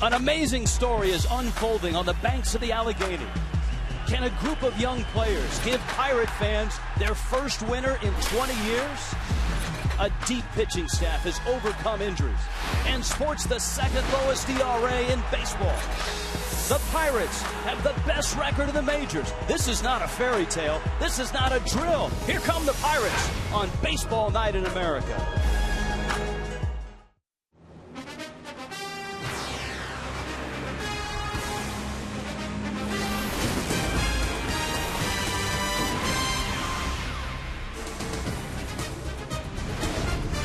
An amazing story is unfolding on the banks of the Allegheny. Can a group of young players give Pirate fans their first winner in 20 years? A deep pitching staff has overcome injuries and sports the second lowest ERA in baseball. The Pirates have the best record in the majors. This is not a fairy tale. This is not a drill. Here come the Pirates on Baseball Night in America.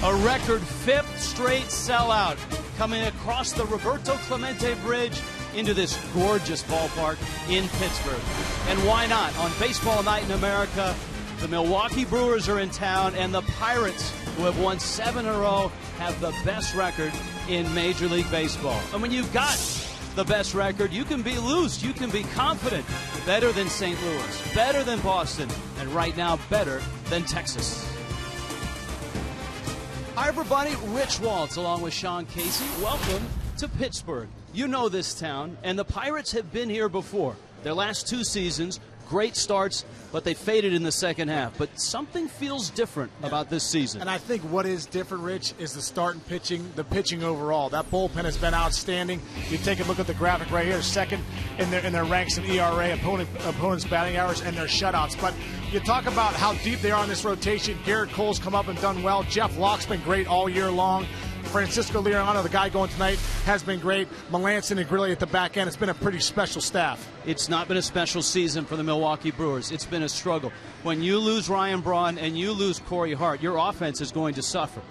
A record fifth straight sellout coming across the Roberto Clemente Bridge into this gorgeous ballpark in Pittsburgh. And why not? On Baseball Night in America, the Milwaukee Brewers are in town, and the Pirates, who have won 7 in a row, have the best record in Major League Baseball. And when you've got the best record, you can be loose, you can be confident. Better than St. Louis, better than Boston, and right now better than Texas. Hi everybody, Rich Waltz along with Sean Casey. Welcome to Pittsburgh. You know this town, and the Pirates have been here before. Their last 2 seasons, great starts, but they faded in the second half. But something feels different about this season. And I think what is different, Rich, is the start and pitching, the pitching overall. That bullpen has been outstanding. You take a look at the graphic right here, second in their ranks in ERA, opponents' batting average, and their shutouts. But you talk about how deep they are in this rotation. Garrett Cole's come up and done well. Jeff Locke's been great all year long. Francisco Liriano, the guy going tonight, has been great. Malanson and Grilli at the back end. It's been a pretty special staff. It's not been a special season for the Milwaukee Brewers. It's been a struggle. When you lose Ryan Braun and you lose Corey Hart, your offense is going to suffer.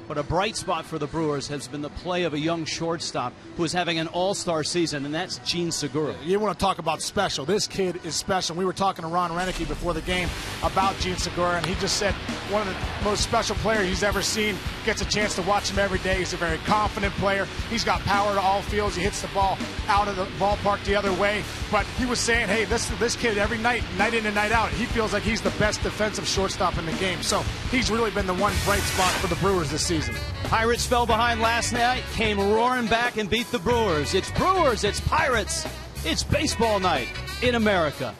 But a bright spot for the Brewers has been the play of a young shortstop who is having an all-star season, and that's Gene Segura. You want to talk about special. This kid is special. We were talking to Ron Renicky before the game about Gene Segura, and he just said one of the most special players he's ever seen. Gets a chance to watch him every day. He's a very confident player. He's got power to all fields. He hits the ball out of the ballpark the other way. But he was saying, hey, this kid, every night in and night out, he feels like he's the best defensive shortstop in the game. So he's really been the one bright spot for the Brewers this season. Pirates fell behind last night, came roaring back and beat the Brewers. It's Brewers, it's Pirates, it's Baseball Night in America.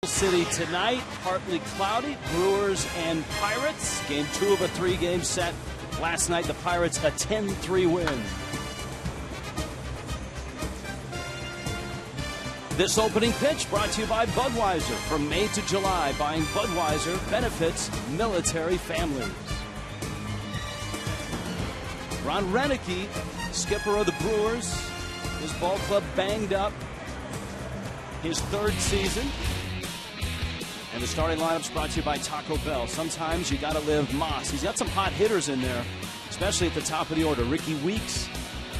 City tonight, partly cloudy. Brewers and Pirates. Game 2 of a 3-game set. Last night, the Pirates a 10-3 win. This opening pitch brought to you by Budweiser. From May to July, buying Budweiser benefits military families. Ron Roenicke, skipper of the Brewers, his ball club banged up. His 3rd season. And the starting lineup's brought to you by Taco Bell. Sometimes you got to live Moss. He's got some hot hitters in there, especially at the top of the order. Ricky Weeks,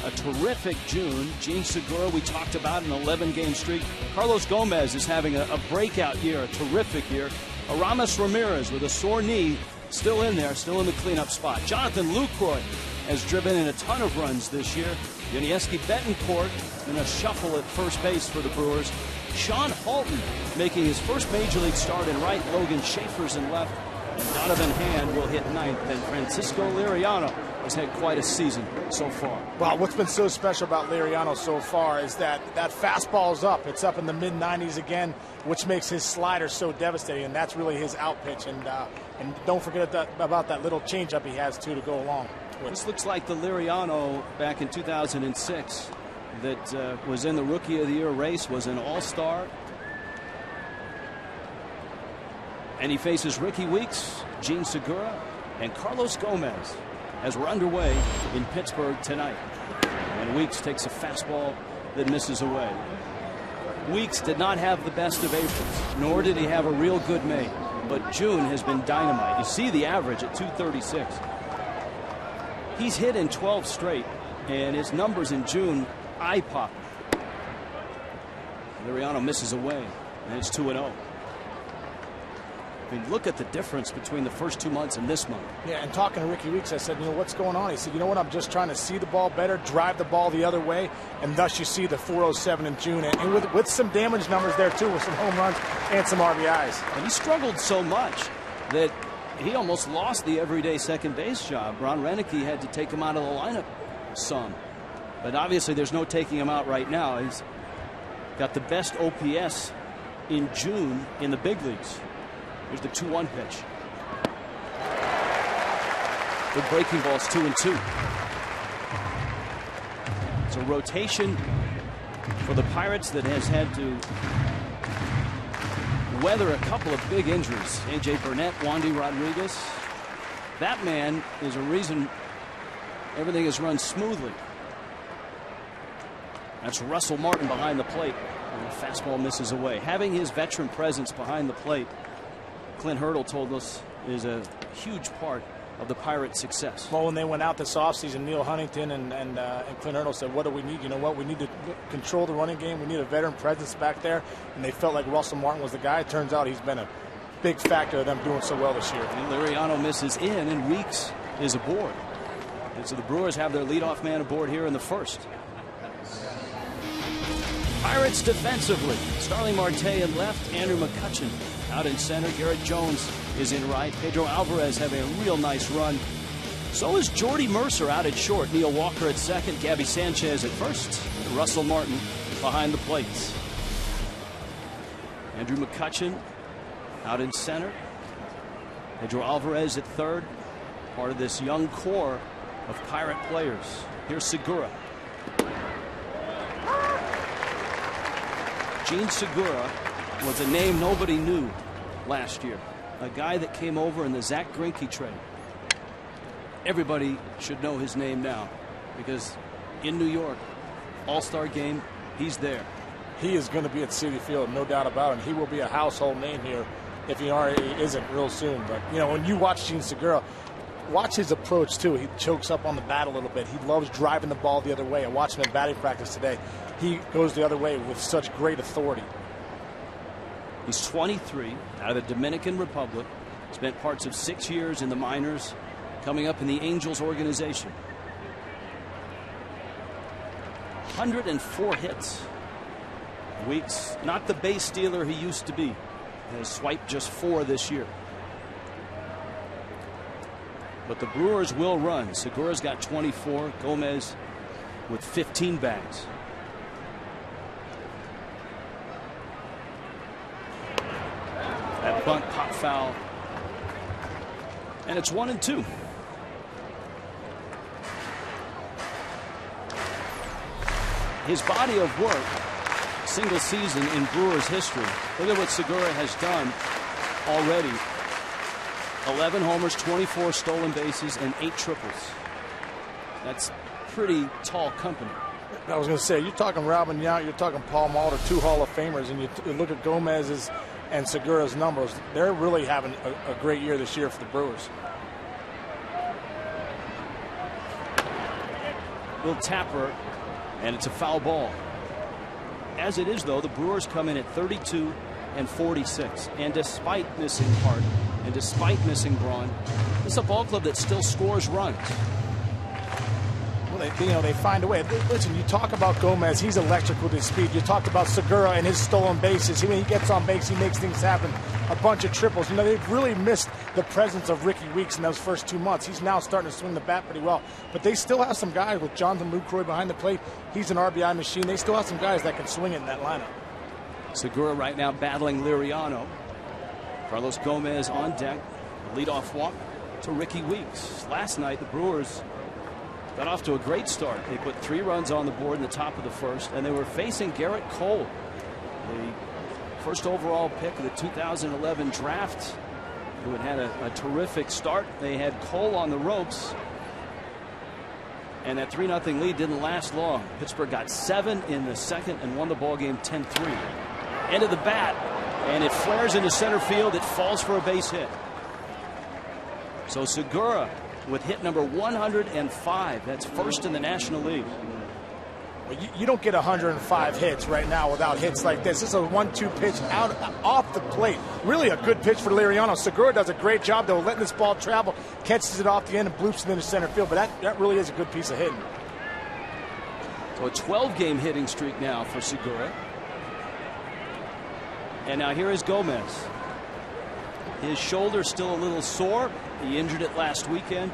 a terrific June. Gene Segura, we talked about, an 11-game streak. Carlos Gomez is having a breakout year, a terrific year. Aramis Ramirez with a sore knee, still in there, still in the cleanup spot. Jonathan Lucroy has driven in a ton of runs this year. Yuniesky Betancourt in a shuffle at first base for the Brewers. Sean Halton making his first major league start in right. Logan Schaefer's in left. And Donovan Hand will hit 9th. And Francisco Liriano has had quite a season so far. Well, what's been so special about Liriano so far is that fastball is up. It's up in the mid-90s again, which makes his slider so devastating. And that's really his out pitch. And don't forget about that little changeup he has, too, to go along with. This looks like the Liriano back in 2006. That was in the Rookie of the Year race, was an all-star. And he faces Ricky Weeks, Gene Segura, and Carlos Gomez as we're underway in Pittsburgh tonight. And Weeks takes a fastball that misses away. Weeks did not have the best of Aprils, nor did he have a real good May. But June has been dynamite. You see the average at 236. He's hit in 12 straight, and his numbers in June eye-popping. Liriano misses away, and it's 2-0. I mean, look at the difference between the first 2 months and this month. Yeah, and talking to Ricky Weeks, I said, what's going on? He said, you know what, I'm just trying to see the ball better, drive the ball the other way, and thus you see the 407 in June. And with some damage numbers there, too, with some home runs and some RBIs. And he struggled so much that he almost lost the everyday second base job. Ron Roenicke had to take him out of the lineup some. But obviously there's no taking him out right now. He's got the best OPS in June in the big leagues. Here's the 2-1 pitch. The breaking ball's 2-2. It's a rotation for the Pirates that has had to weather a couple of big injuries. A.J. Burnett, Wandy Rodriguez. That man is a reason everything has run smoothly. That's Russell Martin behind the plate. And the fastball misses away. Having his veteran presence behind the plate, Clint Hurdle told us, is a huge part of the Pirates' success. Well, when they went out this offseason, Neil Huntington and Clint Hurdle said, what do we need? You know what? We need to control the running game. We need a veteran presence back there. And they felt like Russell Martin was the guy. It turns out he's been a big factor of them doing so well this year. And Liriano misses in, and Weeks is aboard. And so the Brewers have their leadoff man aboard here in the first. Pirates defensively. Starling Marte in left. Andrew McCutchen out in center. Garrett Jones is in right. Pedro Alvarez having a real nice run. So is Jordy Mercer out at short. Neil Walker at second. Gabby Sanchez at first. And Russell Martin behind the plates. Andrew McCutchen out in center. Pedro Alvarez at third. Part of this young core of Pirate players. Here's Segura. Gene Segura was a name nobody knew last year. A guy that came over in the Zach Greinke trade. Everybody should know his name now because in New York, All-Star game, he's there. He is going to be at Citi Field, no doubt about it. He will be a household name here if he already isn't real soon. But, when you watch Gene Segura, watch his approach, too. He chokes up on the bat a little bit. He loves driving the ball the other way. I watched him in batting practice today. He goes the other way with such great authority. He's 23, out of the Dominican Republic. Spent parts of 6 years in the minors, coming up in the Angels organization. 104 hits. Weeks, not the base stealer he used to be. Has swiped just 4 this year. But the Brewers will run. Segura's got 24. Gomez with 15 bags. bunt, pop foul. And it's 1-2. His body of work, single season in Brewers history. Look at what Segura has done already. 11 homers, 24 stolen bases, and 8 triples. That's pretty tall company. I was going to say, you're talking Robin Yount, you're talking Paul Malter, 2 Hall of Famers, and you look at Gomez's and Segura's numbers. They're really having a great year this year for the Brewers. Little tapper, and it's a foul ball. As it is, though, the Brewers come in at 32 and 46, and despite missing Hart and despite missing Braun, it's a ball club that still scores runs. Well, they find a way. Listen, you talk about Gomez, he's electric with his speed. You talked about Segura and his stolen bases. When he gets on base, he makes things happen. A bunch of triples. They've really missed the presence of Ricky Weeks in those first 2 months. He's now starting to swing the bat pretty well. But they still have some guys with Jonathan Lucroy behind the plate. He's an RBI machine. They still have some guys that can swing it in that lineup. Segura right now battling Liriano. Carlos Gomez on deck. Leadoff walk to Ricky Weeks. Last night, the Brewers got off to a great start. They put 3 runs on the board in the top of the first, and they were facing Garrett Cole, the first overall pick of the 2011 draft, who had a terrific start. They had Cole on the ropes, and that 3-0 lead didn't last long. Pittsburgh got 7 in the second and won the ball game 10-3. End of the bat, and it flares into center field. It falls for a base hit. So Segura with hit number 105. That's first in the National League. Well, you don't get 105 hits right now without hits like this. This is a 1-2 pitch out off the plate. Really a good pitch for Liriano. Segura does a great job, though, letting this ball travel, catches it off the end and bloops it into center field. But that really is a good piece of hitting. So a 12-game hitting streak now for Segura. And now here is Gomez. His shoulder still a little sore. He injured it last weekend.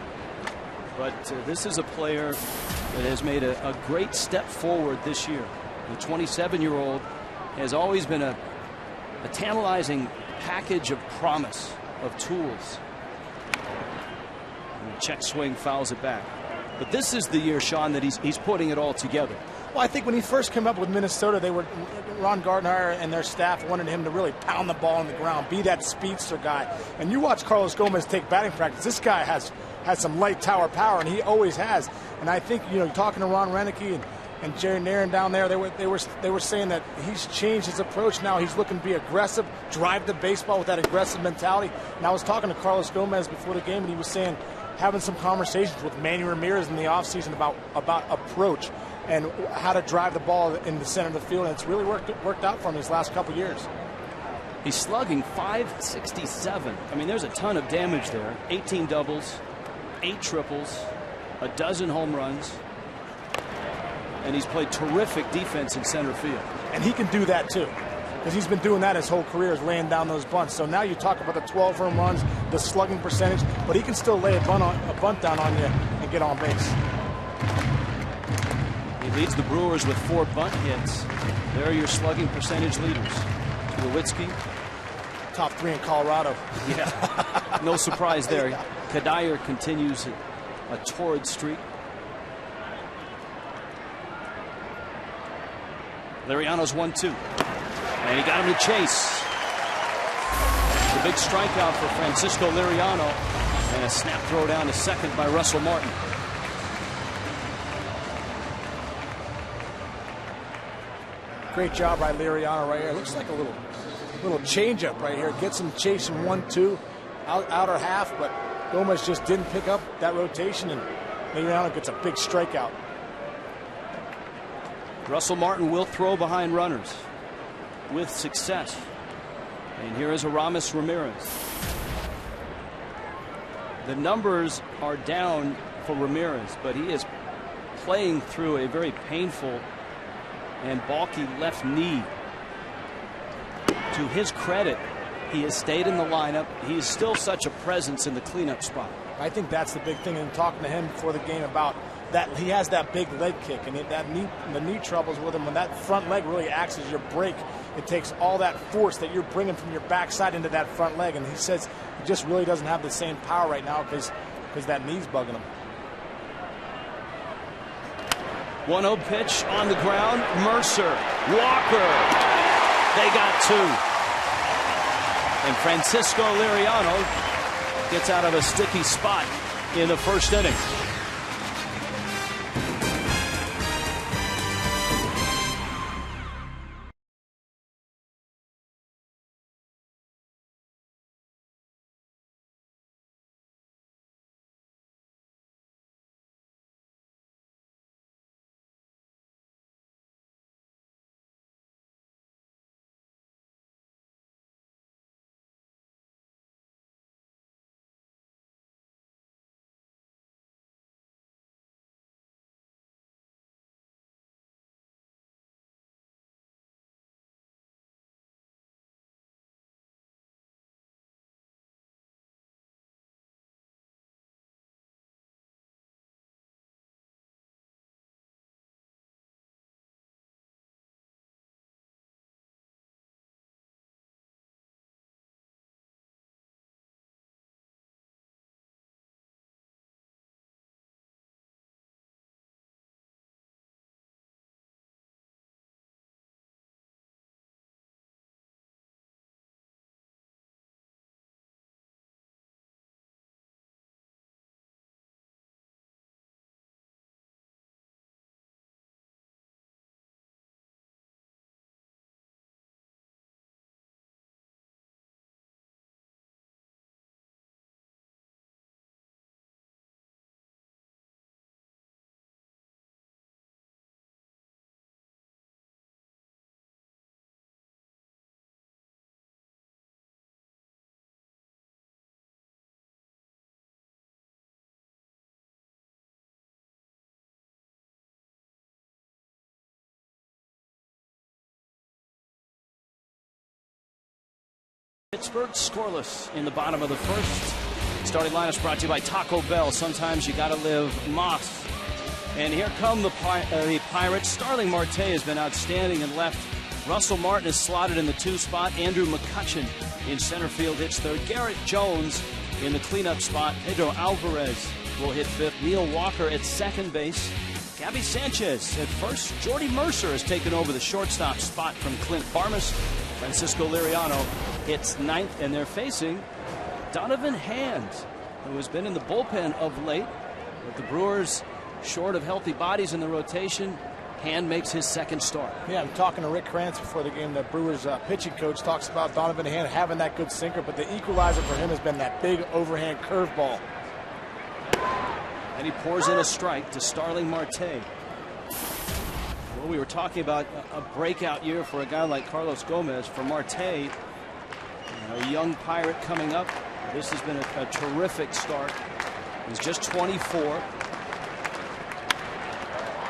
But this is a player that has made a great step forward this year. The 27-year-old has always been a tantalizing package of promise, of tools. And the check swing fouls it back. But this is the year, Sean, that he's putting it all together. Well, I think when he first came up with Minnesota, Ron Gardner and their staff wanted him to really pound the ball on the ground, be that speedster guy. And you watch Carlos Gomez take batting practice. This guy has some light tower power, and he always has. And I think, talking to Ron Renicky and Jerry Nairn down there, they were saying that he's changed his approach now. He's looking to be aggressive, drive the baseball with that aggressive mentality. And I was talking to Carlos Gomez before the game, and he was saying having some conversations with Manny Ramirez in the offseason about approach and how to drive the ball in the center of the field. And it's really worked out for him these last couple years. He's slugging .567. I mean, there's a ton of damage there. 18 doubles, 8 triples, a dozen home runs. And he's played terrific defense in center field. And he can do that too, because he's been doing that his whole career, is laying down those bunts. So now you talk about the 12 home runs, the slugging percentage, but he can still lay a bunt down on you and get on base. He leads the Brewers with 4 bunt hits. There are your slugging percentage leaders. Tulowitzki. Top 3 in Colorado. Yeah, no surprise there. Kadire continues a torrid streak. Liriano's 1-2. And he got him to chase. The big strikeout for Francisco Liriano. And a snap throw down to second by Russell Martin. Great job by Liriano right here. Looks like a little changeup right here. Gets him chasing 1-2, outer half, but Gomez just didn't pick up that rotation, and Liriano gets a big strikeout. Russell Martin will throw behind runners with success. And here is Aramis Ramirez. The numbers are down for Ramirez, but he is playing through a very painful and bulky left knee. To his credit, he has stayed in the lineup. He is still such a presence in the cleanup spot. I think that's the big thing. In talking to him before the game about that he has that big leg kick, and the knee troubles with him. When that front leg really acts as your brake, it takes all that force that you're bringing from your backside into that front leg, and he says he just really doesn't have the same power right now because that knee's bugging him. 1-0 pitch on the ground. Mercer, Walker, they got two. And Francisco Liriano gets out of a sticky spot in the first inning. Pittsburgh scoreless in the bottom of the first. Starting lineups brought to you by Taco Bell. Sometimes you gotta live Moss. And here come the Pirates. Starling Marte has been outstanding in left. Russell Martin is slotted in the 2 spot. Andrew McCutchen in center field hits third. Garrett Jones in the cleanup spot. Pedro Alvarez will hit 5th. Neil Walker at second base. Gabby Sanchez at first. Jordy Mercer has taken over the shortstop spot from Clint Barmas. Francisco Liriano hits 9th, and they're facing Donovan Hand, who has been in the bullpen of late. With the Brewers short of healthy bodies in the rotation, Hand makes his second start. Yeah, I'm talking to Rick Krantz before the game. The Brewers pitching coach talks about Donovan Hand having that good sinker, but the equalizer for him has been that big overhand curveball. And he pours in a strike to Starling Marte. Well, we were talking about a breakout year for a guy like Carlos Gomez. For Marte, a young Pirate coming up, this has been a terrific start. He's just 24.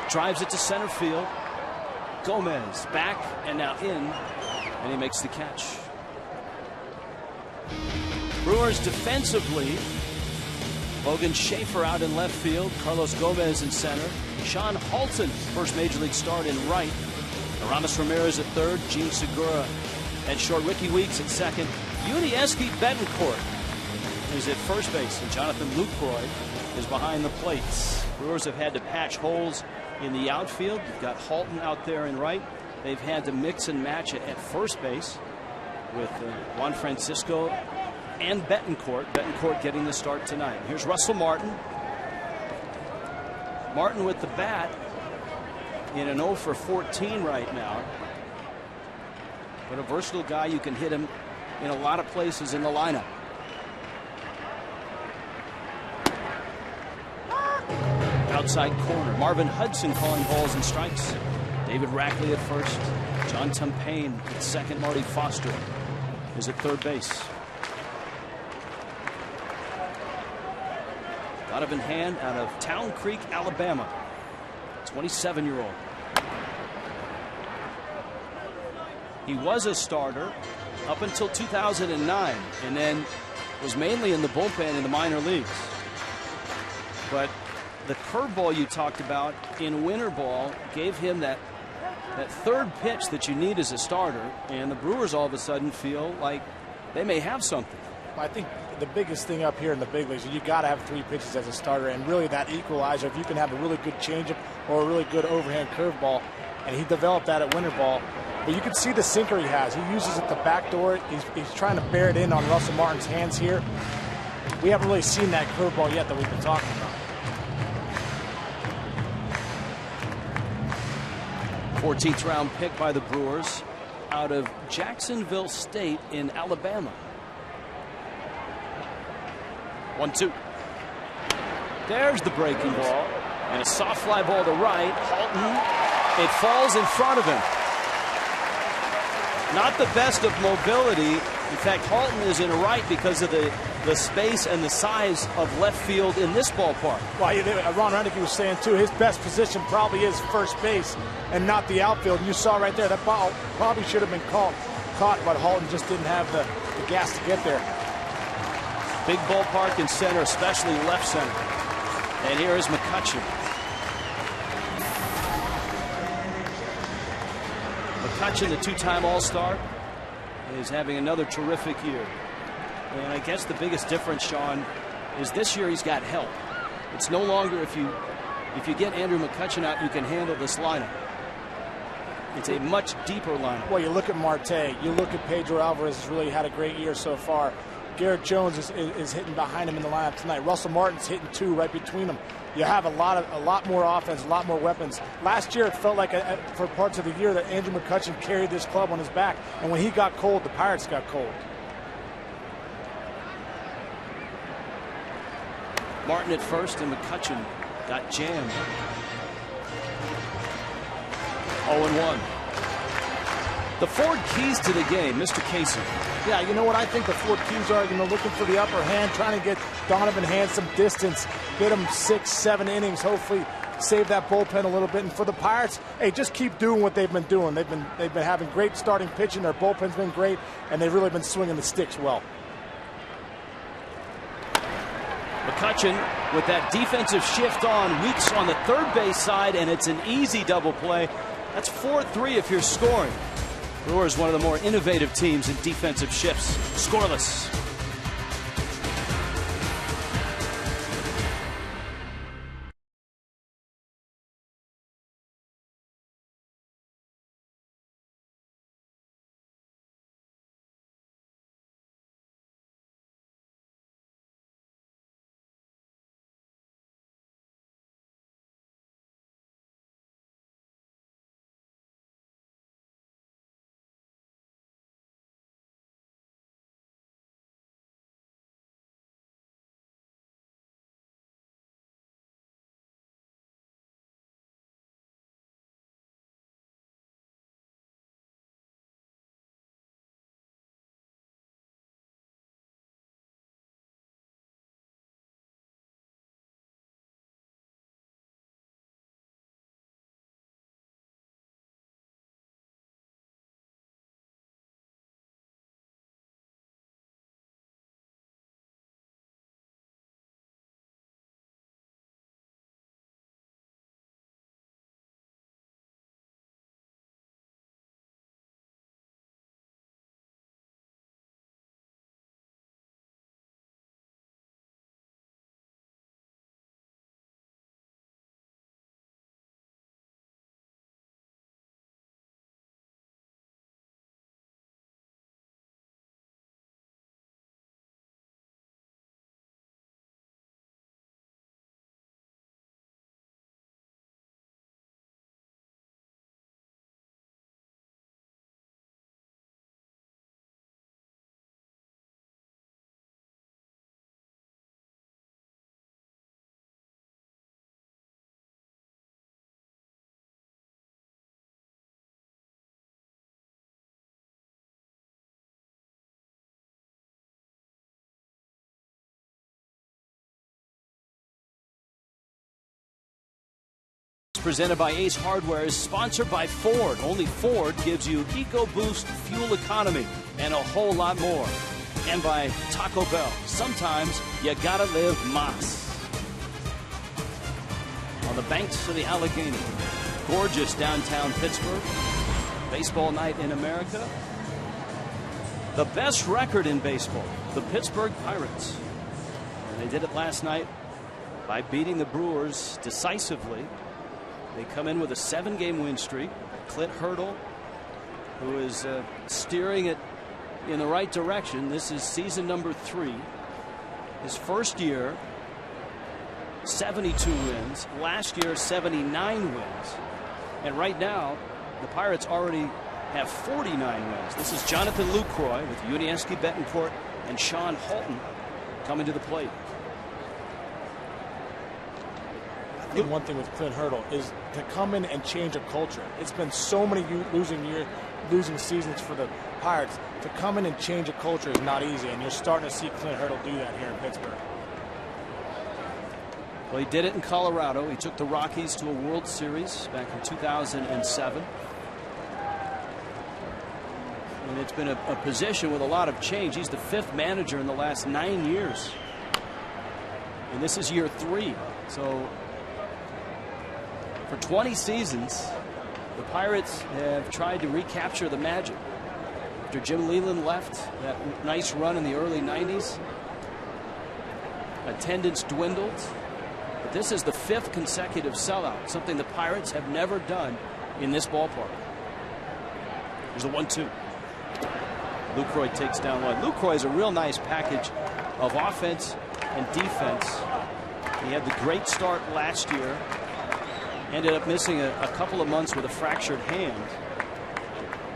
Drives it to center field. Gomez back and now in, and he makes the catch. Brewers defensively, Logan Schaefer out in left field, Carlos Gomez in center, Sean Halton, first major league start in right, Aramis Ramirez at third, Gene Segura at short, Ricky Weeks at second, Yudieski Betancourt is at first base, and Jonathan Lucroy is behind the plates. Brewers have had to patch holes in the outfield. You've got Halton out there in right. They've had to mix and match it at first base with Juan Francisco and Betancourt. Betancourt getting the start tonight. Here's Russell Martin. Martin with the bat in an 0 for 14 right now. But a versatile guy. You can hit him in a lot of places in the lineup. Outside corner. Marvin Hudson calling balls and strikes. David Rackley at first. John Tumpain at second. Marty Foster is at third base. Donovan Hand out of Town Creek, Alabama. 27-year-old. He was a starter up until 2009 and then was mainly in the bullpen in the minor leagues. But the curveball you talked about in winter ball gave him that third pitch that you need as a starter, and the Brewers all of a sudden feel like they may have something. I think the biggest thing up here in the big leagues is you got to have 3 pitches as a starter, and really that equalizer, if you can have a really good changeup or a really good overhand curveball, and he developed that at winter ball. But you can see the sinker he has. He uses it to backdoor it. He's trying to bear it in on Russell Martin's hands here. We haven't really seen that curveball yet that we've been talking about. 14th round pick by the Brewers out of Jacksonville State in Alabama. 1-2. There's the breaking ball. And a soft fly ball to right. Halton. It falls in front of him. Not the best of mobility. In fact, Halton is in right because of the space and the size of left field in this ballpark. Well, Ron Renick was saying, too, his best position probably is first base and not the outfield. And you saw right there, that ball probably should have been caught, but Halton just didn't have the gas to get there. Big ballpark in center, especially left center. And here is McCutchen. McCutchen, the 2-time All-Star, is having another terrific year. And I guess the biggest difference, Sean, is this year he's got help. It's no longer if you get Andrew McCutchen out, you can handle this lineup. It's a much deeper lineup. Well, you look at Marte, you look at Pedro Alvarez has really had a great year so far. Garrett Jones is hitting behind him in the lineup tonight. Russell Martin's hitting 2 right between them. You have a lot more offense, a lot more weapons. Last year, it felt like for parts of the year that Andrew McCutchen carried this club on his back, and when he got cold, the Pirates got cold. Martin at first, and McCutchen got jammed. 0-1. The 4 keys to the game, Mr. Casey. Yeah, you know what I think the 4 keys are? Looking for the upper hand, trying to get Donovan Hand some distance, get him 6-7 innings, hopefully save that bullpen a little bit. And for the Pirates, hey, just keep doing what they've been doing. They've been having great starting pitching. Their bullpen's been great, and they've really been swinging the sticks well. McCutchen with that defensive shift on, Weeks on the third base side, and it's an easy double play. That's 4-3 if you're scoring. Brewers, one of the more innovative teams in defensive shifts. Scoreless. Presented by Ace Hardware is sponsored by Ford. Only Ford gives you EcoBoost fuel economy and a whole lot more. And by Taco Bell. Sometimes you gotta live más. on the banks of the Allegheny. Gorgeous downtown Pittsburgh. Baseball night in America. The best record in baseball, the Pittsburgh Pirates. And they did it last night by beating the Brewers decisively. They come in with a 7-game win streak. Clint Hurdle, who is steering it in the right direction. This is season number 3. His first year, 72 wins. Last year, 79 wins. And right now, the Pirates already have 49 wins. This is Jonathan Lucroy with Yuniesky Betancourt and Sean Halton coming to the plate. I think one thing with Clint Hurdle is to come in and change a culture. It's been so many losing seasons for the Pirates. To come in and change a culture is not easy, and you're starting to see Clint Hurdle do that here in Pittsburgh. Well, he did it in Colorado. He took the Rockies to a World Series back in 2007. And it's been a position with a lot of change. He's the 5th manager in the last 9 years. And this is year 3. So for 20 seasons, the Pirates have tried to recapture the magic. After Jim Leyland left, that nice run in the early 90s, attendance dwindled. But this is the 5th consecutive sellout, something the Pirates have never done in this ballpark. There's a 1-2. Lucroy takes down one. Lucroy is a real nice package of offense and defense. He had the great start last year. Ended up missing a couple of months with a fractured hand.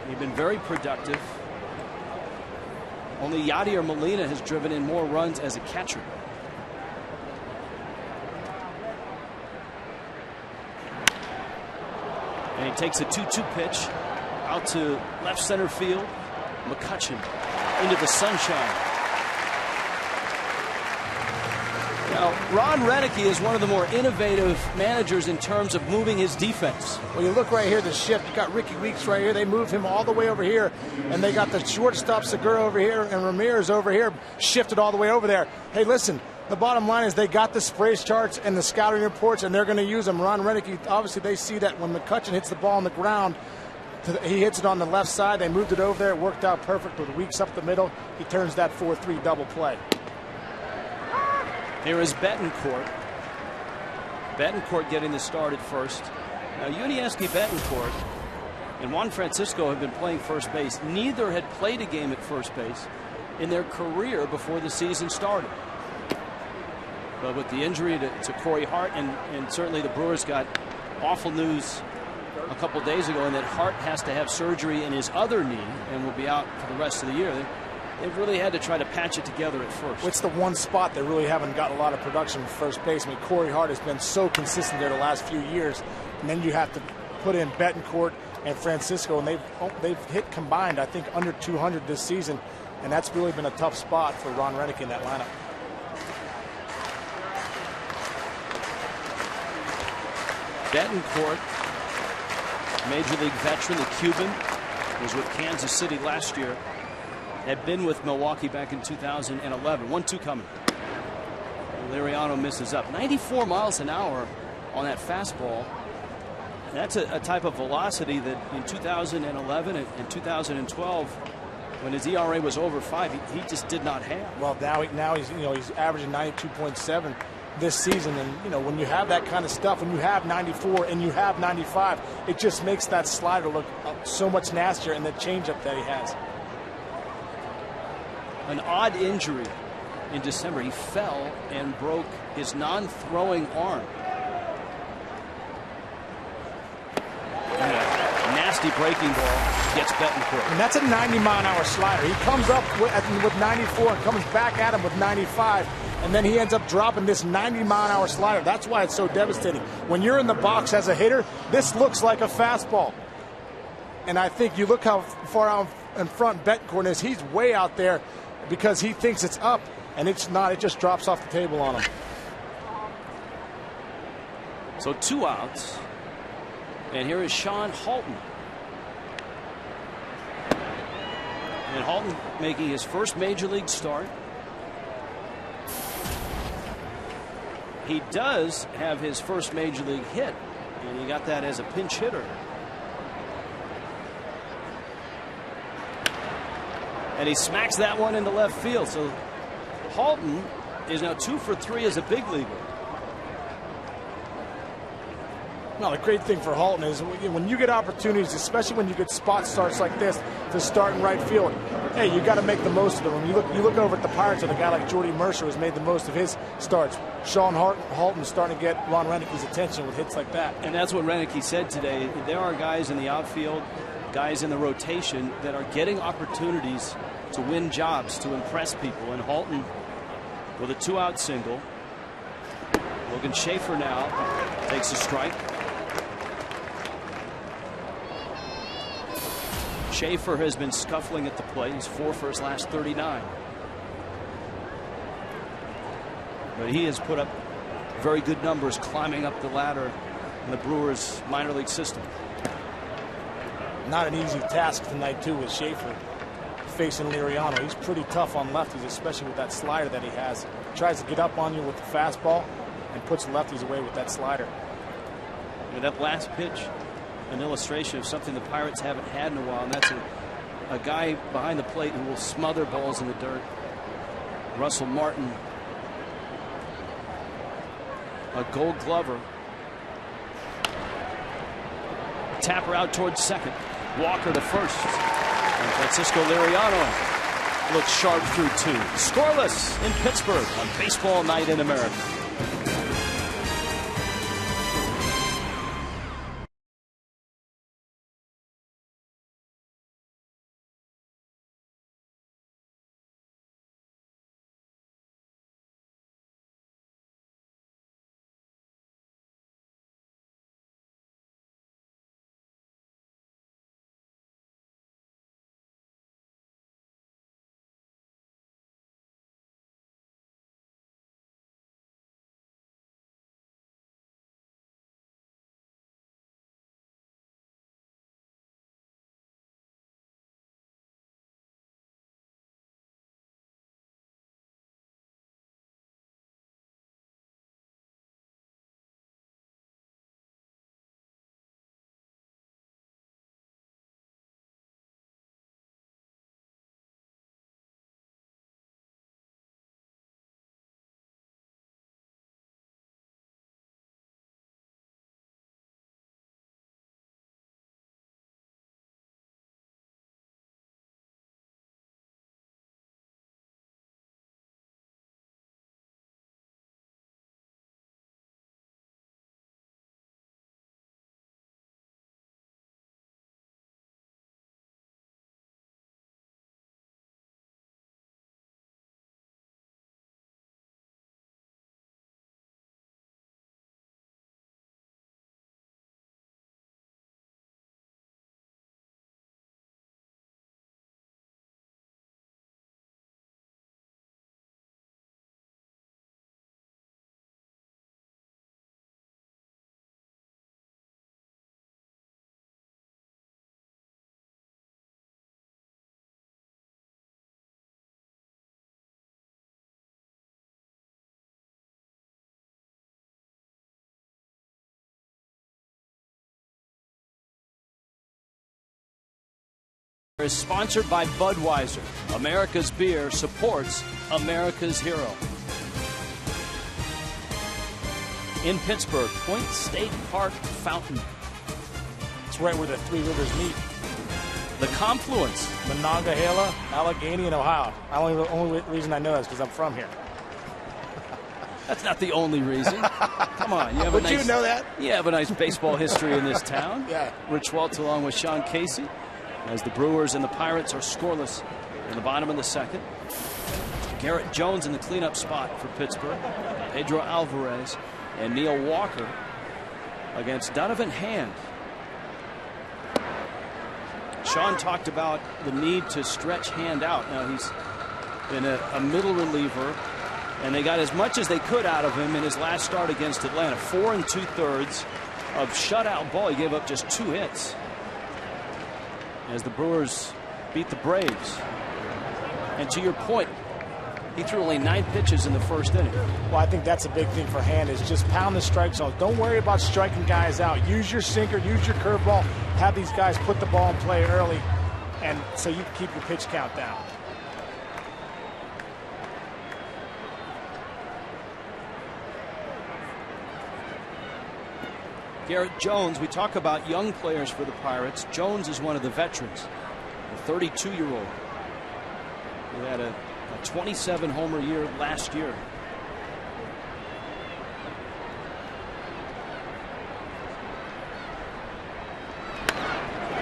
He's been very productive. Only Yadier Molina has driven in more runs as a catcher. And he takes a 2-2 pitch out to left center field. McCutchen into the sunshine. Now, Ron Renneke is one of the more innovative managers in terms of moving his defense. Well, you look right here, the shift. You got Ricky Weeks right here. They moved him all the way over here, and they got the shortstop Segura over here and Ramirez over here, shifted all the way over there. Hey, listen, the bottom line is they got the sprays charts and the scouting reports, and they're going to use them. Ron Renneke, obviously, they see that when McCutchen hits the ball on the ground, he hits it on the left side. They moved it over there. It worked out perfect with Weeks up the middle. He turns that 4-3 double play. Here is Betancourt. Betancourt getting the start at first. Now, Yuniesky Betancourt and Juan Francisco have been playing first base. Neither had played a game at first base in their career before the season started. But with the injury to Corey Hart, and certainly the Brewers got awful news a couple days ago, and that Hart has to have surgery in his other knee and will be out for the rest of the year. They've really had to try to patch it together at first. It's the one spot they really haven't got a lot of production from first base. I mean, Corey Hart has been so consistent there the last few years, and then you have to put in Betancourt and Francisco, and they've hit combined, I think, under 200 this season, and that's really been a tough spot for Ron Renneke in that lineup. Betancourt, Major League veteran, the Cuban, was with Kansas City last year. Had been with Milwaukee back in 2011. 1-2 coming. Liriano misses up. 94 miles an hour on that fastball. And that's a type of velocity that in 2011 and 2012, when his ERA was over 5, he just did not have. Well, now he's averaging 92.7 this season, and when you have that kind of stuff, when you have 94 and you have 95, it just makes that slider look so much nastier, and the changeup that he has. An odd injury in December. He fell and broke his non-throwing arm. And a nasty breaking ball gets Betancourt. And that's a 90-mile-an-hour slider. He comes up with 94 and comes back at him with 95, and then he ends up dropping this 90-mile-an-hour slider. That's why it's so devastating. When you're in the box as a hitter, this looks like a fastball. And I think you look how far out in front Betancourt is. He's way out there because he thinks it's up, and it's not. It just drops off the table on him. So 2 outs. And here is Sean Halton. And Halton making his first major league start. He does have his first major league hit, and he got that as a pinch hitter. And he smacks that one into left field. So Halton is now 2 for 3 as a big leaguer. No, the great thing for Halton is when you get opportunities, especially when you get spot starts like this to start in right field, hey, you got to make the most of them. When you look over at the Pirates with a guy like Jordy Mercer who's made the most of his starts. Sean Halton's starting to get Ron Renicke's attention with hits like that. And that's what Renicke said today. There are guys in the outfield, guys in the rotation that are getting opportunities to win jobs, to impress people. And Halton with a 2-out single. Logan Schaefer now takes a strike. Schaefer has been scuffling at the plate. He's 4 for his last 39. But he has put up very good numbers climbing up the ladder in the Brewers minor league system. Not an easy task tonight, too, with Schaefer facing Liriano. He's pretty tough on lefties, especially with that slider that he has. He tries to get up on you with the fastball and puts lefties away with that slider. With that last pitch, an illustration of something the Pirates haven't had in a while, and that's a guy behind the plate who will smother balls in the dirt. Russell Martin, a Gold Glover. Tapper out towards second. Walker to first. And Francisco Liriano looks sharp through 2. Scoreless in Pittsburgh on Baseball Night in America. Is sponsored by Budweiser. America's beer supports America's hero. In Pittsburgh, Point State Park Fountain. It's right where the 3 rivers meet. The confluence. Monongahela, Allegheny, and Ohio. The only reason I know is because I'm from here. That's not the only reason. Come on. You have Would you know that? You have a nice baseball history in this town. Yeah. Rich Waltz along with Sean Casey. As the Brewers and the Pirates are scoreless in the bottom of the second. Garrett Jones in the cleanup spot for Pittsburgh. Pedro Alvarez and Neil Walker against Donovan Hand. Sean talked about the need to stretch Hand out. Now he's been a middle reliever, and they got as much as they could out of him in his last start against Atlanta. 4 2/3 of shutout ball. He gave up just 2 hits. As the Brewers beat the Braves. And to your point, He threw only 9 pitches in the first inning. Well, I think that's a big thing for Hand, is just pound the strike zone. Don't worry about striking guys out. Use your sinker, use your curveball. Have these guys put the ball in play early, and so you can keep your pitch count down. Garrett Jones, we talk about young players for the Pirates. Jones is one of the veterans, a 32-year-old who had a 27 homer year last year.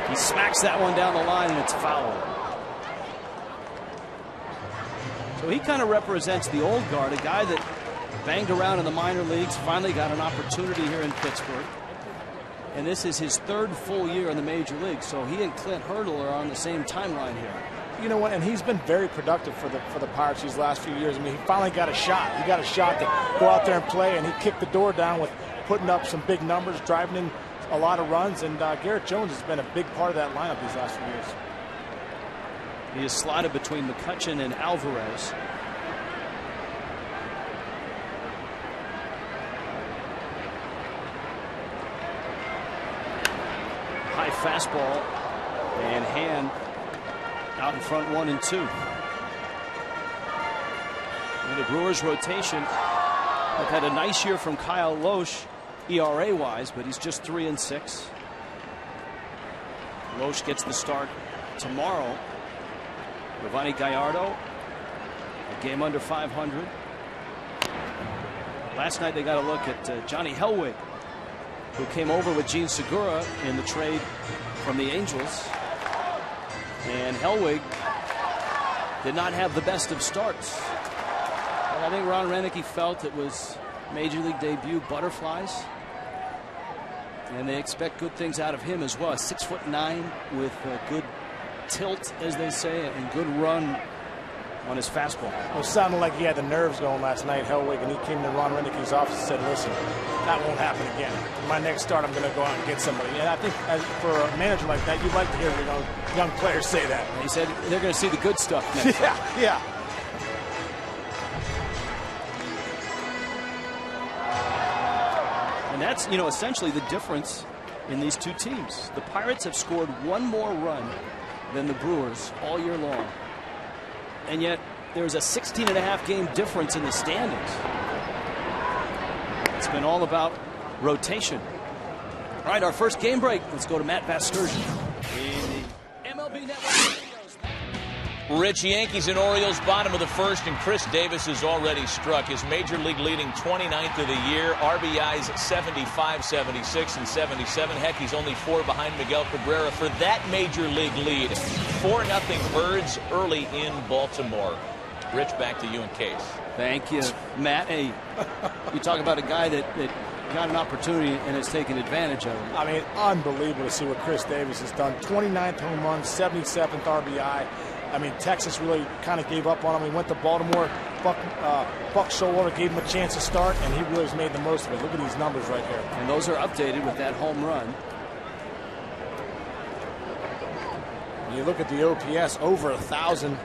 He smacks that one down the line and it's foul. So he kind of represents the old guard, a guy that banged around in the minor leagues, finally got an opportunity here in Pittsburgh. And this is his 3rd full year in the major leagues, so he and Clint Hurdle are on the same timeline here. You know what? And he's been very productive for the Pirates these last few years. I mean, he finally got a shot. He got a shot to go out there and play, and he kicked the door down with putting up some big numbers, driving in a lot of runs. And Garrett Jones has been a big part of that lineup these last few years. He is slotted between McCutchen and Alvarez. High fastball, and Hand out in front 1-2. And the Brewers rotation have had a nice year from Kyle Loesch ERA wise, but he's just 3-6. Loesch gets the start tomorrow. Giovanni Gallardo, a game under 500. Last night they got a look at Johnny Hellwig, who came over with Gene Segura in the trade from the Angels. And Hellwig did not have the best of starts. But I think Ron Renicky felt it was major league debut butterflies, and they expect good things out of him as well. 6'9" with a good tilt, as they say, and good run on his fastball. Well, it sounded like he had the nerves going last night, Hellwig, and he came to Ron Renicky's office and said, listen, that won't happen again. My next start, I'm going to go out and get somebody. And I think for a manager like that, you'd like to hear young players say that. And he said they're going to see the good stuff next time. Yeah. And that's, essentially the difference in these two teams. The Pirates have scored one more run than the Brewers all year long. And yet there's a 16.5 game difference in the standings. It's been all about rotation. All right, our first game break. Let's go to Matt Vasgersian in the MLB Network Studios. Rich, Yankees and Orioles, bottom of the first, and Chris Davis has already struck his major league leading 29th of the year. RBIs 75, 76, and 77. Heck, he's only 4 behind Miguel Cabrera for that major league lead. 4-0 Birds early in Baltimore. Rich, back to you and Case. Thank you, Matt. Hey, you talk about a guy that got an opportunity and has taken advantage of it. I mean, unbelievable to see what Chris Davis has done. 29th home run, 77th RBI. I mean, Texas really kind of gave up on him. He went to Baltimore. Buck Showalter gave him a chance to start, and he really has made the most of it. Look at these numbers right here. And those are updated with that home run. When you look at the OPS, over 1,000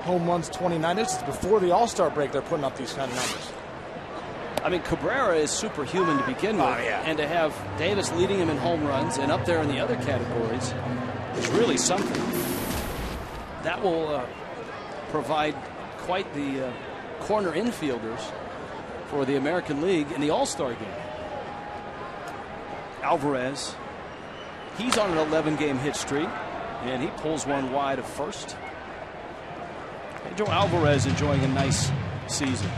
home runs, 29. This is before the All-Star break. They're putting up these kind of numbers. I mean, Cabrera is superhuman to begin with. Oh, yeah. And to have Davis leading him in home runs and up there in the other categories is really something. That will provide quite the corner infielders for the American League in the All-Star game. Alvarez, he's on an 11-game hit streak, and he pulls one wide of first. Pedro Alvarez enjoying a nice season.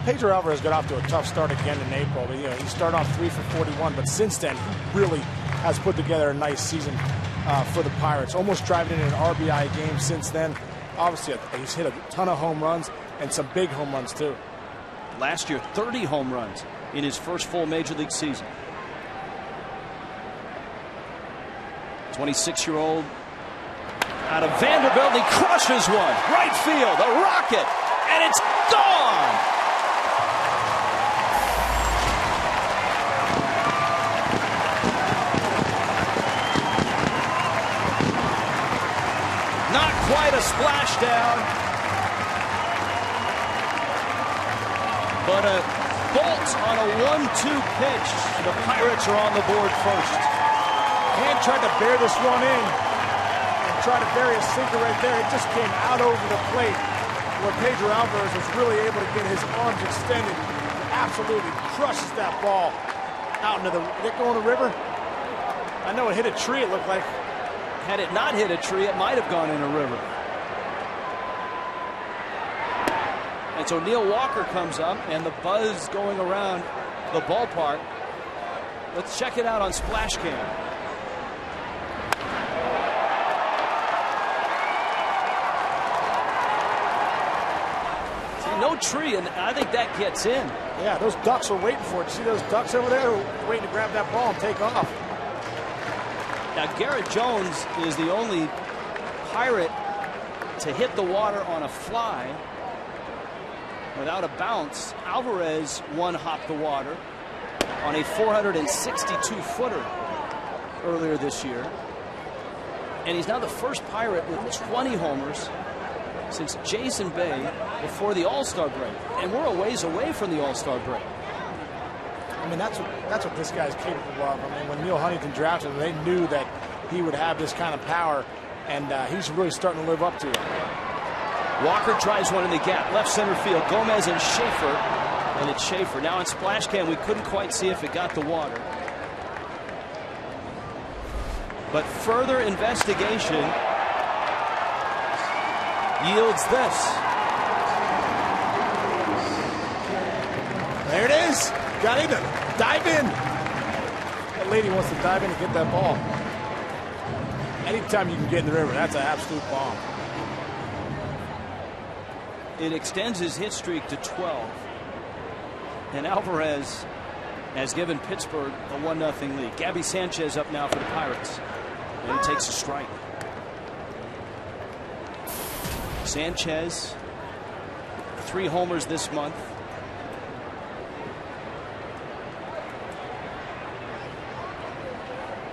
Pedro Alvarez got off to a tough start again in April. But, he started off 3 for 41, but since then he really has put together a nice season for the Pirates. Almost driving in an RBI game since then. Obviously, he's hit a ton of home runs and some big home runs too. Last year, 30 home runs in his first full major league season. 26-year-old out of Vanderbilt, he crushes one. Right field, a rocket, and it's gone. Not quite a splashdown, But a bolt on a 1-2 pitch. The Pirates are on the board first. Hand tried to bear this one in and try to bury a sinker right there. It just came out over the plate where Pedro Alvarez was really able to get his arms extended. Absolutely crushes that ball out into the... Did it go in the river? I know it hit a tree, it looked like. Had it not hit a tree, it might have gone in a river. And so Neil Walker comes up, and the buzz going around the ballpark. Let's check it out on Splash Cam. See, no tree, and I think that gets in. Yeah, those ducks were waiting for it. You see those ducks over there waiting to grab that ball and take off? Now, Garrett Jones is the only Pirate to hit the water on a fly without a bounce. Alvarez one-hopped the water on a 462-footer earlier this year. And he's now the first Pirate with 20 homers since Jason Bay before the All-Star break. And we're a ways away from the All-Star break. I mean, that's what this guy's capable of. I mean, when Neil Huntington drafted him, they knew that he would have this kind of power, and he's really starting to live up to it. Walker tries one in the gap, left center field. Gomez and Schaefer, and it's Schaefer. Now in Splash Cam, we couldn't quite see if it got the water. But further investigation yields this. There it is. Got him to dive in. That lady wants to dive in and get that ball. Anytime you can get in the river, that's an absolute bomb. It extends his hit streak to 12. And Alvarez has given Pittsburgh a 1-0 lead. Gabby Sanchez up now for the Pirates. And he takes a strike. Sanchez, 3 homers this month.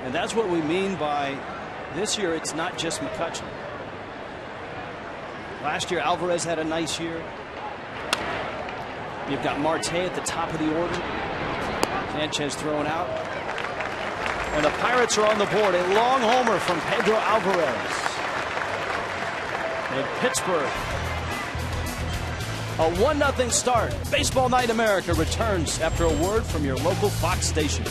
And that's what we mean by this year, it's not just McCutchen. Last year, Alvarez had a nice year. You've got Marte at the top of the order. Sanchez thrown out. And the Pirates are on the board. A long homer from Pedro Alvarez. And Pittsburgh, a 1-0 start. Baseball Night America returns after a word from your local Fox station.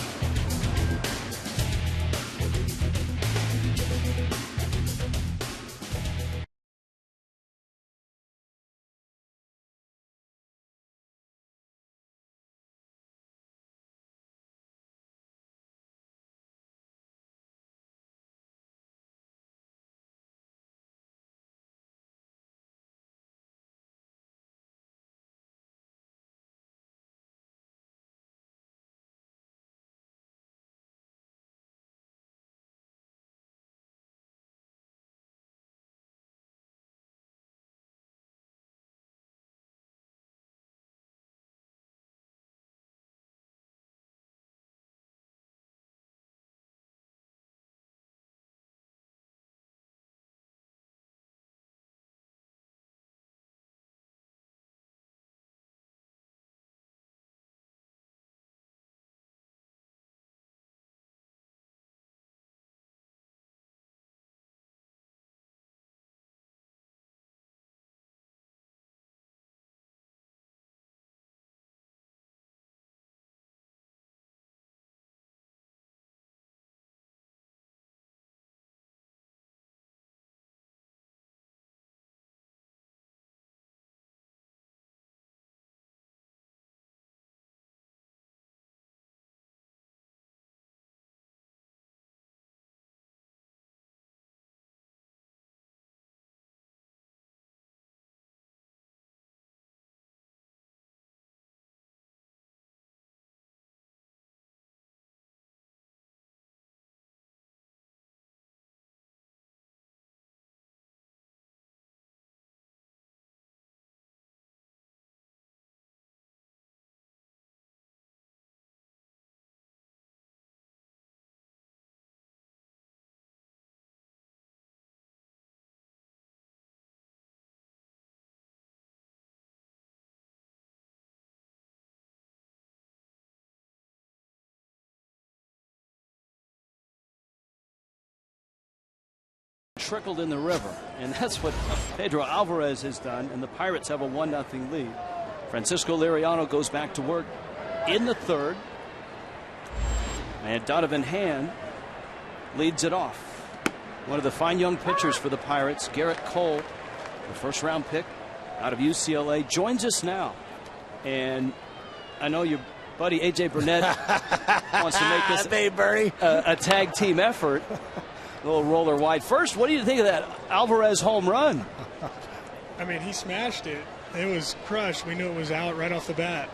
trickled in the river, and that's what Pedro Alvarez has done, and the Pirates have a 1-0 lead. Francisco Liriano goes back to work in the third, and Donovan Hand leads it off. One of the fine young pitchers for the Pirates, Garrett Cole, the first-round pick out of UCLA, joins us now. And I know your buddy A.J. Burnett wants to make this a tag team effort. A little roller wide. First, what do you think of that Alvarez home run? I mean, he smashed it. It was crushed. We knew it was out right off the bat.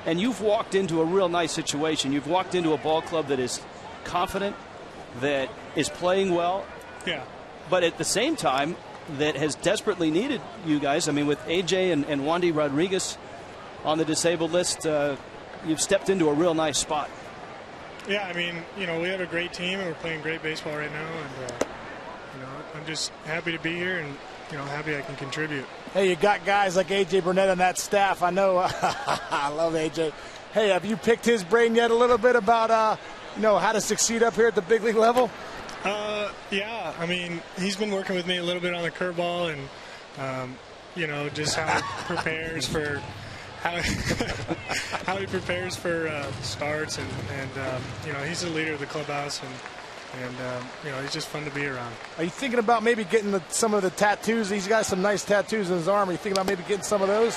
And you've walked into a real nice situation. You've walked into a ball club that is confident, that is playing well. Yeah. But at the same time, that has desperately needed you guys. I mean, with A.J. and Wandy Rodriguez on the disabled list, you've stepped into a real nice spot. Yeah, I mean, you know, we have a great team and we're playing great baseball right now, and you know, I'm just happy to be here and, you know, happy I can contribute. Hey, you got guys like A.J. Burnett on that staff. I know. I love A.J. Hey, have you picked his brain yet a little bit about, you know, how to succeed up here at the big league level? Yeah, I mean, he's been working with me a little bit on the curveball and, you know, just how he prepares for how he prepares for starts, and you know, he's the leader of the clubhouse, and you know, he's just fun to be around. Are you thinking about maybe getting some of the tattoos? He's got some nice tattoos in his arm. Are you thinking about maybe getting some of those?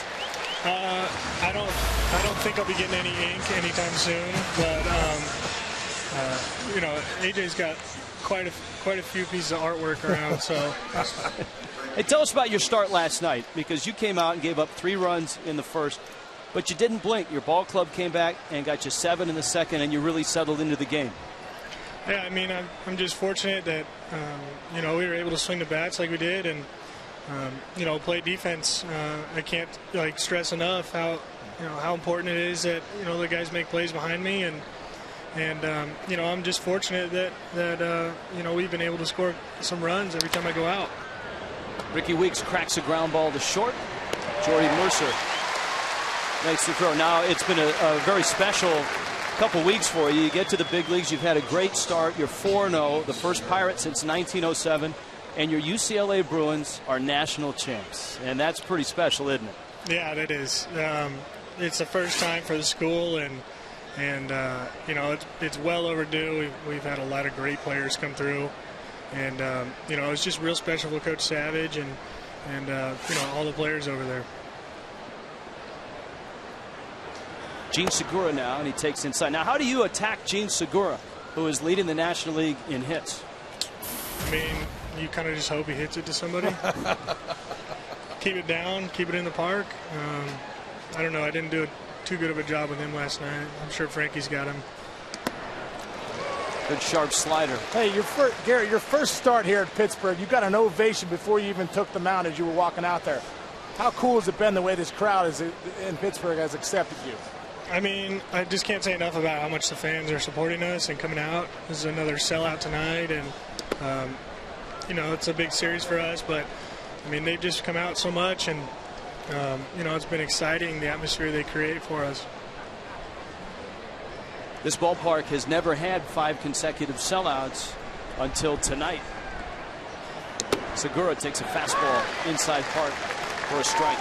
I don't think I'll be getting any ink anytime soon, but you know, AJ's got quite a few pieces of artwork around, so. Hey, tell us about your start last night, because you came out and gave up 3 runs in the first, but you didn't blink. Your ball club came back and got you 7 in the second, and you really settled into the game. Yeah, I mean, I'm just fortunate that you know, we were able to swing the bats like we did, and you know, play defense. I can't stress enough how important it is that, you know, the guys make plays behind me, and you know, I'm just fortunate that you know, we've been able to score some runs every time I go out. Ricky Weeks cracks a ground ball to short. Jordy Mercer makes the throw. Now, it's been a very special couple weeks for you. You get to the big leagues. You've had a great start. You're 4-0, the first Pirate since 1907, and your UCLA Bruins are national champs, and that's pretty special, isn't it? Yeah, it is. It's the first time for the school, and you know, it's well overdue. We've had a lot of great players come through, and you know, it's just real special for Coach Savage and you know, all the players over there. Gene Segura now, and he takes inside. Now, how do you attack Gene Segura, who is leading the National League in hits? I mean, you kind of just hope he hits it to somebody. Keep it down, keep it in the park. I don't know. I didn't do too good of a job with him last night. I'm sure Frankie's got him. Good sharp slider. Hey, Garrett, your first start here at Pittsburgh, you got an ovation before you even took the mound as you were walking out there. How cool has it been the way this crowd in Pittsburgh has accepted you? I mean, I just can't say enough about how much the fans are supporting us and coming out. This is another sellout tonight, and you know, it's a big series for us, but I mean, they've just come out so much, and you know, it's been exciting, the atmosphere they create for us. This ballpark has never had 5 consecutive sellouts until tonight. Segura takes a fastball inside part for a strike.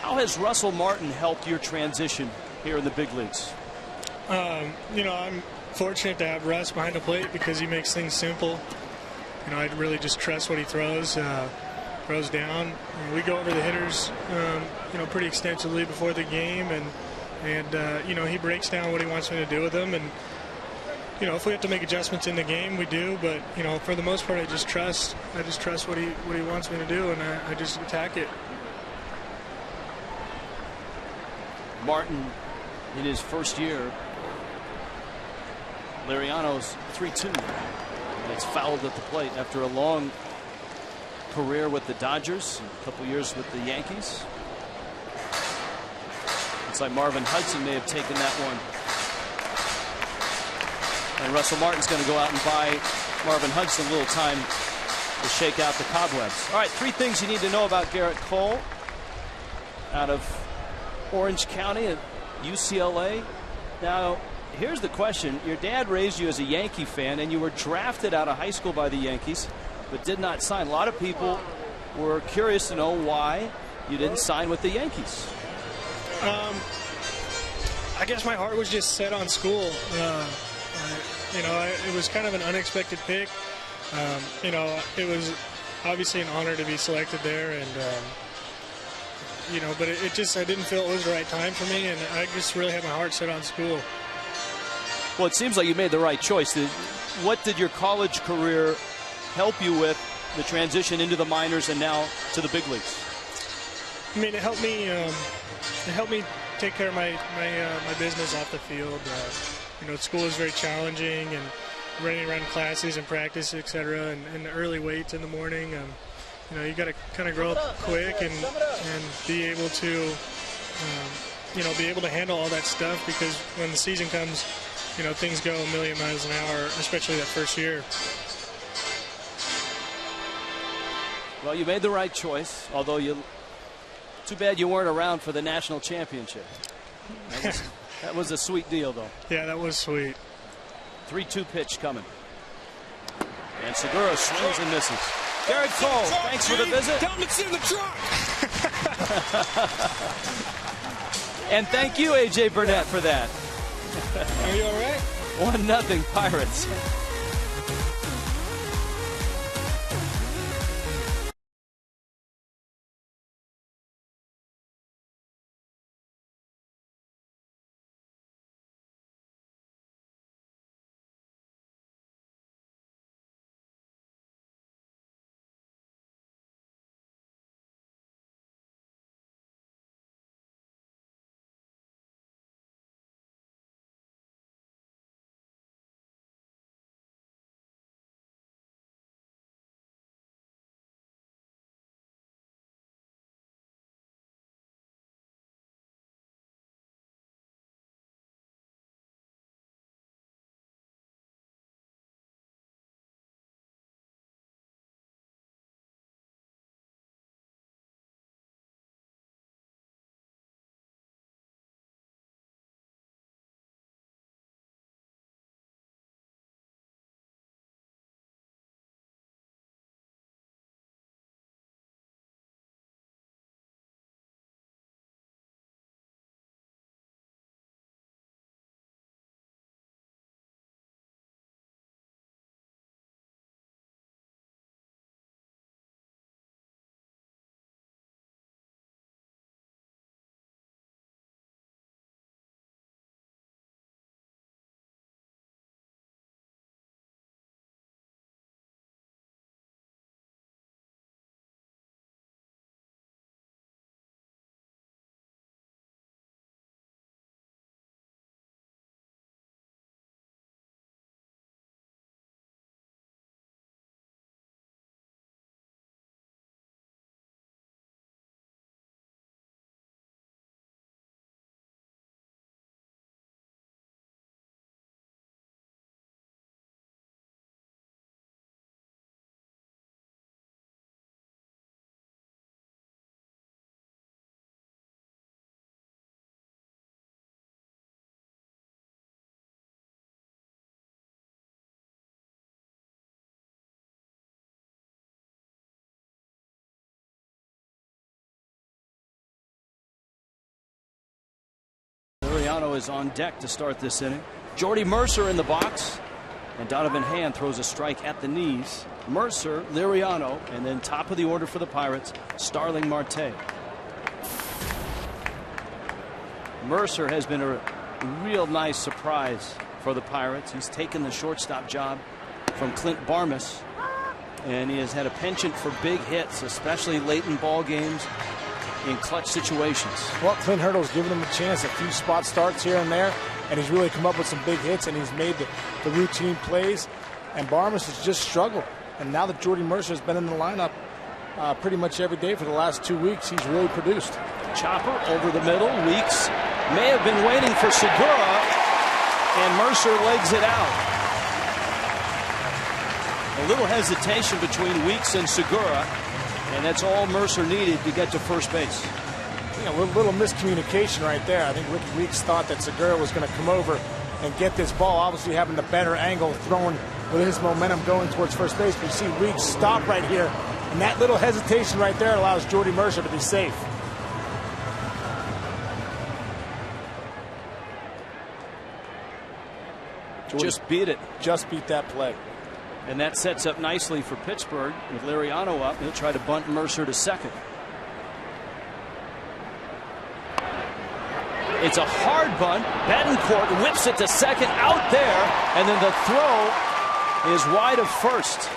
How has Russell Martin helped your transition here in the big leagues? You know, I'm fortunate to have Russ behind the plate because he makes things simple. You know, I really just trust what he throws down. And we go over the hitters, you know, pretty extensively before the game, and you know, he breaks down what he wants me to do with them. And you know, if we have to make adjustments in the game, we do. But you know, for the most part, I just trust what he wants me to do, and I just attack it. Martin, in his first year, Liriano's 3-2. It's fouled at the plate after a long career with the Dodgers, a couple years with the Yankees. It's like Marvin Hudson may have taken that one. And Russell Martin's going to go out and buy Marvin Hudson a little time to shake out the cobwebs. All right, 3 things you need to know about Garrett Cole out of Orange County at UCLA. Now, here's the question. Your dad raised you as a Yankee fan, and you were drafted out of high school by the Yankees, but did not sign. A lot of people were curious to know why you didn't sign with the Yankees. I guess my heart was just set on school. It was kind of an unexpected pick. It was obviously an honor to be selected there, and but it just, I didn't feel it was the right time for me, and I just really had my heart set on school. Well, it seems like you made the right choice. What did your college career help you with, the transition into the minors and now to the big leagues? I mean, it helped me take care of my business off the field. School is very challenging, and running around classes and practice, etc., and the early weights in the morning. You got to kind of grow up quick and be able to, be able to handle all that stuff, because when the season comes, things go a million miles an hour, especially that first year. Well, you made the right choice, although too bad you weren't around for the national championship. That was a sweet deal, though. Yeah, that was sweet. 3-2 pitch coming. And Segura swings and misses. Garrett Cole, thanks for the visit. Helmet's in the truck. And thank you, A.J. Burnett, for that. Are you all right? 1-0 Pirates. Liriano is on deck to start this inning. Jordy Mercer in the box, and Donovan Hand throws a strike at the knees. Mercer, Liriano, and then top of the order for the Pirates, Starling Marte. Mercer has been a real nice surprise for the Pirates. He's taken the shortstop job from Clint Barmas, and he has had a penchant for big hits, especially late in ball games in clutch situations. Well, Clint Hurdle's given him a chance, a few spot starts here and there, and he's really come up with some big hits, and he's made the routine plays. And Barmas has just struggled. And now that Jordy Mercer has been in the lineup pretty much every day for the last 2 weeks, he's really produced. Chopper over the middle. Weeks may have been waiting for Segura, and Mercer legs it out. A little hesitation between Weeks and Segura, and that's all Mercer needed to get to first base. A little miscommunication right there. I think Ricky Weeks thought that Segura was going to come over and get this ball. Obviously having the better angle, throwing with his momentum going towards first base. But you see Reed stop right here, and that little hesitation right there allows Jordy Mercer to be safe. Jordy Just beat it. Just beat that play. And that sets up nicely for Pittsburgh with Liriano up. He'll try to bunt Mercer to second. It's a hard bunt. Betancourt whips it to second, out there, and then the throw is wide of first.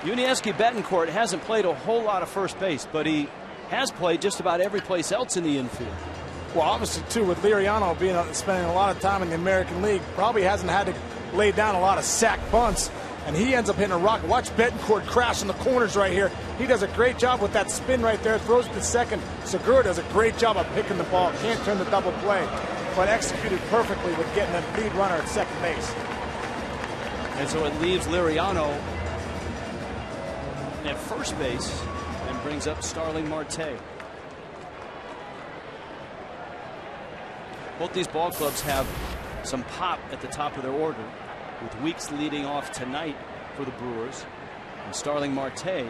Yuniesky Betancourt hasn't played a whole lot of first base, but he has played just about every place else in the infield. Well, obviously, too, with Liriano spending a lot of time in the American League, probably hasn't had to lay down a lot of sack bunts, and he ends up hitting a rock. Watch Betancourt crash in the corners right here. He does a great job with that spin right there, throws it to second. Segura does a great job of picking the ball. Can't turn the double play, but executed perfectly with getting the lead runner at second base. And so it leaves Liriano at first base and brings up Starling Marte. Both these ball clubs have some pop at the top of their order, with Weeks leading off tonight for the Brewers. And Starling Marte,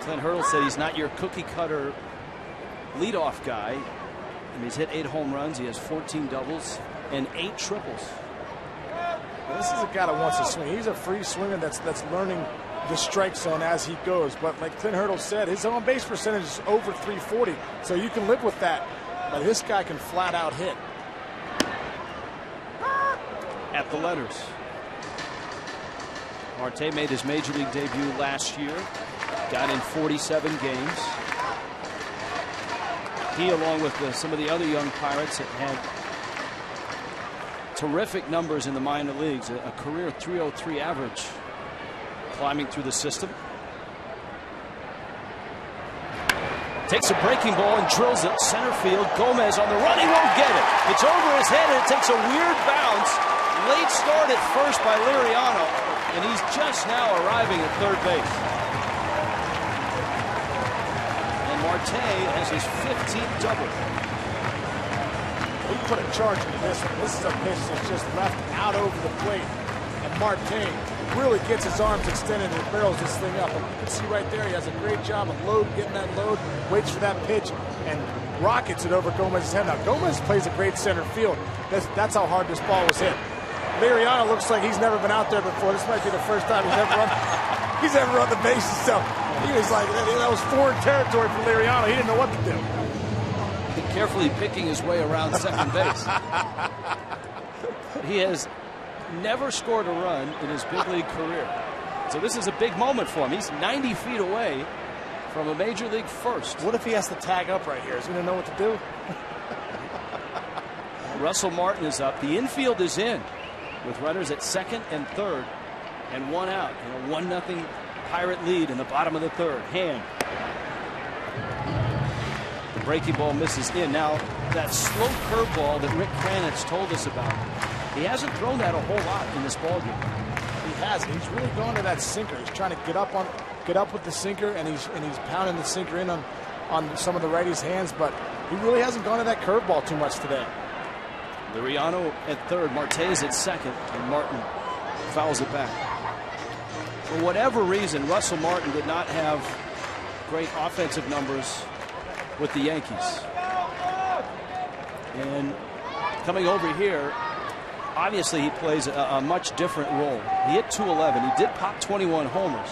Clint Hurdle said he's not your cookie cutter leadoff guy. And he's hit 8 home runs. He has 14 doubles and 8 triples. Well, this is a guy that wants to swing. He's a free swinger that's learning the strike zone as he goes. But like Clint Hurdle said, his on base percentage is over 340, so you can live with that. But this guy can flat out hit. At the letters. Marte made his major league debut last year. Got in 47 games. He, along with some of the other young Pirates, had terrific numbers in the minor leagues. A career .303 average climbing through the system. Takes a breaking ball and drills it center field. Gomez on the run. He won't get it. It's over his head, and it takes a weird bounce. Late start at first by Liriano, and he's just now arriving at third base. And Marte has his 15th double. We put a charge into this one. This is a pitch that's just left out over the plate. And Marte really gets his arms extended and barrels this thing up. And you can see right there, he has a great job of getting that load, waits for that pitch, and rockets it over Gomez's head. Now, Gomez plays a great center field. That's how hard this ball was hit. Liriano looks like he's never been out there before. This might be the first time he's ever run the bases. So he was like, that was foreign territory for Liriano. He didn't know what to do. Carefully picking his way around second base. He has never scored a run in his big league career. So this is a big moment for him. He's 90 feet away from a major league first. What if he has to tag up right here? Is he going to know what to do? Russell Martin is up. The infield is in with runners at second and third and one out, and a 1-0 Pirate lead in the bottom of the third. Hand. The breaking ball misses in. Now that slow curveball that Rick Kranitz told us about, he hasn't thrown that a whole lot in this ballgame. He hasn't. He's really gone to that sinker. He's trying to get up with the sinker, and he's pounding the sinker in on some of the righties' hands, but he really hasn't gone to that curveball too much today. Liriano at third, Marte is at second, and Martin fouls it back. For whatever reason, Russell Martin did not have great offensive numbers with the Yankees. And coming over here, obviously he plays a much different role. He hit .211. He did pop 21 homers.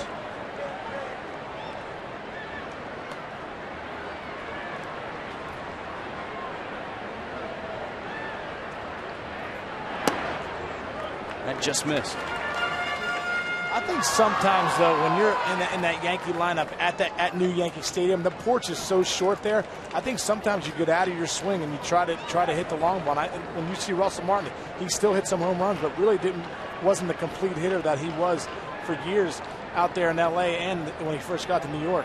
That just missed. I think sometimes, though, when you're in that Yankee lineup at New Yankee Stadium, the porch is so short there. I think sometimes you get out of your swing and you try to hit the long ball. When you see Russell Martin, he still hit some home runs, but really wasn't the complete hitter that he was for years out there in L.A. and when he first got to New York.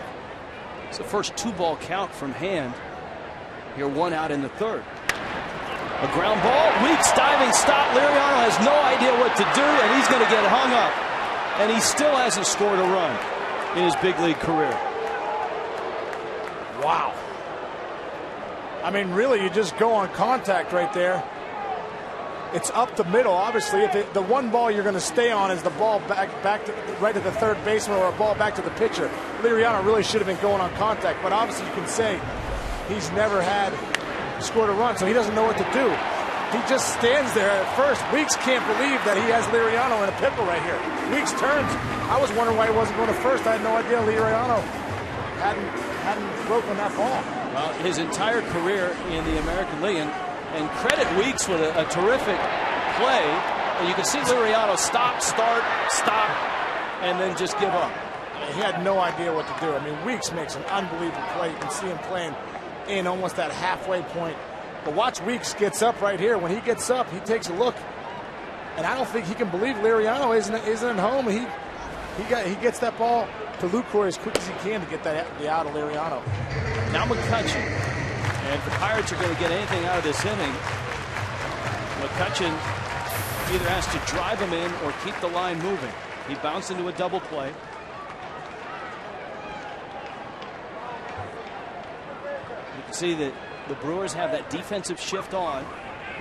It's the first 2-ball count from Hand. Here, 1 out in the third. A ground ball, Weeks diving stop. Liriano has no idea what to do, and he's going to get hung up. And he still hasn't scored a run in his big league career. Wow. I mean, really, you just go on contact right there, It's up the middle. Obviously, if the one ball you're going to stay on is the ball back to, right to the third baseman or a ball back to the pitcher. Liriano really should have been going on contact, but obviously you can say he's never scored a run, so he doesn't know what to do. He just stands there at first. Weeks can't believe that he has Liriano in a pickle right here. Weeks turns. I was wondering why he wasn't going to first. I had no idea Liriano hadn't broken that ball. Well, his entire career in the American League, and credit Weeks with a terrific play. And you can see Liriano stop, start, stop, and then just give up. He had no idea what to do. I mean, Weeks makes an unbelievable play. You can see him playing in almost that halfway point. But watch, Weeks gets up right here. When he gets up, he takes a look, and I don't think he can believe Liriano isn't at home. He gets that ball to Lucroy as quick as he can to get the out of Liriano. Now McCutchen. And if the Pirates are going to get anything out of this inning, McCutchen either has to drive him in or keep the line moving. He bounced into a double play. You can see that the Brewers have that defensive shift on.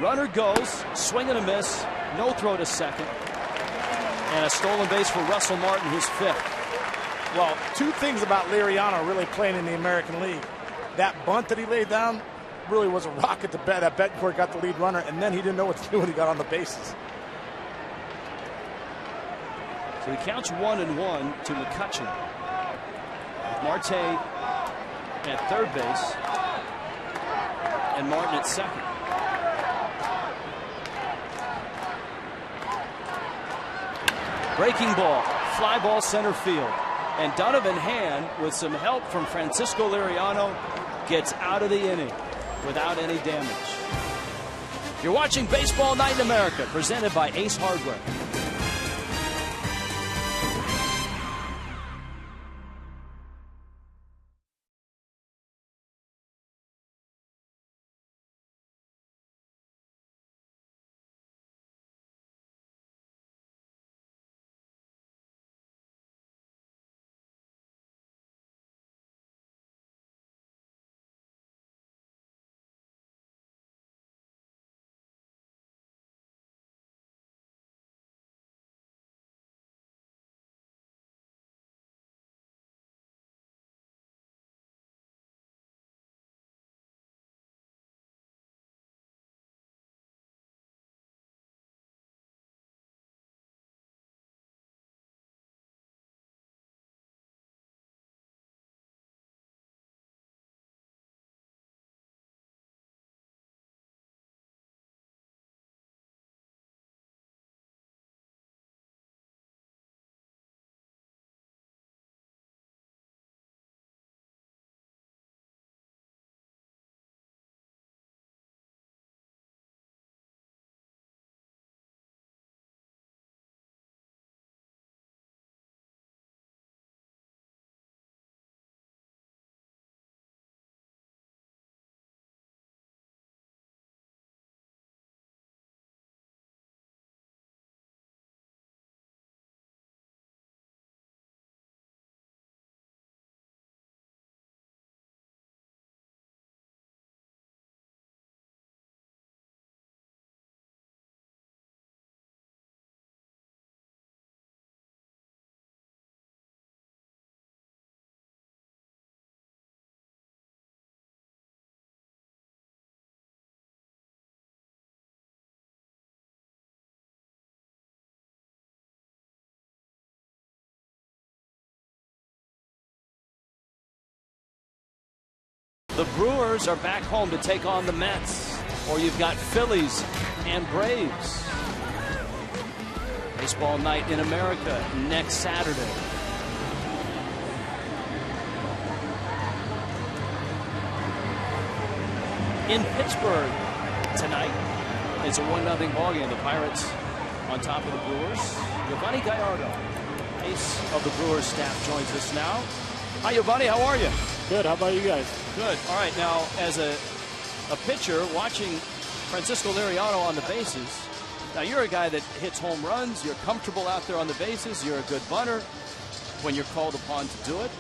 Runner goes, swing and a miss, no throw to second, and a stolen base for Russell Martin, his fifth. Well, two things about Liriano really playing in the American League. That bunt that he laid down really was a rocket to bet. That Betancourt got the lead runner, and then he didn't know what to do when he got on the bases. So he counts 1-1 to McCutchen. Marte at third base and Martin at second. Breaking ball, fly ball center field. And Donovan Hand, with some help from Francisco Liriano, gets out of the inning without any damage. You're watching Baseball Night in America, presented by Ace Hardware. The Brewers are back home to take on the Mets. Or you've got Phillies and Braves. Baseball Night in America next Saturday. In Pittsburgh tonight, it's a 1-0 ball game. The Pirates on top of the Brewers. Giovanni Gallardo, ace of the Brewers staff, joins us now. Hi, Giovanni. How are you? Good. How about you guys? Good. All right. Now, as a pitcher, watching Francisco Liriano on the bases, now you're a guy that hits home runs. You're comfortable out there on the bases. You're a good bunter when you're called upon to do it.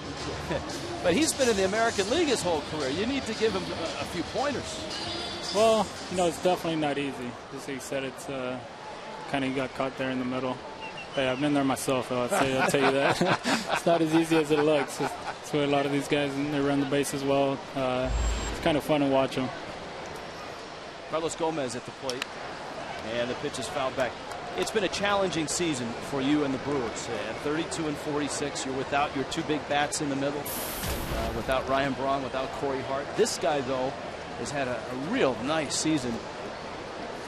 But he's been in the American League his whole career. You need to give him a few pointers. Well, you know, it's definitely not easy. As he said, it's kind of got caught there in the middle. Hey, I've been there myself, though. I'll tell you that. It's not as easy as it looks. It's where a lot of these guys, they run the base as well. It's kind of fun to watch them. Carlos Gomez at the plate, and the pitch is fouled back. It's been a challenging season for you and the Brewers. At 32 and 46, you're without your two big bats in the middle, without Ryan Braun, without Corey Hart. This guy, though, has had a real nice season.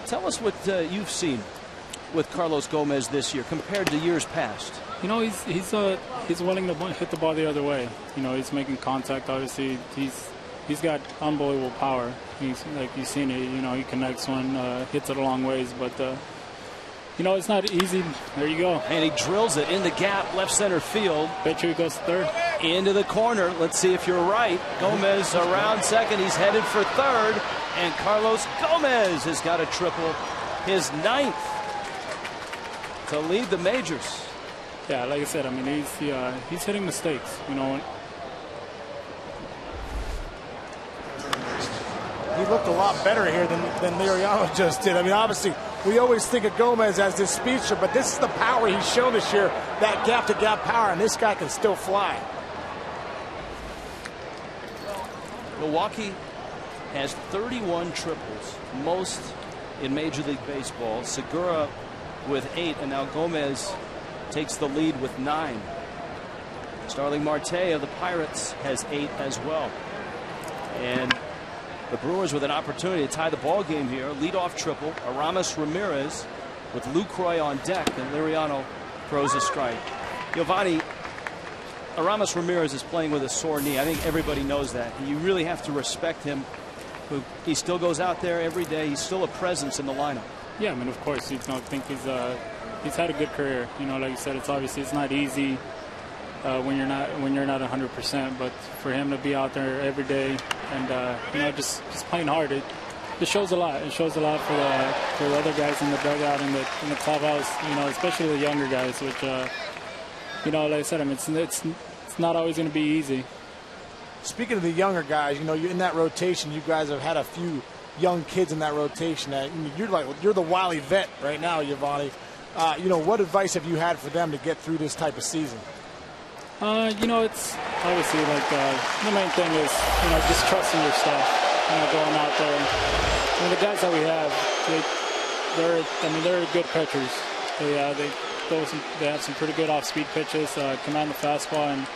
Tell us what you've seen with Carlos Gomez this year compared to years past. You know, he's willing to hit the ball the other way. You know, he's making contact. Obviously, he's got unbelievable power. He's like you've seen it. You know, he connects one, hits it a long ways, but. You know, it's not easy. There you go. And he drills it in the gap, left center field. Pitcher goes third. Into the corner. Let's see if you're right. Gomez around second. He's headed for third. And Carlos Gomez has got a triple. His 9th to lead the majors. Yeah, like I said, I mean, he's hitting mistakes. You know. He looked a lot better here than Liriano just did. I mean, obviously, we always think of Gomez as this speedster, but this is the power he's shown this year, that gap-to-gap power, and this guy can still fly. Milwaukee has 31 triples, most in Major League Baseball. Segura with 8, and now Gomez takes the lead with 9. Starling Marte of the Pirates has 8 as well. And the Brewers with an opportunity to tie the ball game here. Leadoff triple. Aramis Ramirez with Lucroy on deck, and Liriano throws a strike. Giovanni, Aramis Ramirez is playing with a sore knee. I think everybody knows that. You really have to respect him. He still goes out there every day. He's still a presence in the lineup. Yeah, I mean, of course, you don't think he's had a good career. You know, like you said, it's not easy when you're not 100%. But for him to be out there every day and you know, just playing hard, it shows a lot. It shows a lot for the other guys in the dugout and in the clubhouse. You know, especially the younger guys, which you know, like I said, I mean, it's not always going to be easy. Speaking of the younger guys, you know, you're in that rotation. You guys have had a few young kids in that rotation. You're the wily vet right now, Giovanni. You know, what advice have you had for them to get through this type of season? You know, it's obviously like the main thing is, you know, just trusting your stuff. You know, going out there. I mean, the guys that we have, they're good pitchers. They have some pretty good off-speed pitches, command the fastball, and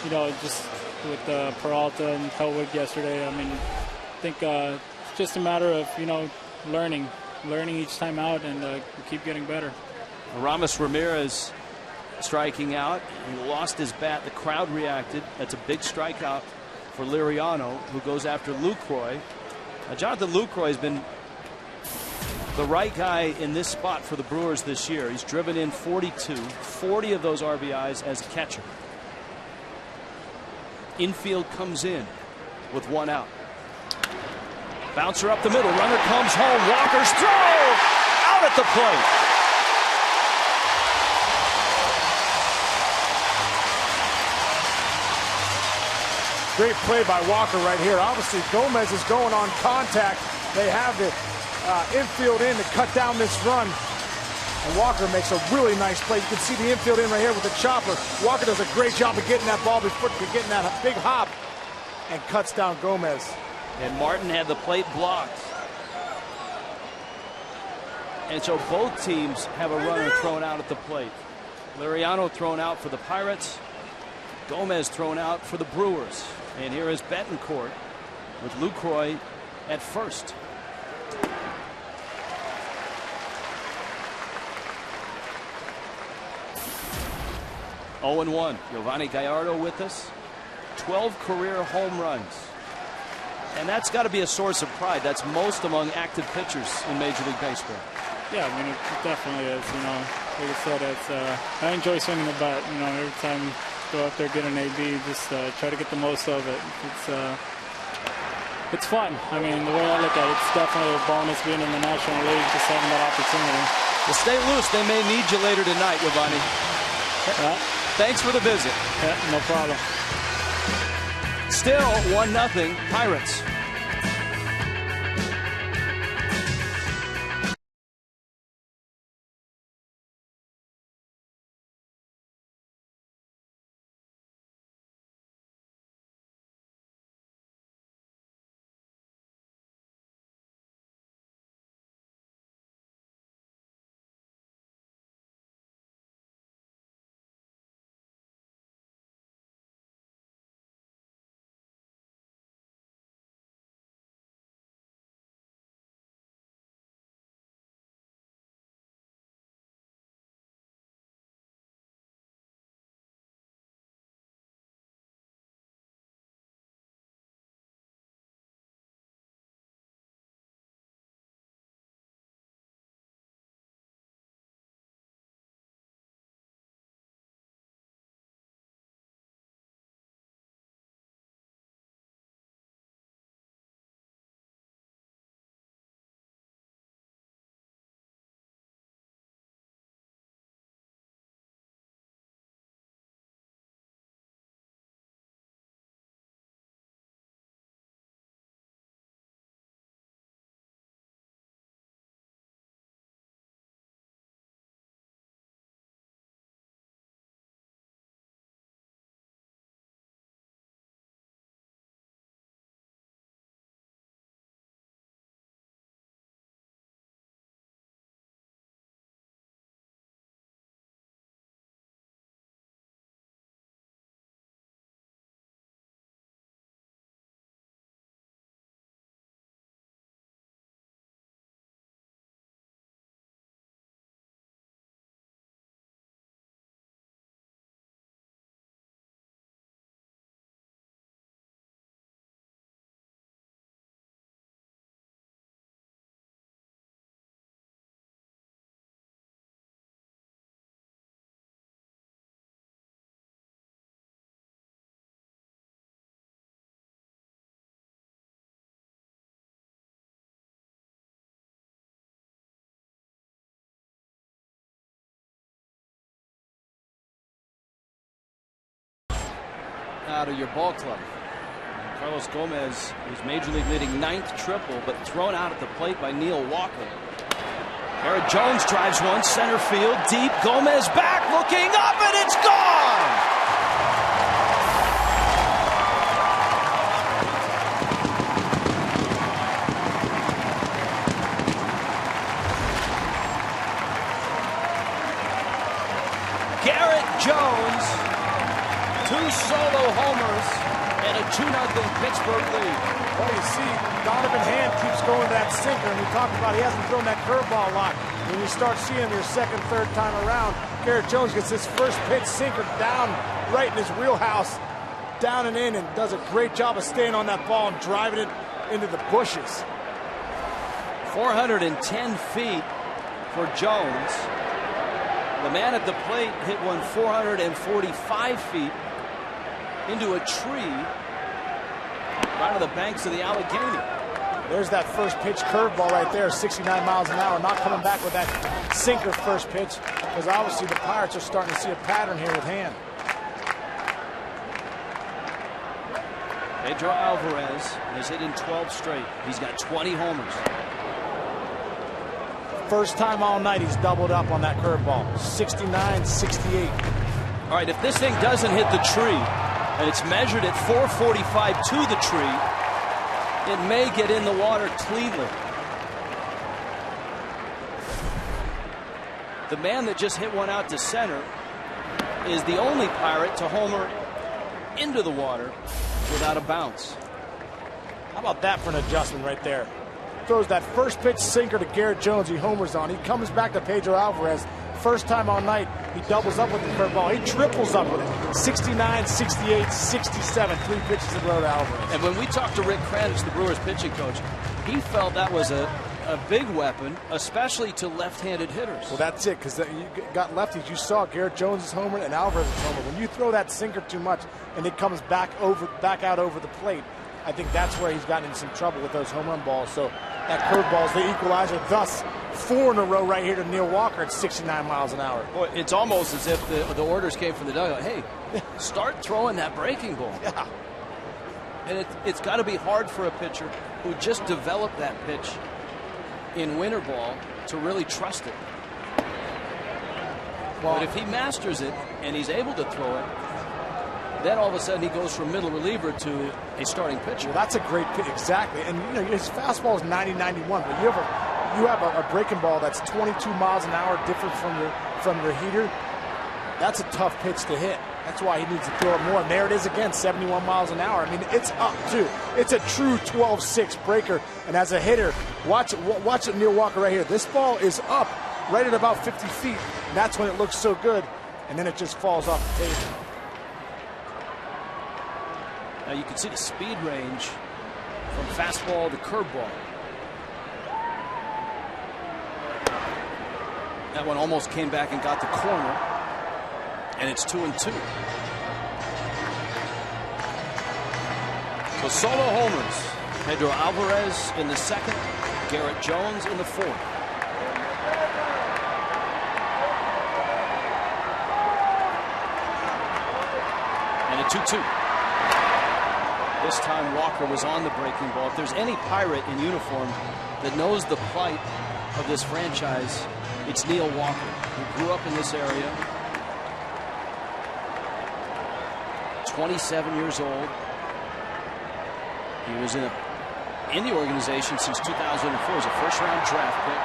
you know, just with Peralta and Hellwood yesterday, I mean, I think it's just a matter of, you know, learning each time out and keep getting better. Aramis Ramirez striking out. He lost his bat. The crowd reacted. That's a big strikeout for Liriano, who goes after Lucroy. Jonathan Lucroy has been the right guy in this spot for the Brewers this year. He's driven in 42, 40 of those RBIs as a catcher. Infield comes in with 1 out. Bouncer up the middle. Runner comes home. Walker's throw out at the plate. Great play by Walker right here. Obviously, Gomez is going on contact. They have the infield in to cut down this run. And Walker makes a really nice play. You can see the infield in right here with the chopper. Walker does a great job of getting that ball before getting that big hop and cuts down Gomez. And Martin had the plate blocked. And so both teams have a runner thrown out at the plate. Liriano thrown out for the Pirates. Gomez thrown out for the Brewers. And here is Betancourt with Lucroy at first. Oh and 1. Giovanni Gallardo with us. 12 career home runs. And that's got to be a source of pride. That's most among active pitchers in Major League Baseball. Yeah, I mean, it definitely is. You know, like I said, I enjoy swinging the bat. You know, every time you go up there, get an AB, just try to get the most of it. It's fun. I mean, the way I look at it, it's definitely a bonus being in the National League, just having that opportunity. Well, stay loose. They may need you later tonight, Giovanni. Thanks for the visit. Yeah, no problem. Still 1-0 Pirates. out of your ball club. Carlos Gomez, who's Major League leading 9th triple, but thrown out at the plate by Neil Walker. Garrett Jones drives one, center field, deep. Gomez back, looking up, and it's gone! Garrett Jones, 2 solo homers, and a 2-0 Pittsburgh lead. Well, you see, Donovan Hand keeps going to that sinker, and we talked about he hasn't thrown that curveball a lot. When you start seeing him your second, third time around, Garrett Jones gets his first pitch sinker down right in his wheelhouse, down and in, and does a great job of staying on that ball and driving it into the bushes. 410 feet for Jones. The man at the plate hit one 445 feet into a tree right on the banks of the Allegheny. There's that first pitch curveball right there, 69 miles an hour. Not coming back with that sinker first pitch, because obviously the Pirates are starting to see a pattern here with Hand. Pedro Alvarez has hit in 12 straight. He's got 20 homers. First time all night he's doubled up on that curveball. 69, 68. All right, if this thing doesn't hit the tree, and it's measured at 445 to the tree, it may get in the water cleanly. The man that just hit one out to center is the only Pirate to homer into the water without a bounce. How about that for an adjustment right there? Throws that first pitch sinker to Garrett Jones, he homers on. He comes back to Pedro Alvarez. First time all night, he doubles up with the curveball. He triples up with it. 69, 68, 67. 3 pitches in a row to Alvarez. And when we talked to Rick Kranich, the Brewers pitching coach, he felt that was a big weapon, especially to left-handed hitters. Well, that's it, because you got lefties. You saw Garrett Jones' homer and Alvarez's homer. When you throw that sinker too much and it comes back out over the plate, I think that's where he's gotten in some trouble with those home run balls. So that curveball is the equalizer. Thus, 4 in a row right here to Neil Walker at 69 miles an hour. Boy, it's almost as if the orders came from the dugout. Hey, start throwing that breaking ball. Yeah. And it's got to be hard for a pitcher who just developed that pitch in winter ball to really trust it. Well, but if he masters it and he's able to throw it, then all of a sudden he goes from middle reliever to a starting pitcher. Well, that's a great pitch, exactly. And you know his fastball is 90-91, but you have a breaking ball that's 22 miles an hour different from your heater. That's a tough pitch to hit. That's why he needs to throw it more. And there it is again, 71 miles an hour. I mean, it's up too. It's a true 12-6 breaker. And as a hitter, watch it, Neil Walker right here. This ball is up right at about 50 feet. And that's when it looks so good. And then it just falls off the table. Now you can see the speed range from fastball to curveball. That one almost came back and got the corner. And it's 2-2. So solo homers. Pedro Alvarez in the second. Garrett Jones in the fourth. And a 2-2. This time Walker was on the breaking ball. If there's any Pirate in uniform that knows the plight of this franchise, it's Neil Walker, who grew up in this area. 27 years old. He was in the organization since 2004 as a first-round draft pick.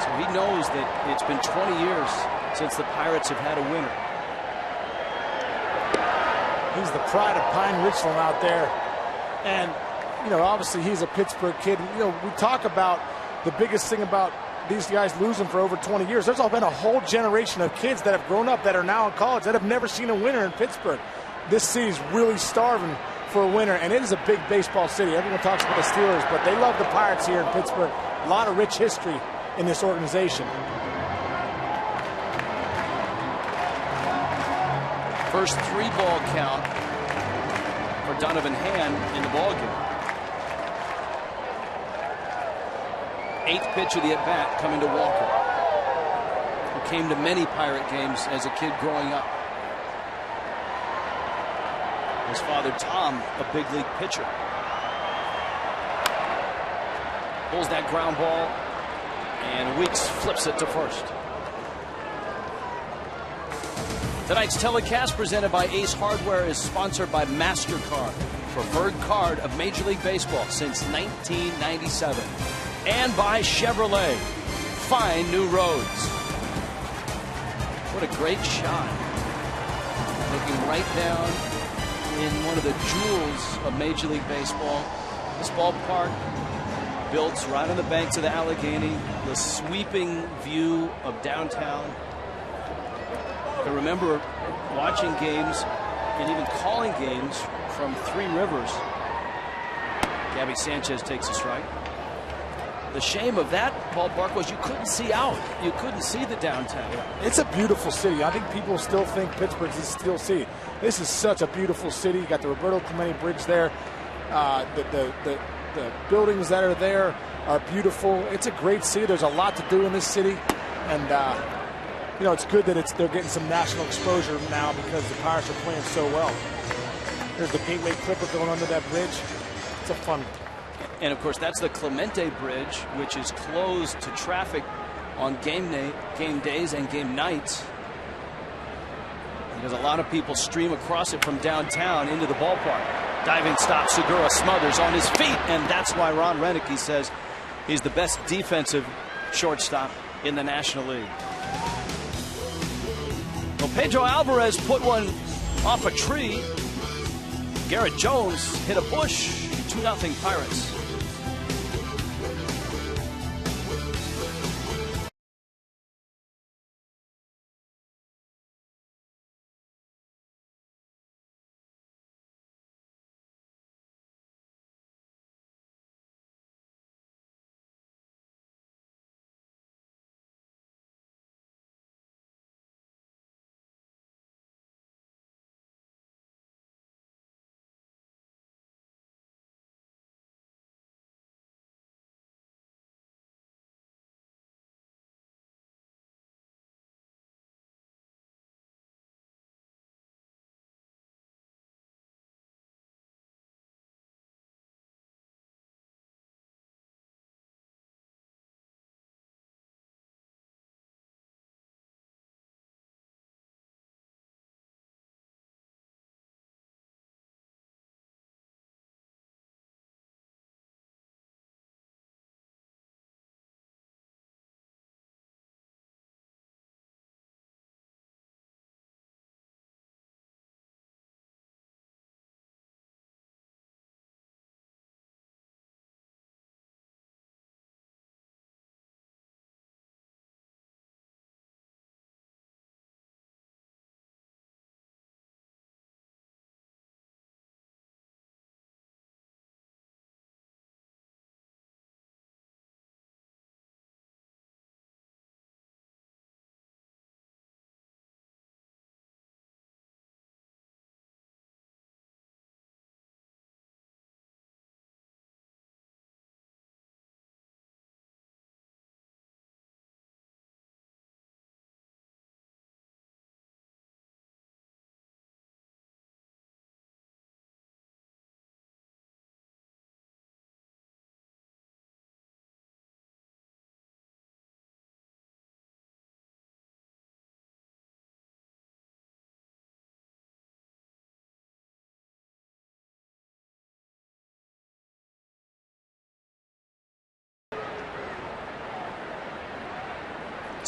So he knows that it's been 20 years since the Pirates have had a winner. He's the pride of Pine Richland out there. And, you know, obviously he's a Pittsburgh kid. You know, we talk about the biggest thing about these guys losing for over 20 years. There's all been a whole generation of kids that have grown up that are now in college that have never seen a winner in Pittsburgh. This city's really starving for a winner, and it is a big baseball city. Everyone talks about the Steelers, but they love the Pirates here in Pittsburgh. A lot of rich history in this organization. First 3-ball count for Donovan Hand in the ballgame. 8th pitch of the at-bat coming to Walker, who came to many Pirate games as a kid growing up. His father, Tom, a big league pitcher. Pulls that ground ball, and Weeks flips it to first. Tonight's telecast, presented by Ace Hardware, is sponsored by MasterCard, preferred card of Major League Baseball since 1997. And by Chevrolet, find new roads. What a great shot. Looking right down in one of the jewels of Major League Baseball. This ballpark built right on the banks of the Allegheny, the sweeping view of downtown. I remember watching games and even calling games from Three Rivers. Gabby Sanchez takes a strike. The shame of that ballpark was you couldn't see out. You couldn't see the downtown. It's a beautiful city. I think people still think Pittsburgh's a steel city. This is such a beautiful city. You got the Roberto Clemente Bridge there. The buildings that are there are beautiful. It's a great city. There's a lot to do in this city, and you know, it's good that they're getting some national exposure now because the Pirates are playing so well. There's the Gateway Clipper going under that bridge. It's a fun. And of course, that's the Clemente Bridge, which is closed to traffic on game days and game nights, because a lot of people stream across it from downtown into the ballpark. Diving stop, Segura smothers on his feet, and that's why Ron Renicky says he's the best defensive shortstop in the National League. Well, Pedro Alvarez put one off a tree. Garrett Jones hit a bush. 2-0 Pirates.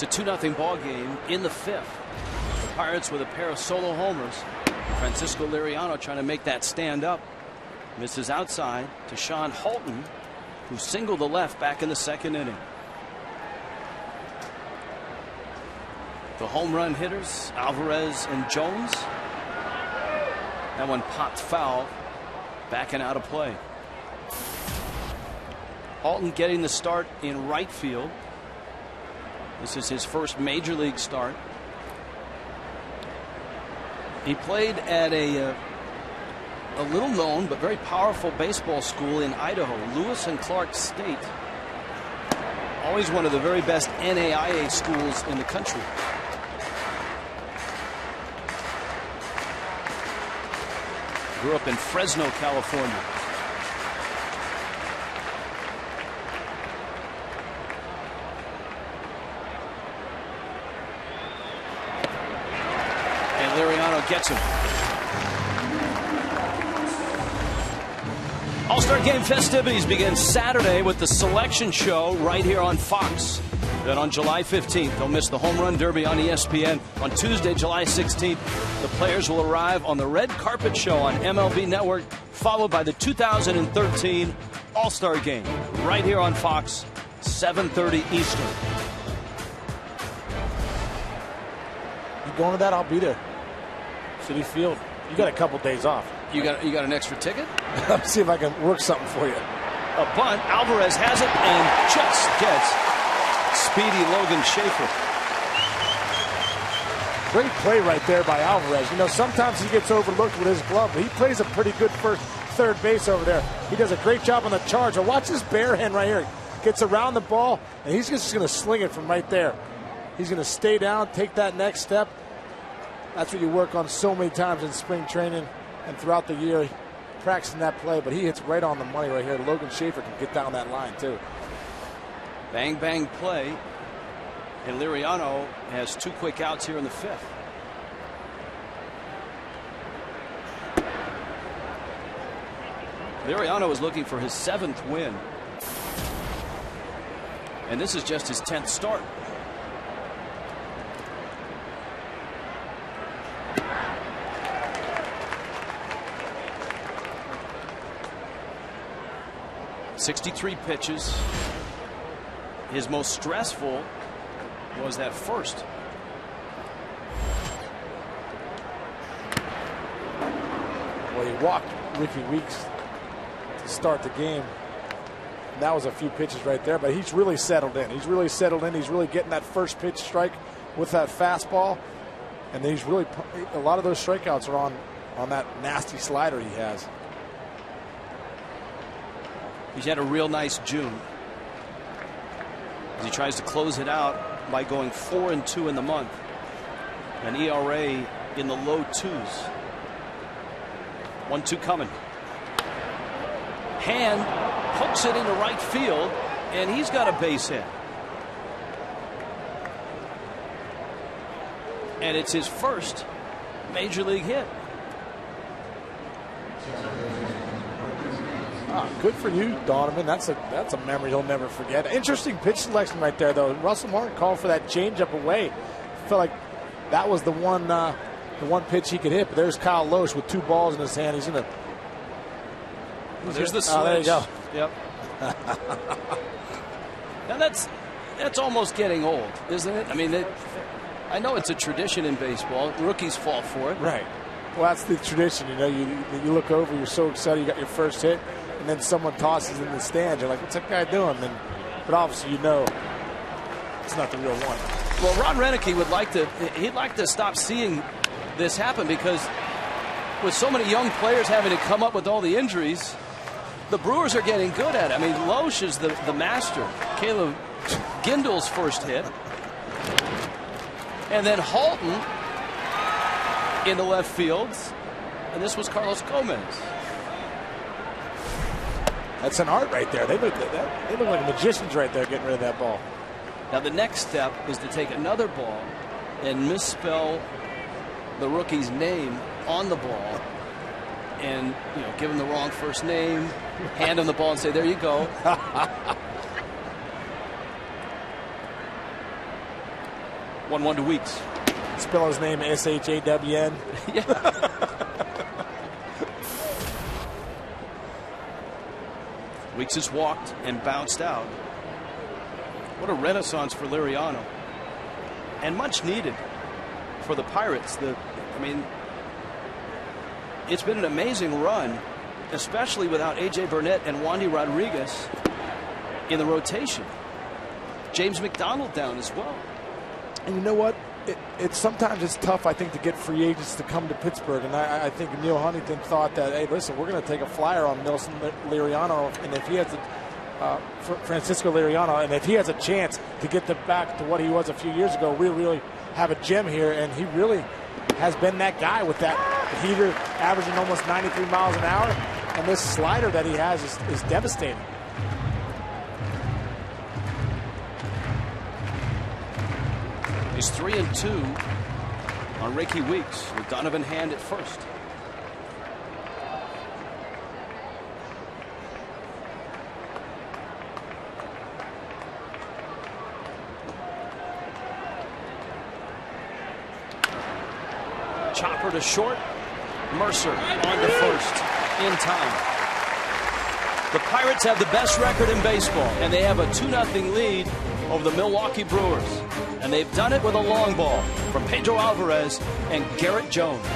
It's a 2-0 ball game in the fifth. The Pirates with a pair of solo homers. Francisco Liriano trying to make that stand up. Misses outside to Sean Halton, who singled the left back in the second inning. The home run hitters, Alvarez and Jones. That one popped foul, backing out of play. Halton getting the start in right field. This is his first major league start. He played at a little known but very powerful baseball school in Idaho, Lewis and Clark State. Always one of the very best NAIA schools in the country. Grew up in Fresno, California. And Liriano gets him. All-Star Game festivities begin Saturday with the selection show right here on Fox. Then on July 15th, don't miss the Home Run Derby on ESPN. On Tuesday, July 16th, the players will arrive on the Red Carpet Show on MLB Network, followed by the 2013 All-Star Game right here on Fox, 7:30 Eastern. You going to that? I'll be there. City Field. You got a couple days off. You got an extra ticket? I'll see if I can work something for you. A bunt. Alvarez has it and just gets speedy Logan Schaefer. Great play right there by Alvarez. You know, sometimes he gets overlooked with his glove, but he plays a pretty good third base over there. He does a great job on the charge. Now watch this bare hand right here. Gets around the ball, and he's just going to sling it from right there. He's going to stay down, take that next step. That's what you work on so many times in spring training and throughout the year, practicing that play. But he hits right on the money right here. Logan Schaefer can get down that line, too. Bang, bang play. And Liriano has 2 quick outs here in the 5th. Liriano is looking for his 7th win. And this is just his 10th start. .63 pitches. His most stressful was that first. Well, he walked Ricky Weeks to start the game. And that was a few pitches right there, but he's really settled in. He's really settled in. He's really getting that first pitch strike with that fastball. And he's really, a lot of those strikeouts are on that nasty slider he has. He's had a real nice June. As he tries to close it out by going 4-2 in the month. An ERA in the low 2s. 1-2 coming. Hand pokes it into right field, and he's got a base hit. And it's his first major league hit. Good for you, Donovan. That's a memory he'll never forget. Interesting pitch selection right there, though. Russell Martin called for that changeup away. Felt like that was the one pitch he could hit. But there's Kyle Loesch with 2 balls in his hand. He's gonna. There's the switch. Oh, there you go. Yep. Now that's almost getting old, isn't it? I mean, I know it's a tradition in baseball. Rookies fall for it. Right. Well, that's the tradition. You know, you look over, you're so excited you got your first hit, and then someone tosses in the stands. You're like, what's that guy doing? But obviously, you know, it's not the real one. Well, Ron Renicky he'd like to stop seeing this happen, because with so many young players having to come up with all the injuries, the Brewers are getting good at it. I mean, Loesch is the master. Caleb Gindel's first hit. And then Halton in the left field. And this was Carlos Gomez. That's an art right there. They look like magicians right there getting rid of that ball. Now the next step is to take another ball and misspell the rookie's name on the ball, and give him the wrong first name, hand him the ball and say, there you go. 1-1 to Weeks. Spell his name S-H-A-W-N. Yeah. Weeks has walked and bounced out. What a renaissance for Liriano, and much needed for the Pirates. It's been an amazing run, especially without A.J. Burnett and Wandy Rodriguez in the rotation. James McDonald down as well. And you know what? Sometimes it's tough, I think, to get free agents to come to Pittsburgh. And I think Neil Huntington thought that, hey, listen, we're going to take a flyer on Nelson Liriano, and if he has Francisco Liriano, and if he has a chance to get back to what he was a few years ago, we really have a gem here. And he really has been that guy with that the heater averaging almost 93 miles an hour, and this slider that he has is devastating. He's 3-2 on Ricky Weeks with Donovan Hand at first. Chopper to short. Mercer on to first in time. The Pirates have the best record in baseball, and they have a 2-0 lead over the Milwaukee Brewers. And they've done it with a long ball from Pedro Alvarez and Garrett Jones.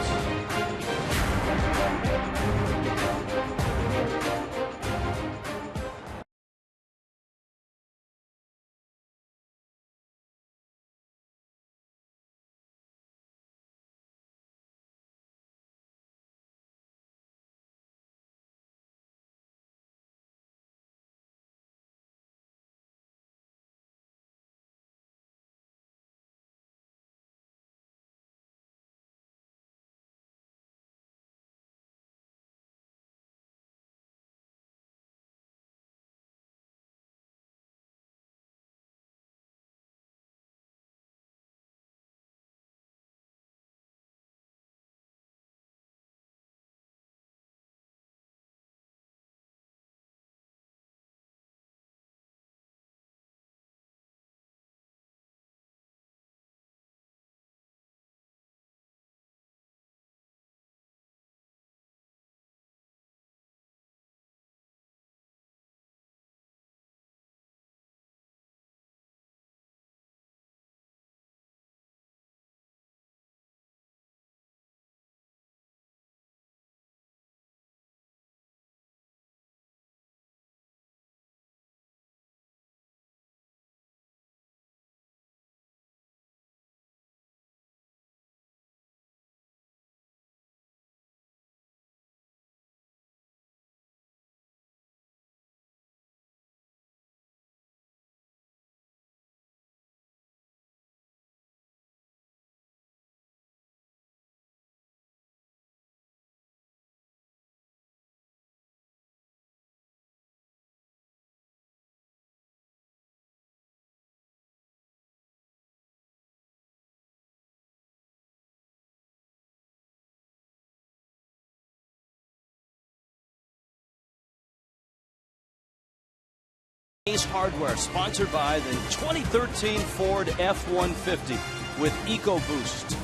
Ace Hardware, sponsored by the 2013 Ford F-150 with EcoBoost.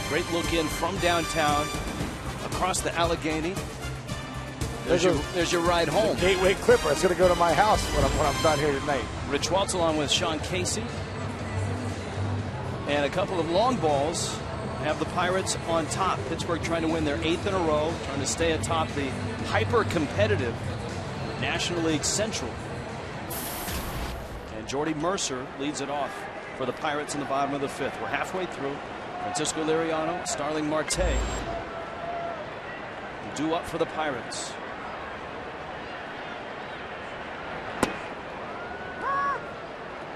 Great look in from downtown, across the Allegheny. There's your ride home. The Gateway Clipper. It's going to go to my house when I'm done here tonight. Rich Waltz along with Sean Casey. And a couple of long balls have the Pirates on top. Pittsburgh trying to win their 8th in a row, trying to stay atop the hyper-competitive National League Central. And Jordy Mercer leads it off for the Pirates in the bottom of the 5th. We're halfway through. Francisco Liriano, Starling Marte due up for the Pirates.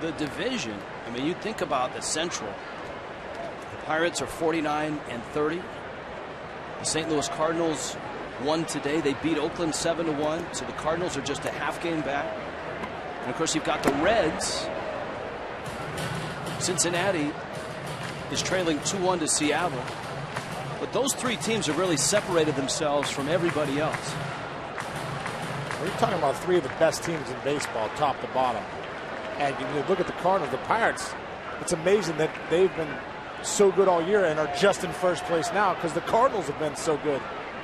The division, I mean, you think about the Central. The Pirates are 49-30. The St. Louis Cardinals won today. They beat Oakland 7-1, so the Cardinals are just a half game back. And of course, you've got the Reds. Cincinnati is trailing 2-1 to Seattle. But those three teams have really separated themselves from everybody else. We're talking about three of the best teams in baseball, top to bottom. And you look at the Cardinals, the Pirates, it's amazing that they've been so good all year and are just in first place now because the Cardinals have been so good.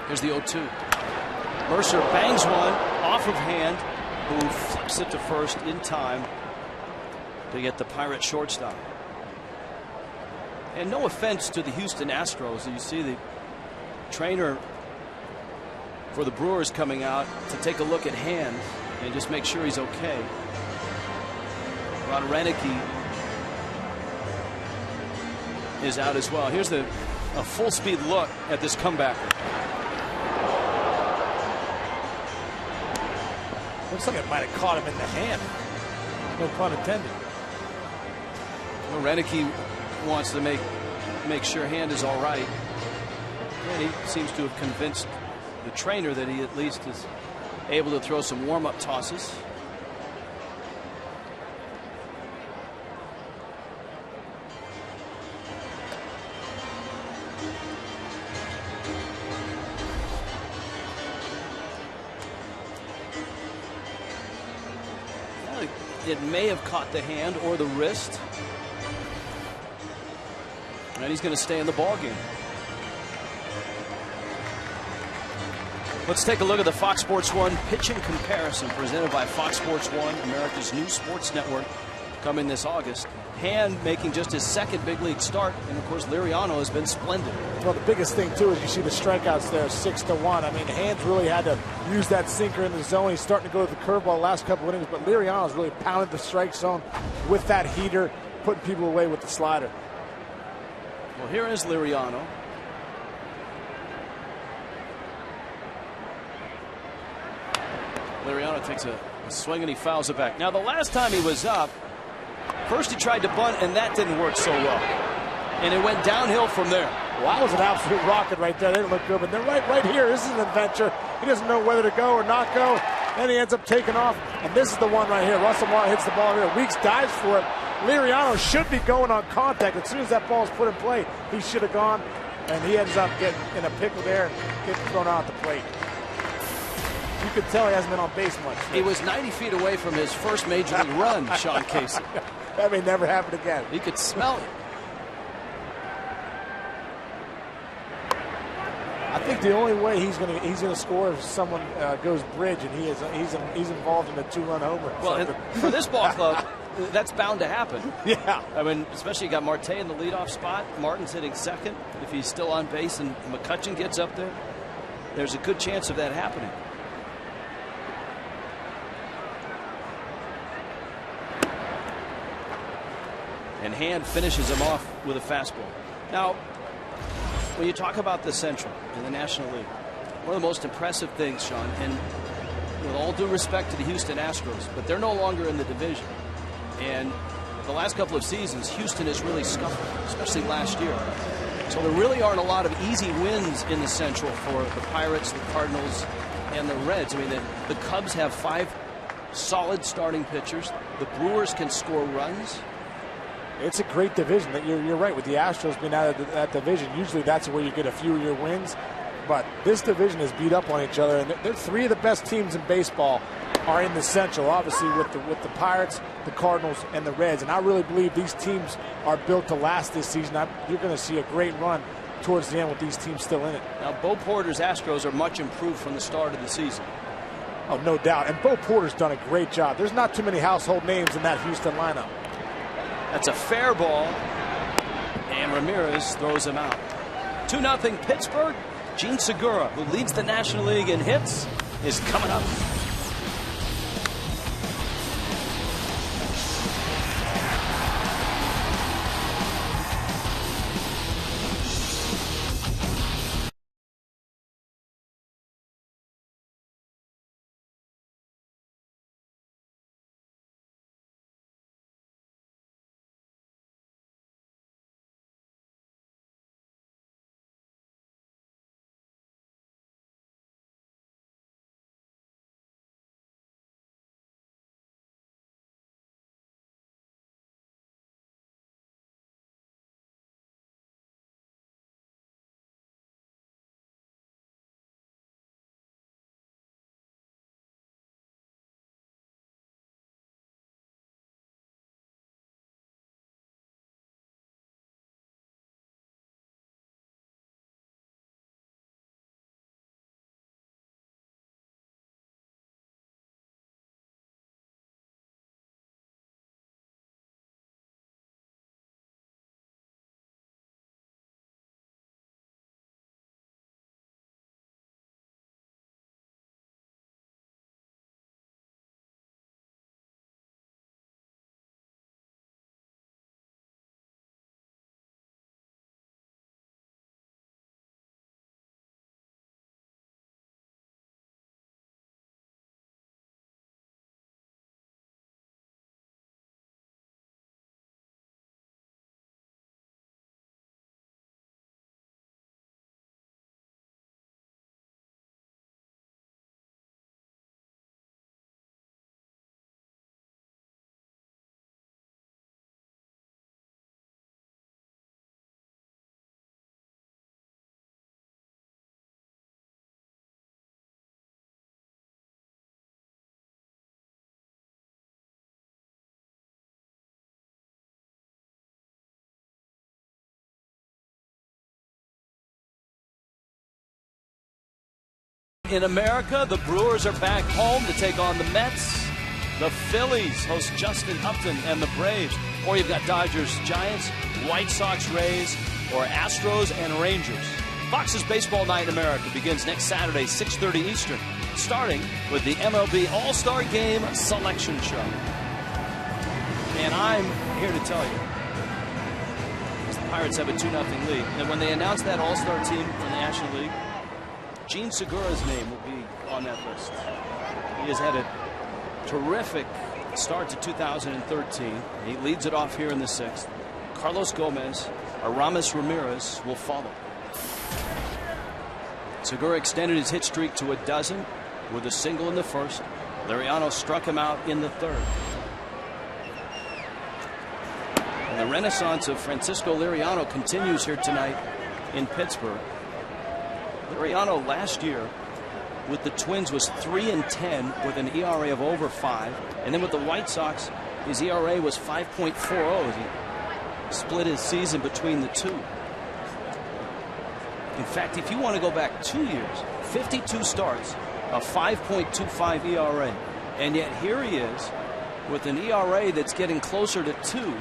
Here's the 0-2. Mercer bangs one off of Hand, who flips it to first in time to get the Pirate shortstop. And no offense to the Houston Astros. You see the trainer for the Brewers coming out to take a look at Hand and just make sure he's okay. Ron Renicky is out as well. Here's a full speed look at this comebacker. Looks like it might have caught him in the hand. No pun intended. Well, Renicky wants to make make sure Hand is all right. And he seems to have convinced the trainer that he at least is able to throw some warm-up tosses. It may have caught the hand or the wrist. And he's going to stay in the ball game. Let's take a look at the Fox Sports 1 pitching comparison presented by Fox Sports 1, America's new sports network, coming this August. Hand making just his second big league start, and of course Liriano has been splendid. Well, the biggest thing too is you see the strikeouts there, 6-1. I mean, Hand's really had to use that sinker in the zone. He's starting to go to the curveball last couple innings, but Liriano's really pounded the strike zone with that heater, putting people away with the slider. Well, here is Liriano. Liriano takes a swing and he fouls it back. Now, the last time he was up, first he tried to bunt, and that didn't work so well. And it went downhill from there. Well, that was an absolute rocket right there. They didn't look good, but they're right here. This is an adventure. He doesn't know whether to go or not go. Then he ends up taking off, and this is the one right here. Russell Martin hits the ball here. Weeks dives for it. Liriano should be going on contact. As soon as that ball is put in play, he should have gone, and he ends up getting in a pickle there and getting thrown out at the plate. You could tell he hasn't been on base much. He was 90 feet away from his first major league run, Sean Casey. That may never happen again. He could smell it. I think the only way he's gonna score if someone goes bridge, and he's involved in a 2-run homer. Well, for this ball club, that's bound to happen. Yeah. I mean, especially you got Marte in the leadoff spot. Martin's hitting second. If he's still on base and McCutchen gets up there, there's a good chance of that happening. And Hand finishes him off with a fastball. Now, when you talk about the Central in the National League, one of the most impressive things, Sean, and with all due respect to the Houston Astros, but they're no longer in the division. And the last couple of seasons, Houston has really scuffled, especially last year. So there really aren't a lot of easy wins in the Central for the Pirates, the Cardinals, and the Reds. I mean, the Cubs have 5 solid starting pitchers. The Brewers can score runs. It's a great division. You're right, with the Astros being out of that division, usually that's where you get a few of your wins. But this division is beat up on each other, and they're 3 of the best teams in baseball are in the Central, obviously with the Pirates, the Cardinals, and the Reds. And I really believe these teams are built to last this season. You're going to see a great run towards the end with these teams still in it. Now, Bo Porter's Astros are much improved from the start of the season. Oh, no doubt. And Bo Porter's done a great job. There's not too many household names in that Houston lineup. That's a fair ball, and Ramirez throws him out. 2-0 Pittsburgh. Gene Segura, who leads the National League in hits, is coming up. In America, the Brewers are back home to take on the Mets. The Phillies host Justin Upton and the Braves. Or you've got Dodgers, Giants, White Sox, Rays, or Astros and Rangers. Fox's Baseball Night in America begins next Saturday, 6:30 Eastern, starting with the MLB All-Star Game Selection Show. And I'm here to tell you, the Pirates have a 2-0 lead. And when they announce that All-Star team in the National League, Gene Segura's name will be on that list. He has had a terrific start to 2013. He leads it off here in the 6th. Carlos Gomez, Aramis Ramirez will follow. Segura extended his hit streak to 12 with a single in the 1st. Liriano struck him out in the 3rd. And the renaissance of Francisco Liriano continues here tonight in Pittsburgh. Liriano last year with the Twins was 3-10 with an ERA of over 5, and then with the White Sox his ERA was 5.40. He split his season between the two. In fact, if you want to go back 2 years, 52 starts, a 5.25 ERA, and yet here he is with an ERA that's getting closer to 2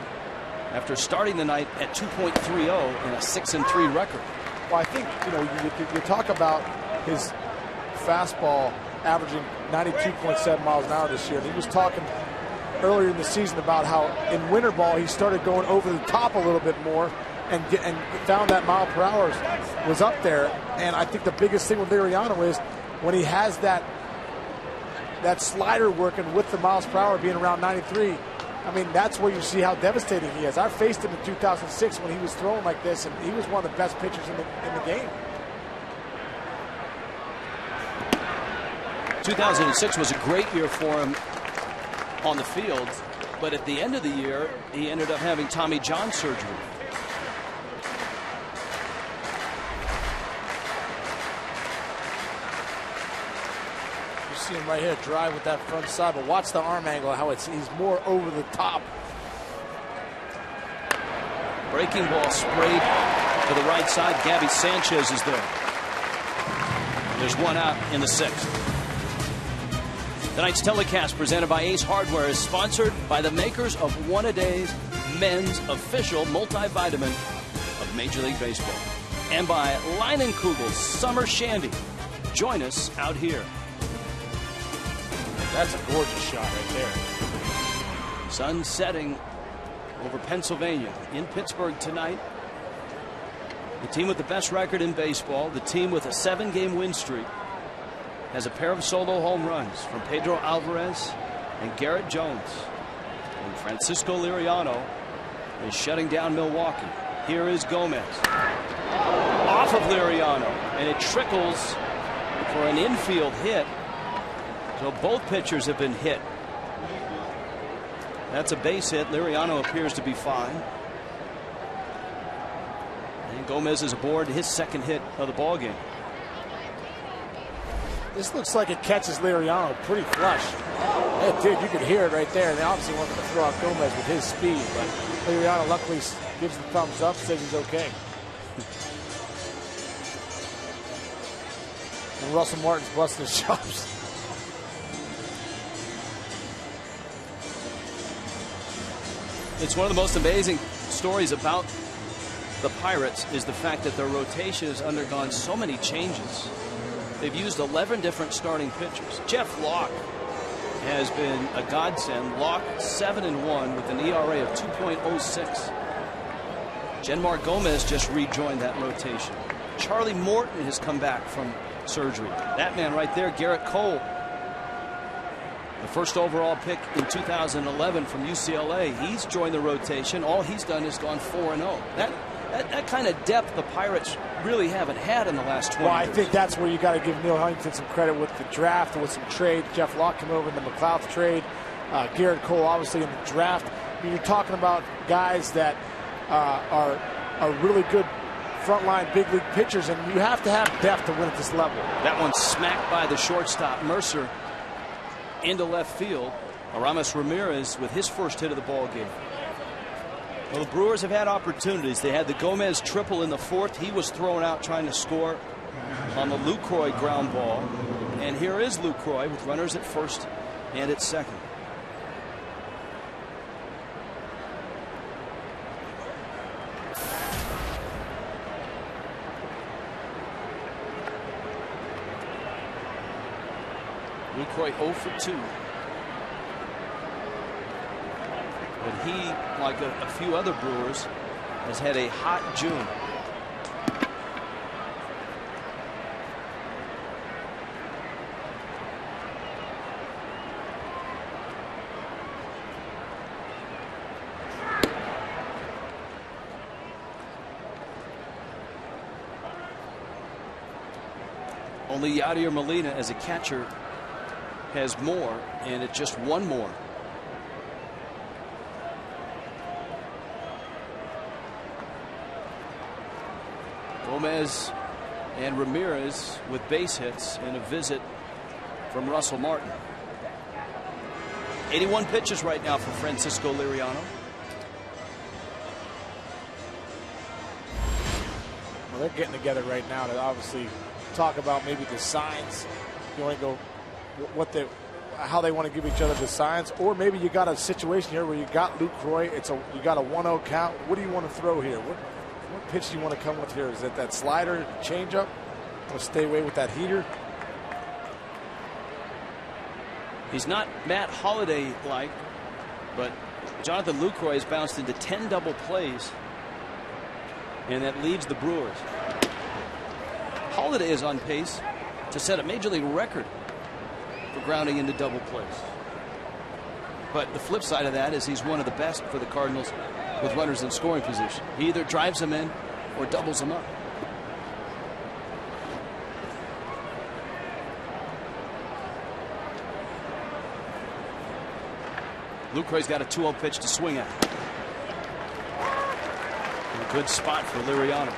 after starting the night at 2.30 and a 6-3 record. Well, I think, you talk about his fastball averaging 92.7 miles an hour this year. And he was talking earlier in the season about how in winter ball he started going over the top a little bit more and found that mile per hour was up there. And I think the biggest thing with Liriano is when he has that slider working with the miles per hour being around 93. I mean, that's where you see how devastating he is. I faced him in 2006 when he was throwing like this, and he was one of the best pitchers in the game. 2006 was a great year for him on the field, but at the end of the year, he ended up having Tommy John surgery. You see him right here drive with that front side, but watch the arm angle, how he's more over the top. Breaking ball sprayed to the right side. Gabby Sanchez is there. There's one out in the 6th. Tonight's telecast presented by Ace Hardware is sponsored by the makers of One-A-Day's men's official multivitamin of Major League Baseball, and by Leinenkugel's Summer Shandy. Join us out here. That's a gorgeous shot right there. Sun setting over Pennsylvania in Pittsburgh tonight. The team with the best record in baseball, the team with a 7-game win streak, has a pair of solo home runs from Pedro Alvarez and Garrett Jones. And Francisco Liriano is shutting down Milwaukee. Here is Gomez. Off of Liriano, and it trickles for an infield hit. So both pitchers have been hit. That's a base hit. Liriano appears to be fine. And Gomez is aboard his 2nd hit of the ballgame. This looks like it catches Liriano pretty flush. Yeah, dude, you could hear it right there. And they obviously wanted to throw out Gomez with his speed, but Liriano luckily gives the thumbs up, says he's okay. And Russell Martin's busting his chops. It's one of the most amazing stories about the Pirates is the fact that their rotation has undergone so many changes. They've used 11 different starting pitchers. Jeff Locke has been a godsend. Locke 7-1 with an ERA of 2.06. Genmar Gomez just rejoined that rotation. Charlie Morton has come back from surgery. That man right there, Garrett Cole, the 1st overall pick in 2011 from UCLA. He's joined the rotation. All he's done is gone 4-0. That kind of depth the Pirates really haven't had in the last 20 years. I think that's where you got to give Neil Huntington some credit with the draft, with some trade. Jeff Locke came over in the McLeod trade. Garrett Cole obviously in the draft. I mean, you're talking about guys that are really good frontline big league pitchers, and you have to have depth to win at this level. That one's smacked by the shortstop Mercer into left field. Aramis Ramirez with his 1st hit of the ball game. Well, the Brewers have had opportunities. They had the Gomez triple in the 4th. He was thrown out trying to score on the Lucroy ground ball. And here is Lucroy with runners at first and at second. Lucroy 0 for 2. But he, like a few other Brewers, has had a hot June. Only Yadier Molina as a catcher has more, and it's just one more. Gomez and Ramirez with base hits and a visit from Russell Martin. 81 pitches right now for Francisco Liriano. Well, they're getting together right now to obviously talk about maybe the signs. You want to go how they want to give each other the signs, or maybe you got a situation here where you got Lucroy. You got a 1-0 count. What do you want to throw here? What pitch do you want to come with here? Is it that slider, changeup? Want to stay away with that heater? He's not Matt Holliday like, but Jonathan Lucroy has bounced into 10 double plays, and that leads the Brewers. Holliday is on pace to set a major league record for grounding into double plays. But the flip side of that is he's one of the best for the Cardinals with runners in scoring position. He either drives them in or doubles them up. Lucroy's got a 2-0 pitch to swing at. A good spot for Liriano.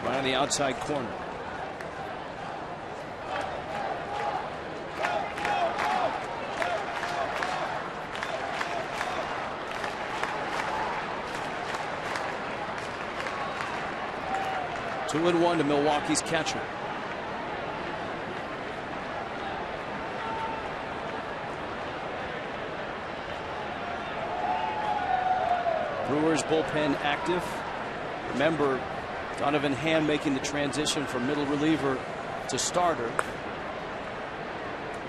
Right on the outside corner. Two and one to Milwaukee's catcher. Brewers bullpen active. Remember, Donovan Hand making the transition from middle reliever to starter.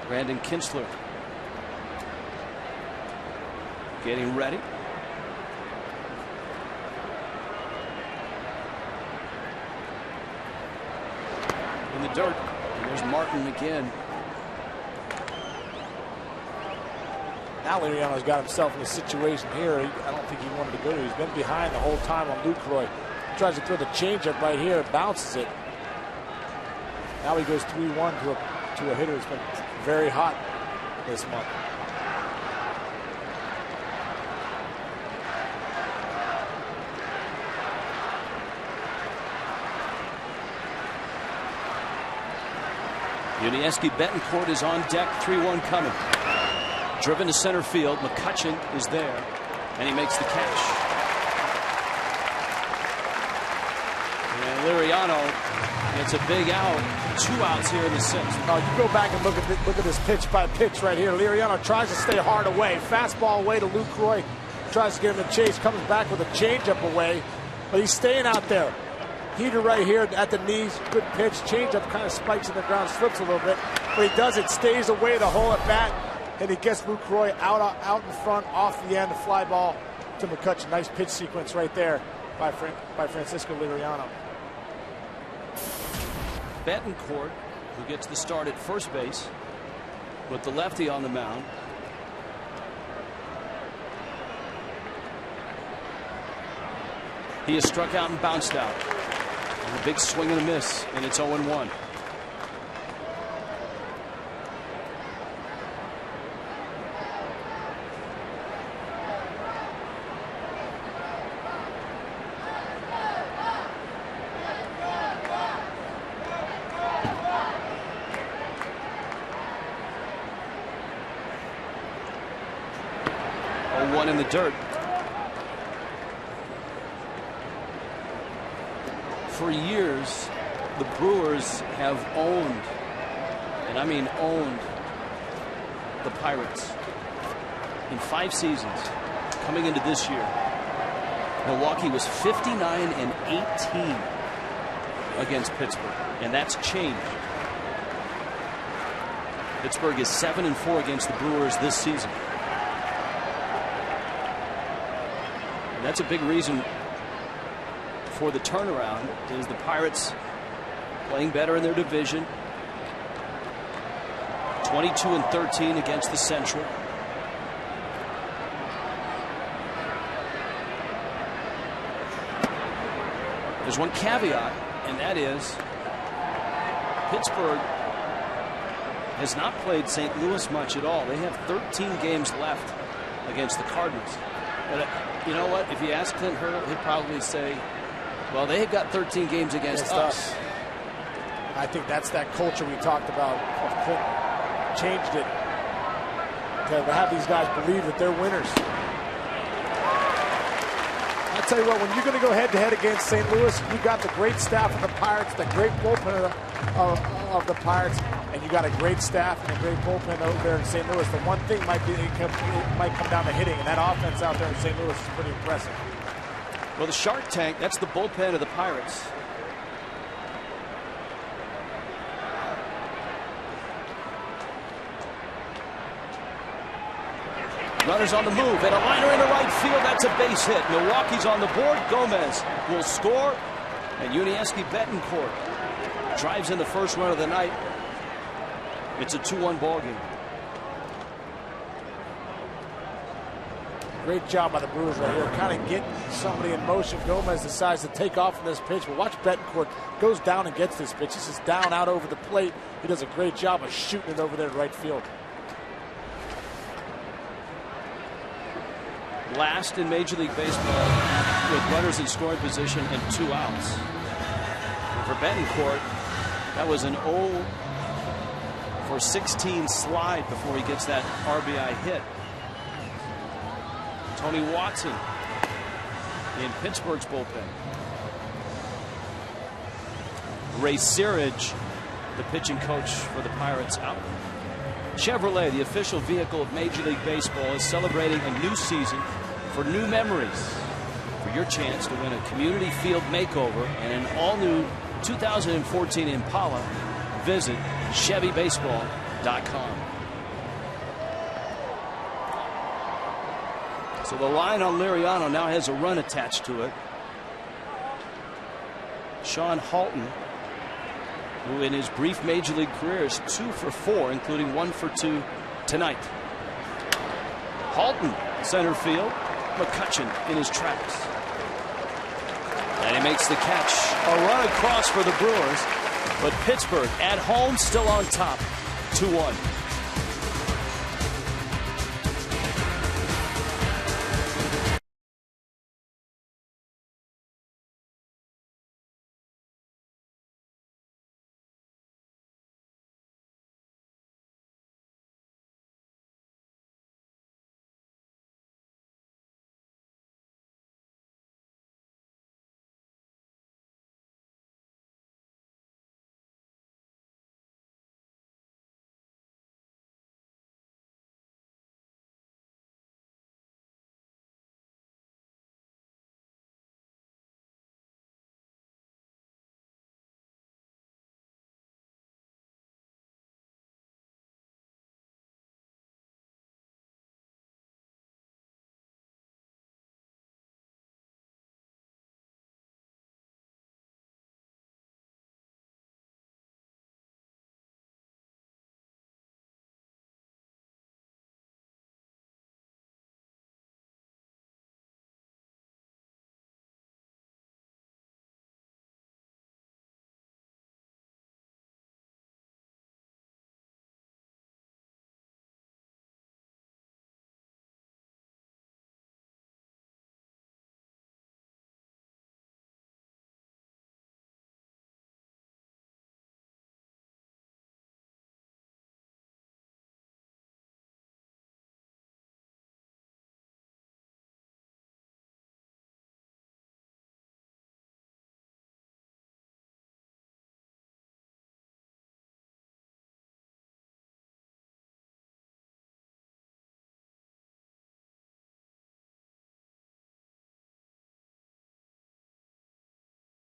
Brandon Kinsler getting ready. In the dirt. And there's Martin again. Now Liriano's got himself in a situation here. I don't think he wanted to go to. He's been behind the whole time on Lucroy. Tries to throw the changeup right here, bounces it. Now he goes 3-1 to a hitter that's been very hot this month. Yuniesky Betancourt is on deck. 3-1 coming. Driven to center field. McCutchen is there, and he makes the catch. And Liriano gets a big out. 2 outs here in the 6th. You go back and look at this pitch by pitch right here. Liriano tries to stay hard away. Fastball away to Lucroy. Tries to get him to chase. Comes back with a changeup away, but he's staying out there. Heater right here at the knees. Good pitch. Changeup kind of spikes in the ground, slips a little bit, but he does it. Stays away the hole at bat. And he gets Lucroy out in front, off the end, a fly ball to McCutchen. Nice pitch sequence right there by Francisco Liriano. Betancourt, who gets the start at first base with the lefty on the mound. He is struck out and bounced out. And a big swing and a miss, and it's 0-1. One in the dirt. For years, the Brewers have owned, and I mean owned, the Pirates in 5 seasons coming into this year. Milwaukee was 59-18 against Pittsburgh, and that's changed. Pittsburgh is 7-4 against the Brewers this season. And that's a big reason for the turnaround, is the Pirates playing better in their division. 22-13 against the Central. There's one caveat, and that is Pittsburgh has not played St. Louis much at all. They have 13 games left against the Cardinals. But you know what? If you ask Clint Hurdle, he'd probably say, well, they have got 13 games against us. I think that's that culture we talked about. Clint changed it to have these guys believe that they're winners. I'll tell you what, when you're going to go head-to-head against St. Louis, you got the great staff of the Pirates, the great bullpen of the Pirates, and you got a great staff and a great bullpen over there in St. Louis. The one thing might come down to hitting, and that offense out there in St. Louis is pretty impressive. Well, the Shark Tank, that's the bullpen of the Pirates. Runners on the move, and a liner into right field. That's a base hit. Milwaukee's on the board. Gomez will score, and Yuniesky Betancourt drives in the first run of the night. It's a 2-1 ball game. Great job by the Brewers right here, kind of getting somebody in motion. Gomez decides to take off from this pitch, but watch Betancourt goes down and gets this pitch. This is down out over the plate. He does a great job of shooting it over there to right field. Last in Major League Baseball with runners in scoring position and 2 outs. And for Betancourt, that was an 0-for-16 slide before he gets that RBI hit. Tony Watson in Pittsburgh's bullpen. Ray Searage, the pitching coach for the Pirates, out. Chevrolet, the official vehicle of Major League Baseball, is celebrating a new season for new memories. For your chance to win a community field makeover and an all-new 2014 Impala, visit ChevyBaseball.com. So the line on Liriano now has a run attached to it. Sean Halton, who in his brief Major League career is 2 for 4, including 1 for 2 tonight. Halton, center field. McCutchen in his tracks. And he makes the catch. A run across for the Brewers, but Pittsburgh at home still on top, 2-1.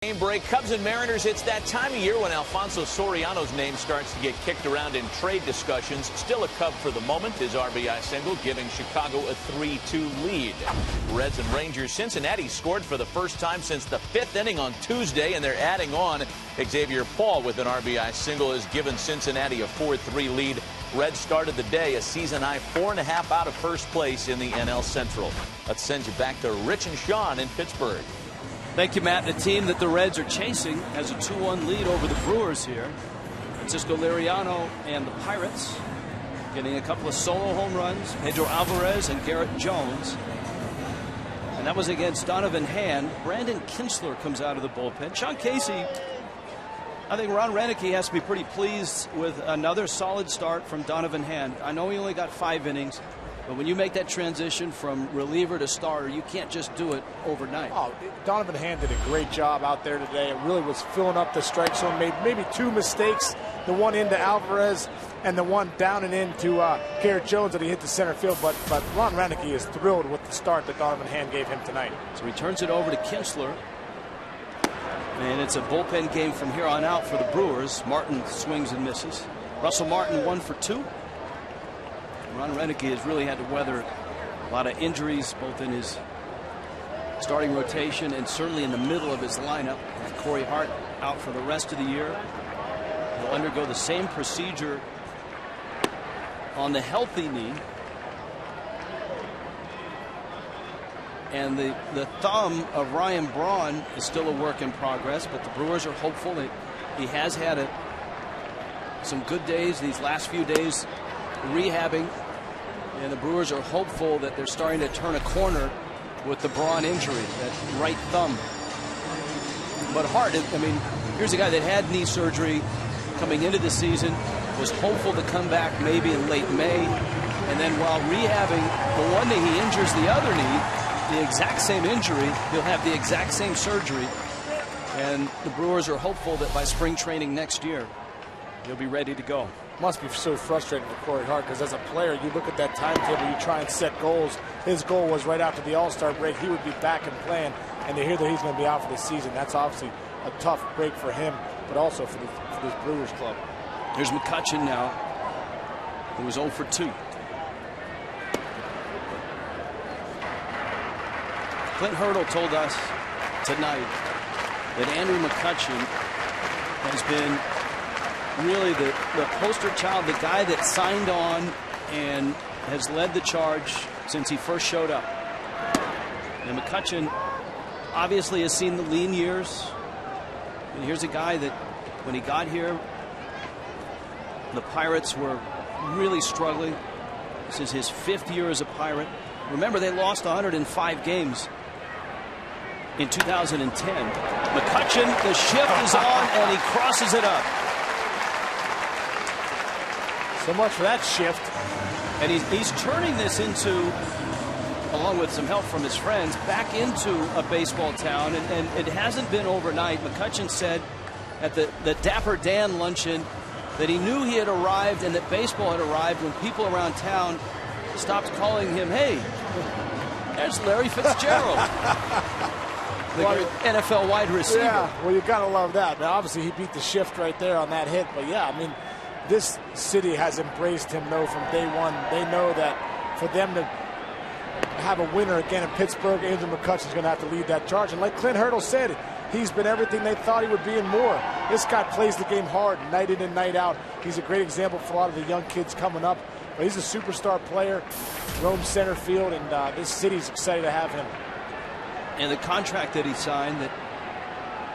Game break. Cubs and Mariners. It's that time of year when Alfonso Soriano's name starts to get kicked around in trade discussions. Still a Cub for the moment. His RBI single giving Chicago a 3-2 lead. Reds and Rangers. Cincinnati scored for the first time since the 5th inning on Tuesday, and they're adding on. Xavier Paul with an RBI single has given Cincinnati a 4-3 lead. Reds started the day a season-high 4.5 out of first place in the NL Central. Let's send you back to Rich and Sean in Pittsburgh. Thank you, Matt. The team that the Reds are chasing has a 2-1 lead over the Brewers here. Francisco Liriano and the Pirates getting a couple of solo home runs. Pedro Alvarez and Garrett Jones. And that was against Donovan Hand. Brandon Kintzler comes out of the bullpen. Sean Casey, I think Ron Renneke has to be pretty pleased with another solid start from Donovan Hand. I know he only got 5 innings. But when you make that transition from reliever to starter, you can't just do it overnight. Oh, Donovan Hand did a great job out there today. It really was filling up the strike zone. Made maybe 2 mistakes. The one into Alvarez and the one down and into Garrett Jones that he hit the center field. But Ron Renneke is thrilled with the start that Donovan Hand gave him tonight. So he turns it over to Kintzler. And it's a bullpen game from here on out for the Brewers. Martin swings and misses. Russell Martin 1 for 2. Ron Renneke has really had to weather a lot of injuries, both in his starting rotation and certainly in the middle of his lineup. With Corey Hart out for the rest of the year. He'll undergo the same procedure on the healthy knee. And the thumb of Ryan Braun is still a work in progress, but the Brewers are hopeful that he has had some good days these last few days rehabbing. And the Brewers are hopeful that they're starting to turn a corner with the Braun injury, that right thumb. But Hart, I mean, here's a guy that had knee surgery coming into the season, was hopeful to come back maybe in late May. And then while rehabbing the one knee, he injures the other knee, the exact same injury. He'll have the exact same surgery. And the Brewers are hopeful that by spring training next year, he'll be ready to go. Must be so frustrating for Corey Hart, because as a player, you look at that timetable, you try and set goals. His goal was right after the All-Star break, he would be back and playing, and to hear that he's going to be out for the season, that's obviously a tough break for him, but also for this Brewers club. Here's McCutchen now, who was 0 for 2. Clint Hurdle told us tonight that Andrew McCutchen has been really the poster child, the guy that signed on and has led the charge since he first showed up. And McCutchen obviously has seen the lean years. And here's a guy that when he got here, the Pirates were really struggling. This is his 5th year as a Pirate. Remember, they lost 105 games in 2010. McCutchen, the shift is on, and he crosses it up. So much for that shift. And he's turning this into, along with some help from his friends, back into a baseball town. And it hasn't been overnight. McCutchen said at the Dapper Dan luncheon that he knew he had arrived and that baseball had arrived when people around town stopped calling him, hey, there's Larry Fitzgerald. The NFL wide receiver. Yeah, well, you got to love that. Now, obviously, he beat the shift right there on that hit. But, yeah, I mean, this city has embraced him, though, from day one. They know that for them to have a winner again in Pittsburgh, Andrew McCutchen's going to have to lead that charge. And like Clint Hurdle said, he's been everything they thought he would be and more. This guy plays the game hard, night in and night out. He's a great example for a lot of the young kids coming up. But he's a superstar player, roams center field, and this city's excited to have him. And the contract that he signed that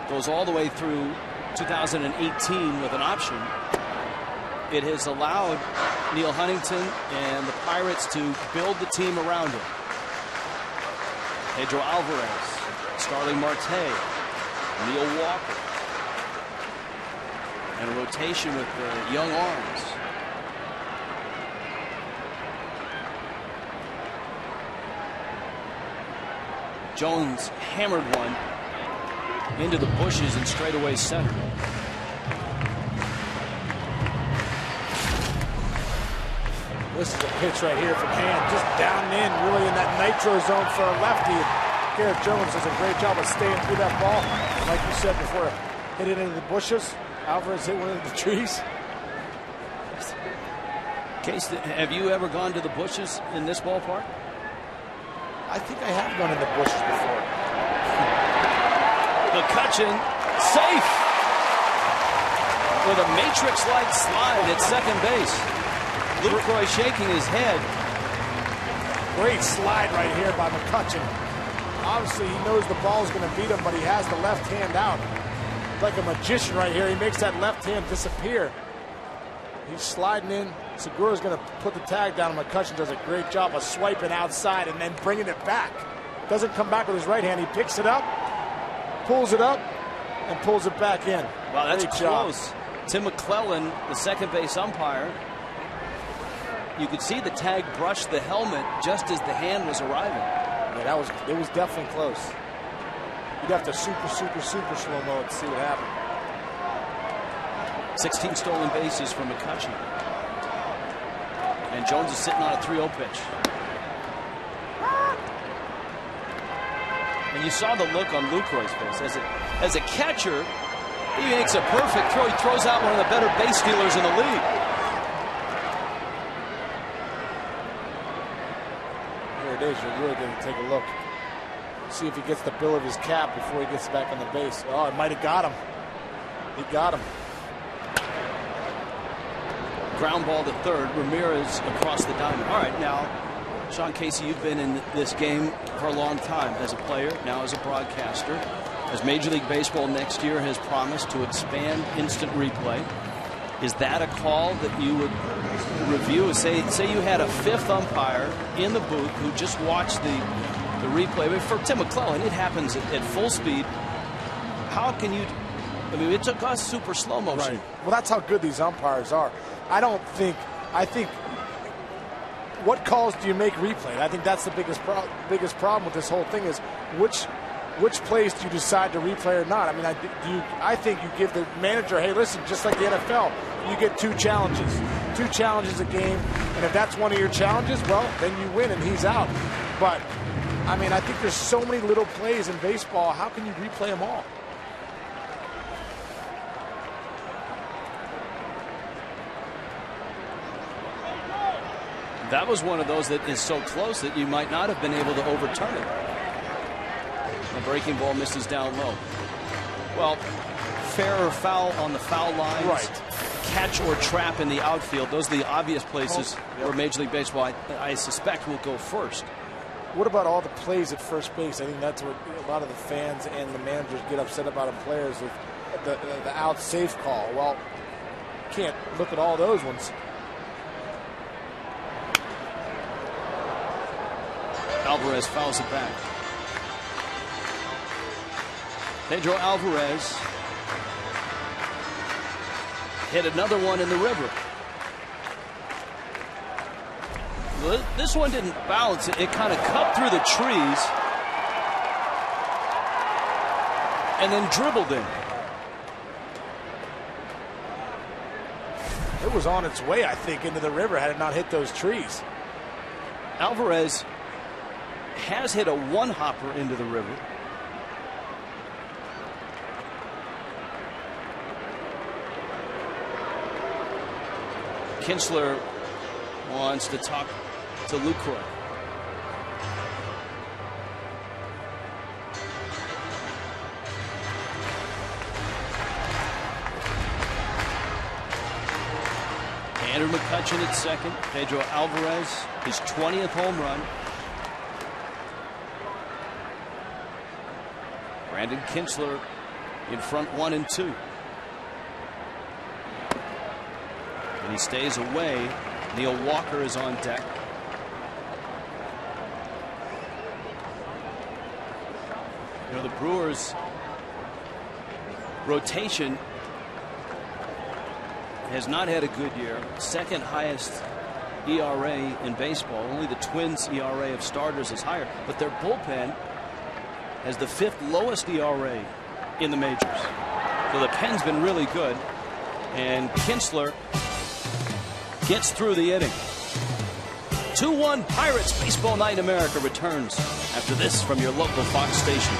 goes all the way through 2018 with an option, it has allowed Neil Huntington and the Pirates to build the team around him. Pedro Alvarez, Starling Marte, Neil Walker, and a rotation with the young arms. Jones hammered one into the bushes and straightaway center. This is a pitch right here from Hand, just down and in, really in that nitro zone for a lefty. Garrett Jones does a great job of staying through that ball. And like you said before, hit it into the bushes. Alvarez hit one of the trees. Case, have you ever gone to the bushes in this ballpark? I think I have gone in the bushes before. McCutchen, safe! With a matrix-like slide at second base. Lucroy shaking his head. Great slide right here by McCutchen. Obviously, he knows the ball's going to beat him, but he has the left hand out. Like a magician right here. He makes that left hand disappear. He's sliding in. Segura's going to put the tag down. McCutchen does a great job of swiping outside and then bringing it back. Doesn't come back with his right hand. He picks it up, pulls it up, and pulls it back in. Wow, that's great close. job. Tim McClellan, the second base umpire, you could see the tag brush the helmet just as the hand was arriving. Yeah, it was definitely close. You'd have to super slow-mo to see what happened. 16 stolen bases for McCutchen. And Jones is sitting on a 3-0 pitch. And you saw the look on Lucroy's face. As a catcher, he makes a perfect throw. He throws out one of the better base stealers in the league. Here it is. You're really going to take a look. See if he gets the bill of his cap before he gets back on the base. Oh, it might have got him. He got him. Ground ball to third. Ramirez across the diamond. All right, now, Sean Casey, you've been in this game for a long time as a player, now as a broadcaster. As Major League Baseball next year has promised to expand instant replay, is that a call that you would review? Say you had a fifth umpire in the booth who just watched the replay. But for Tim McClellan, it happens at full speed. How can you? I mean, it took us super slow motion. Right. Well, that's how good these umpires are. I think what calls do you make replayed? I think that's the biggest problem with this whole thing is which plays do you decide to replay or not? I mean, I think you give the manager, hey, listen, just like the NFL, you get two challenges a game, and if that's one of your challenges, well, then you win and he's out. But I mean, I think there's so many little plays in baseball. How can you replay them all? That was one of those that is so close that you might not have been able to overturn it. The breaking ball misses down low. Well, fair or foul on the foul lines. Right. Catch or trap in the outfield. Those are the obvious places where Major League Baseball, I suspect, will go first. What about all the plays at first base? I think that's what a lot of the fans and the managers get upset about in players with the out safe call. Well, you can't look at all those ones. Alvarez fouls it back. Pedro Alvarez hit another one in the river. This one didn't bounce. It kind of cut through the trees and then dribbled in. It was on its way, I think, into the river had it not hit those trees. Alvarez has hit a one-hopper into the river. Kinsler wants to talk to Lucroy. Andrew McCutchen at second. Pedro Alvarez, his 20th home run. Brandon Kinsler in front 1 and 2. And he stays away. Neil Walker is on deck. You know, the Brewers' rotation has not had a good year. Second highest ERA in baseball. Only the Twins' ERA of starters is higher. But their bullpen has the 5th lowest ERA in the majors. So the pen's been really good. And Kinsler gets through the inning. 2-1 Pirates. Baseball Night in America returns after this from your local Fox station.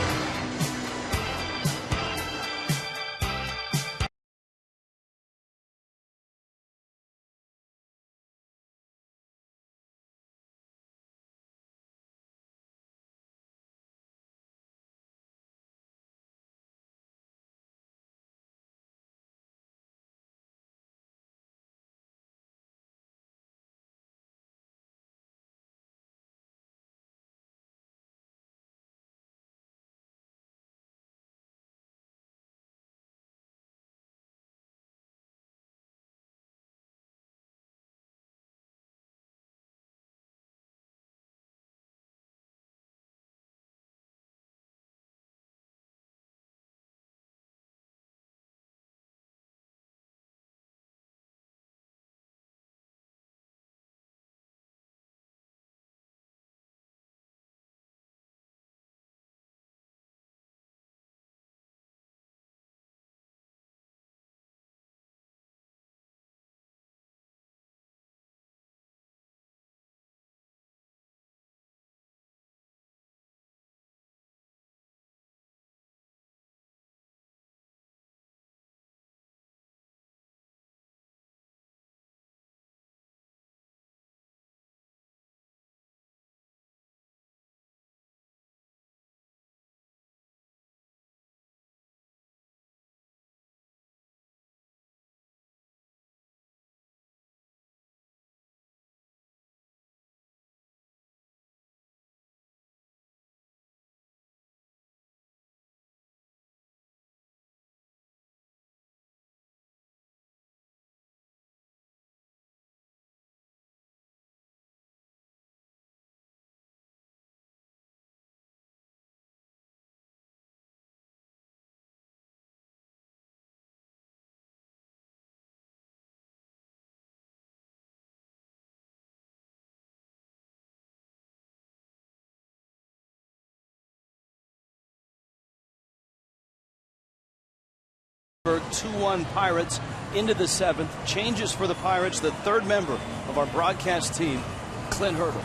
For 2-1 Pirates into the 7th. Changes for the Pirates. The third member of our broadcast team, Clint Hurdle.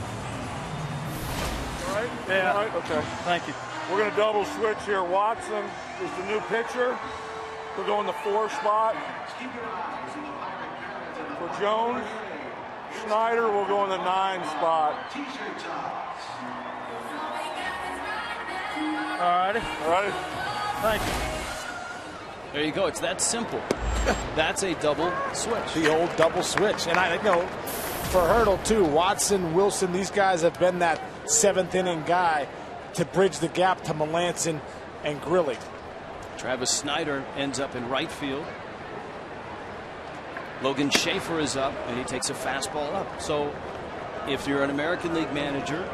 All right? Yeah. All right? Okay. Thank you. We're going to double switch here. Watson is the new pitcher. We'll go in the 4 spot. For Jones, Schneider will go in the 9 spot. All righty. All right? Thank you. There you go. It's that simple. That's a double switch. The old double switch. And I know for Hurdle, too, Watson, Wilson, these guys have been that 7th inning guy to bridge the gap to Malanson and Grilli. Travis Snyder ends up in right field. Logan Schaefer is up, and he takes a fastball up. So if you're an American League manager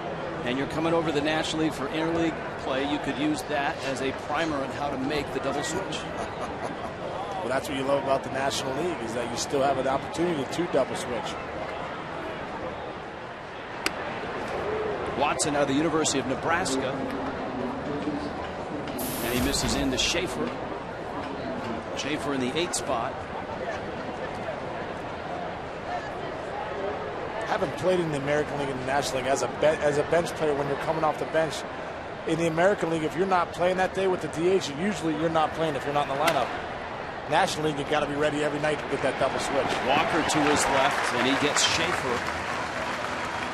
and you're coming over to the National League for interleague play, you could use that as a primer on how to make the double switch. Well, that's what you love about the National League, is that you still have an opportunity to double switch. Watson out of the University of Nebraska. And he misses into Schaefer. Schaefer in the 8th spot. Haven't played in the American League and the National League as a bench player when you're coming off the bench. In the American League, if you're not playing that day with the DH, usually you're not playing if you're not in the lineup. National League, you got to be ready every night to get that double switch. Walker to his left, and he gets Schaefer.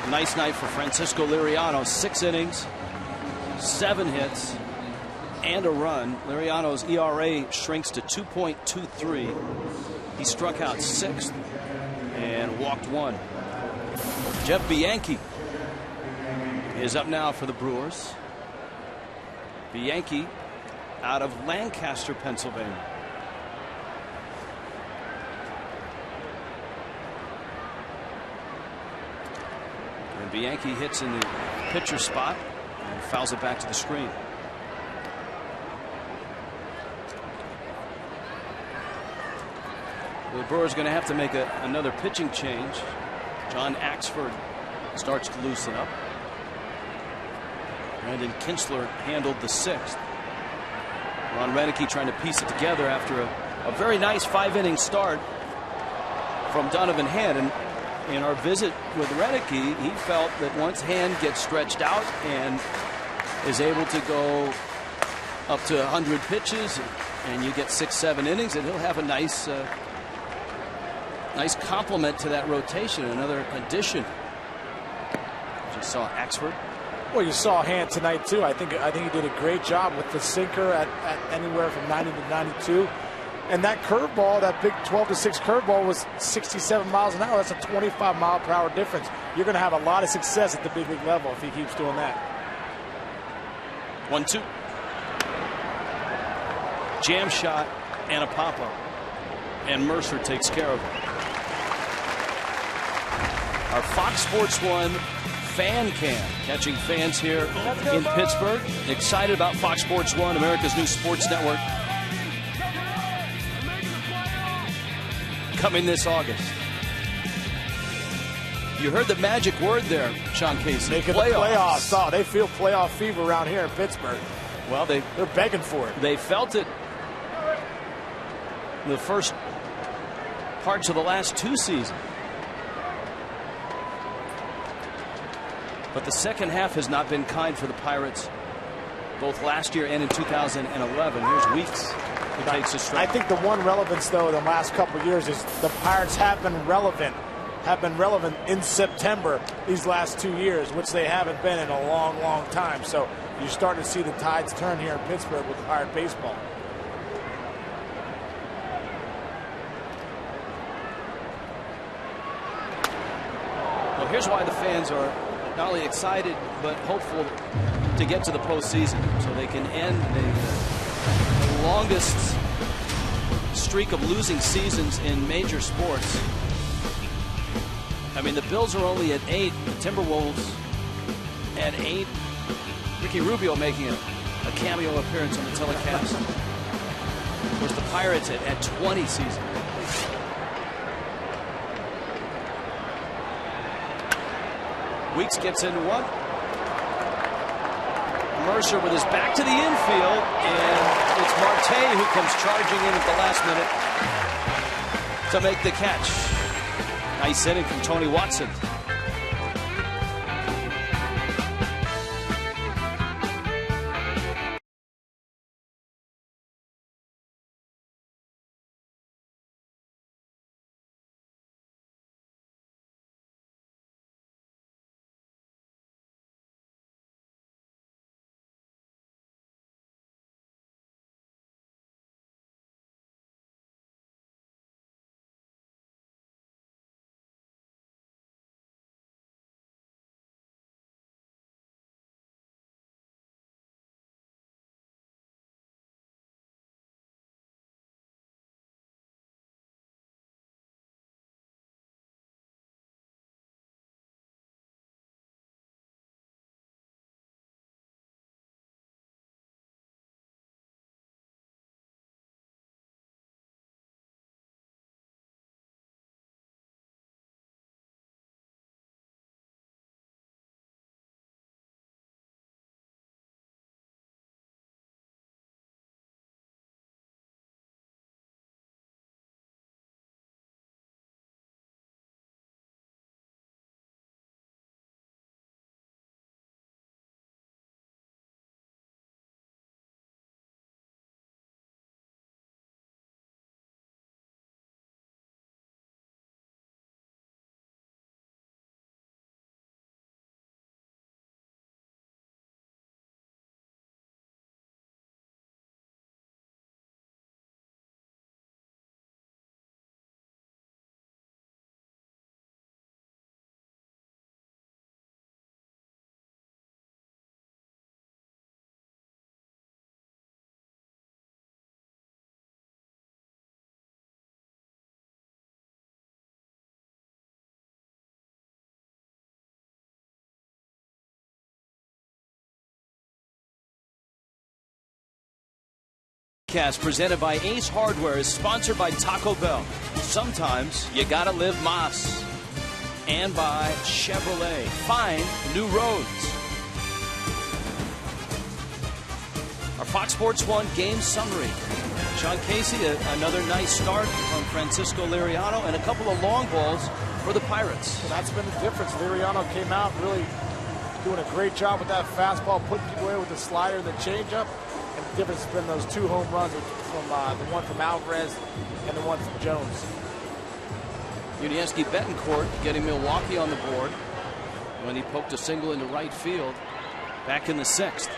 Nice night for Francisco Liriano. 6 innings, 7 hits, and a run. Liriano's ERA shrinks to 2.23. He struck out 6th and walked 1. Jeff Bianchi is up now for the Brewers. Bianchi out of Lancaster, Pennsylvania. And Bianchi hits in the pitcher spot and fouls it back to the screen. The Brewers are going to have to make another pitching change. John Axford starts to loosen up. Brandon Kinsler handled the 6th. Ron Renicky trying to piece it together after a very nice 5-inning start from Donovan Hand. And in our visit with Renicky, he felt that once Hand gets stretched out and is able to go up to 100 pitches and you get 6-7 innings, and he'll have a nice nice complement to that rotation, another addition. Just saw Axford. Well, you saw Hand tonight too. I think he did a great job with the sinker at anywhere from 90 to 92. And that curveball, that big 12-6 curveball, was 67 miles an hour. That's a 25-mile-per-hour difference. You're going to have a lot of success at the big league level if he keeps doing that. 1-2. Jam shot and a pop-up. And Mercer takes care of it. Our Fox Sports 1 fan cam catching fans here in Pittsburgh. Excited about Fox Sports 1, America's new sports network. Coming this August. You heard the magic word there, Sean Casey. Making the playoffs. Oh, they feel playoff fever around here in Pittsburgh. Well, they're begging for it. They felt it the first parts of the last 2 seasons. But the second half has not been kind for the Pirates, both last year and in 2011. Here's Weeks. Takes a strike. I think the one relevance, though, in the last couple of years is the Pirates have been relevant in September these last 2 years, which they haven't been in a long, long time. So you're starting to see the tides turn here in Pittsburgh with Pirate baseball. Well, here's why the fans are not only excited but hopeful to get to the postseason, so they can end the longest streak of losing seasons in major sports. I mean, the Bills are only at 8, the Timberwolves at 8. Ricky Rubio making a cameo appearance on the telecast. Of course, the Pirates at 20 season. Weeks gets into one. Mercer with his back to the infield, and it's Marte who comes charging in at the last minute to make the catch. Nice inning from Tony Watson. Presented by Ace Hardware is sponsored by Taco Bell. Sometimes you gotta live Mas. And by Chevrolet. Find new roads. Our Fox Sports 1 game summary. Sean Casey, another nice start from Francisco Liriano, and a couple of long balls for the Pirates. Well, that's been the difference. Liriano came out really doing a great job with that fastball, putting people away with the slider and the changeup. And the difference has been those 2 home runs from the one from Alvarez and the one from Jones. Yuniesky Betancourt getting Milwaukee on the board when he poked a single into right field back in the 6th.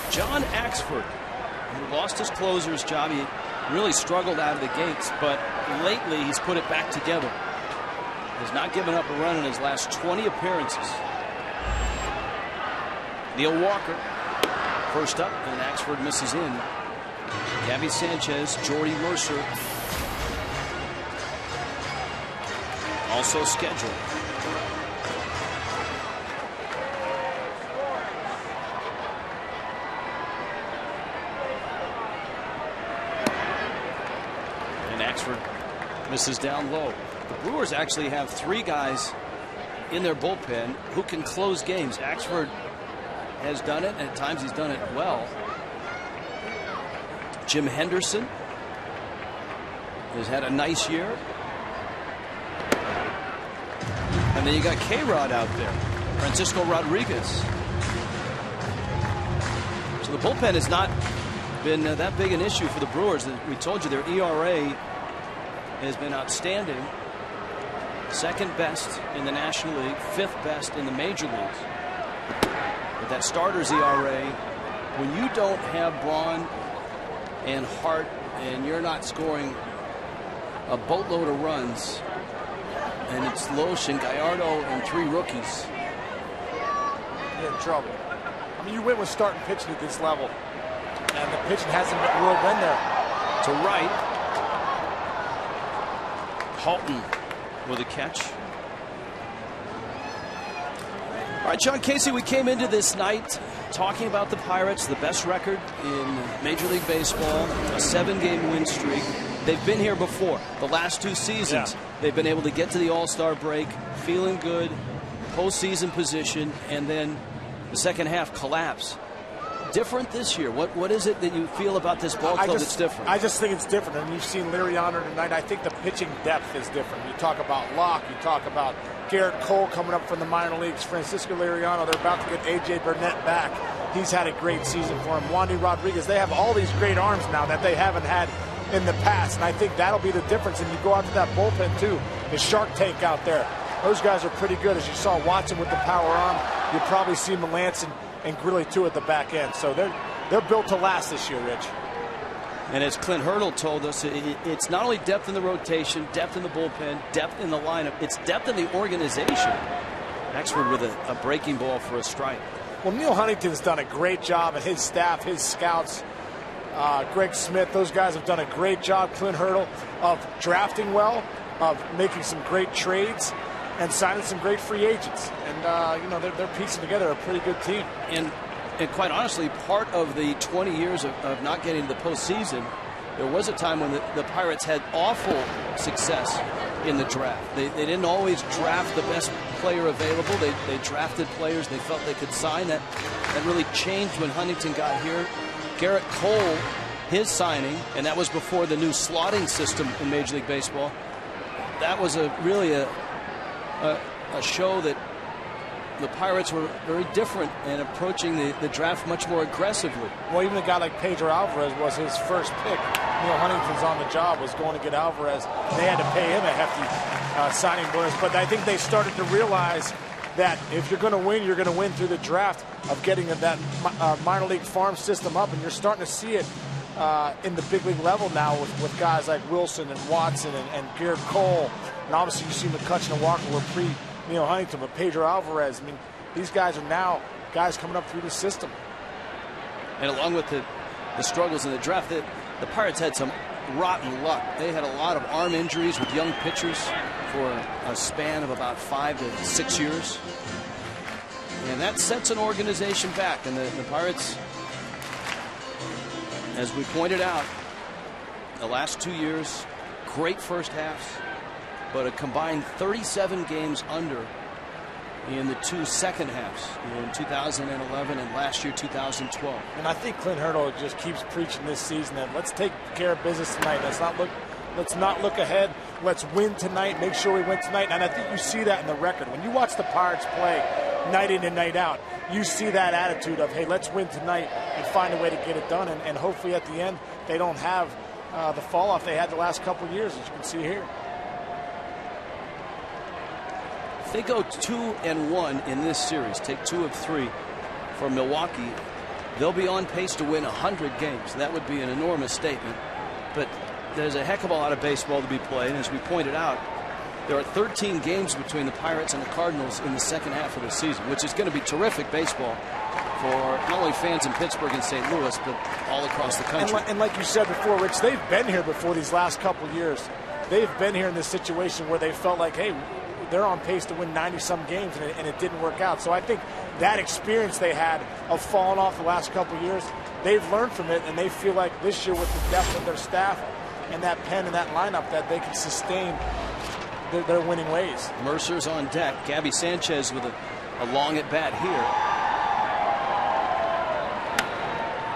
John Axford, who lost his closer's job. He really struggled out of the gates, but lately he's put it back together. Has not given up a run in his last 20 appearances. Neil Walker first up, and Axford misses in. Gabby Sanchez, Jordy Mercer also scheduled. And Axford misses down low. The Brewers actually have 3 guys in their bullpen who can close games. Axford has done it, and at times he's done it well. Jim Henderson has had a nice year. And then you got K-Rod out there, Francisco Rodriguez. So the bullpen has not been that big an issue for the Brewers. We told you their ERA has been outstanding. 2nd best in the National League, 5th best in the major leagues. But that starter's ERA, when you don't have Braun and Hart and you're not scoring a boatload of runs, and it's Loesch and Gallardo and 3 rookies, you're in trouble. I mean, you win with starting pitching at this level, and the pitching hasn't really been there. To right, Halton with a catch. All right, John Casey, we came into this night talking about the Pirates, the best record in Major League Baseball, a 7-game win streak. They've been here before. The last 2 seasons, they've been able to get to the All-Star break, feeling good, postseason position, and then the second half collapse. Different this year. What is it that you feel about this ball club that's different? I just think it's different. And you've seen Liriano tonight. I think the pitching depth is different. You talk about Locke. You talk about Garrett Cole coming up from the minor leagues. Francisco Liriano. They're about to get A.J. Burnett back. He's had a great season for him. Wandy Rodriguez. They have all these great arms now that they haven't had in the past. And I think that'll be the difference. And you go out to that bullpen, too. The Shark Tank out there. Those guys are pretty good. As you saw Watson with the power arm, you'll probably see Malanson and Grilli too at the back end. So they're built to last this year, Rich. And as Clint Hurdle told us, it's not only depth in the rotation, depth in the bullpen, depth in the lineup, it's depth in the organization. Axford with a breaking ball for a strike. Well, Neil Huntington's done a great job, and his staff, his scouts, Greg Smith, those guys have done a great job, Clint Hurdle, of drafting well, of making some great trades, and signing some great free agents. And, you know, they're piecing together a pretty good team. And quite honestly, part of the 20 years of not getting to the postseason, there was a time when the Pirates had awful success in the draft. They didn't always draft the best player available. They drafted players they felt they could sign. That really changed when Huntington got here. Garrett Cole, his signing, and that was before the new slotting system in Major League Baseball. That was really a show that the Pirates were very different and approaching the draft much more aggressively. Well, even a guy like Pedro Alvarez was his first pick. Neil Huntington's on the job, was going to get Alvarez. They had to pay him a hefty signing bonus. But I think they started to realize that if you're going to win, you're going to win through the draft of getting that minor league farm system up. And you're starting to see it in the big league level now with guys like Wilson and Watson and Garrett Cole. And obviously you see McCutchen and Walker were pre-Neil Huntington, but Pedro Alvarez, I mean, these guys are now guys coming up through the system. And along with the struggles in the draft, the Pirates had some rotten luck. They had a lot of arm injuries with young pitchers for a span of about 5 to 6 years. And that sets an organization back. And the Pirates, as we pointed out, the last 2 years, great first halves, but a combined 37 games under in the 2 second halves in 2011 and last year 2012. And I think Clint Hurdle just keeps preaching this season that let's take care of business tonight. Let's not look Let's not look ahead. Let's win tonight. Make sure we win tonight. And I think you see that in the record. When you watch the Pirates play night in and night out, you see that attitude of, hey, let's win tonight and find a way to get it done. And hopefully at the end they don't have the fall off they had the last couple of years, as you can see here. If they go 2-1 in this series, take 2 of 3 for Milwaukee, they'll be on pace to win 100 games. That would be an enormous statement. But there's a heck of a lot of baseball to be played. And as we pointed out, there are 13 games between the Pirates and the Cardinals in the second half of the season, which is going to be terrific baseball for not only fans in Pittsburgh and St. Louis, but all across the country. And like you said before, Rich, they've been here before these last couple of years. They've been here in this situation where they felt like, hey, they're on pace to win 90-some games, and it didn't work out. So I think that experience they had of falling off the last couple of years, they've learned from it, and they feel like this year with the depth of their staff and that pen and that lineup that they can sustain their winning ways. Mercer's on deck. Gabby Sanchez with a long at bat here.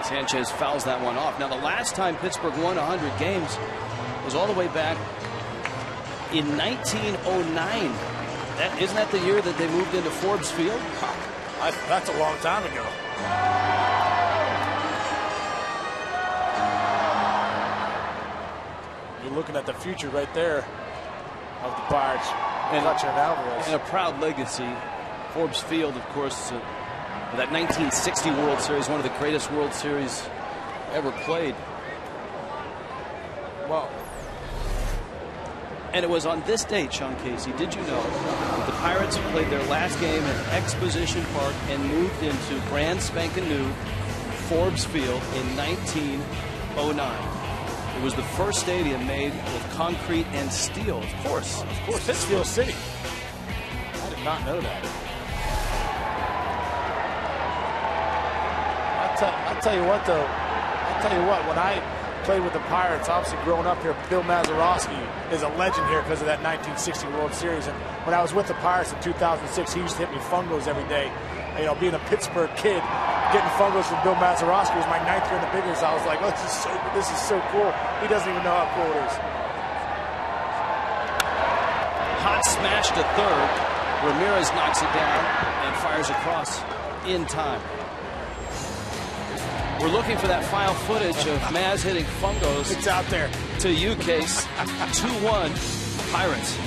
Sanchez fouls that one off. Now, the last time Pittsburgh won 100 games was all the way back in 1909. Isn't that the year that they moved into Forbes Field? That's a long time ago. You're looking at the future right there of the Pirates. And Alvarez. And a proud legacy. Forbes Field, of course, that 1960 World Series, one of the greatest World Series ever played. Well, and it was on this date, Sean Casey, did you know that the Pirates played their last game at Exposition Park and moved into brand spanking new Forbes Field in 1909. It was the first stadium made with concrete and steel. Of course, it's Steel City. I did not know that. I'll tell you what, though. When I played with the Pirates, obviously growing up here, Bill Mazeroski is a legend here because of that 1960 World Series. And when I was with the Pirates in 2006, he used to hit me fungos every day. You know, being a Pittsburgh kid, getting fungos from Bill Mazeroski was my 9th year in the big leagues. I was like, oh, this is so cool. He doesn't even know how cool it is. Hot smash to third. Ramirez knocks it down and fires across in time. We're looking for that file footage of Maz hitting fungos. It's out there. To you, Case. 2-1 Pirates.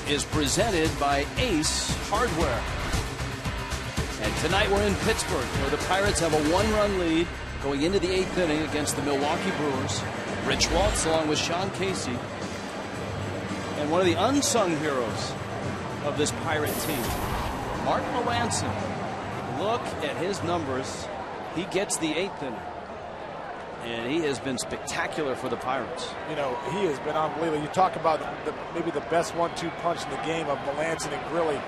is presented by Ace Hardware. And tonight we're in Pittsburgh, where the Pirates have a 1-run lead going into the 8th inning against the Milwaukee Brewers. Rich Waltz along with Sean Casey. And one of the unsung heroes of this Pirate team, Mark Malanson. Look at his numbers. He gets the 8th inning. And he has been spectacular for the Pirates. You know, he has been unbelievable. You talk about maybe the best 1-2 punch in the game of Malanson and Grilli,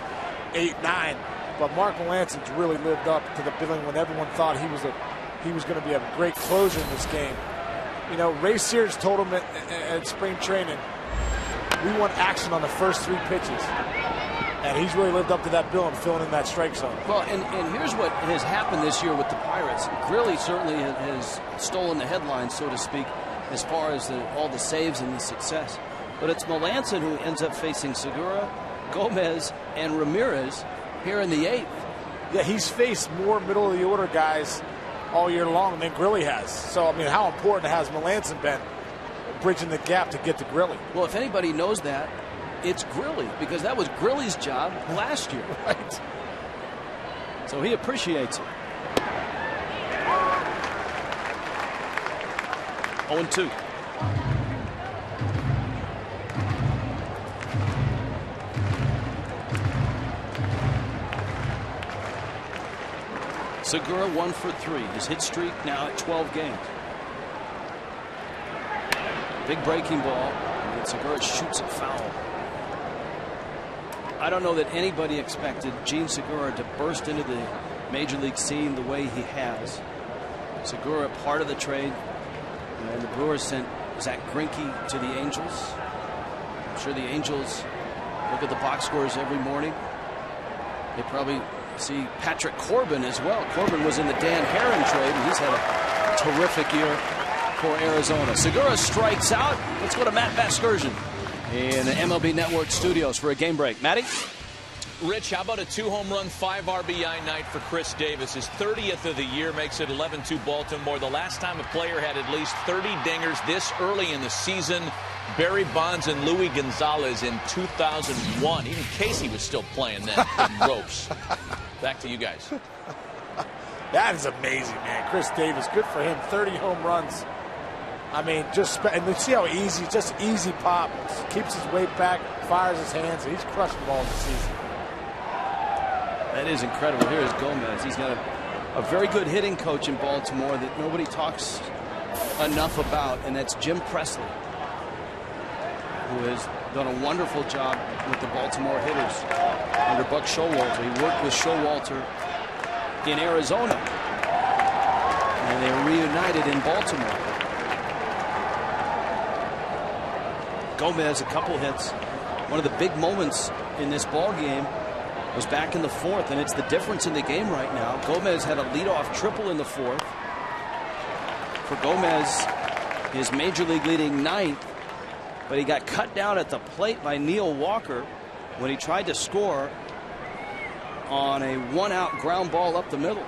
8-9. But Mark Melanson's really lived up to the billing when everyone thought he was going to be a great closer in this game. You know, Ray Sears told him at spring training, we want action on the first 3 pitches. And he's really lived up to that bill and filling in that strike zone. Well, and here's what has happened this year with the Pirates. Grilli certainly has stolen the headlines, so to speak, as far as all the saves and the success. But it's Malanson who ends up facing Segura, Gomez, and Ramirez here in the 8th. Yeah, he's faced more middle-of-the-order guys all year long than Grilli has. So, I mean, how important has Malanson been bridging the gap to get to Grilli? Well, if anybody knows that, it's Grilli, because that was Grilli's job last year. Right. So he appreciates it. 0-2. Segura 1 for 3. His hit streak now at 12 games. Big breaking ball, and Segura shoots it foul. I don't know that anybody expected Gene Segura to burst into the major league scene the way he has. Segura part of the trade, and the Brewers sent Zach Greinke to the Angels. I'm sure the Angels look at the box scores every morning. They probably see Patrick Corbin as well. Corbin was in the Dan Herron trade, and he's had a terrific year for Arizona. Segura strikes out. Let's go to Matt Vasgersian in the MLB Network studios for a game break. Matty? Rich, how about a 2-home run, 5 RBI night for Chris Davis? His 30th of the year makes it 11-2 Baltimore. The last time a player had at least 30 dingers this early in the season, Barry Bonds and Luis Gonzalez in 2001. Even Casey was still playing then. Ropes. Back to you guys. That is amazing, man. Chris Davis, good for him. 30 home runs. I mean, and you see how easy, just easy pop. Keeps his weight back, fires his hands, and he's crushing balls this season. That is incredible. Here is Gomez. He's got a very good hitting coach in Baltimore that nobody talks enough about, and that's Jim Presley, who has done a wonderful job with the Baltimore hitters under Buck Showalter. He worked with Showalter in Arizona, and they were reunited in Baltimore. Gomez, a couple hits. One of the big moments in this ball game was back in the 4th, and it's the difference in the game right now. Gomez had a leadoff triple in the 4th. For Gomez, his major league leading 9th, but he got cut down at the plate by Neil Walker when he tried to score on a 1-out ground ball up the middle.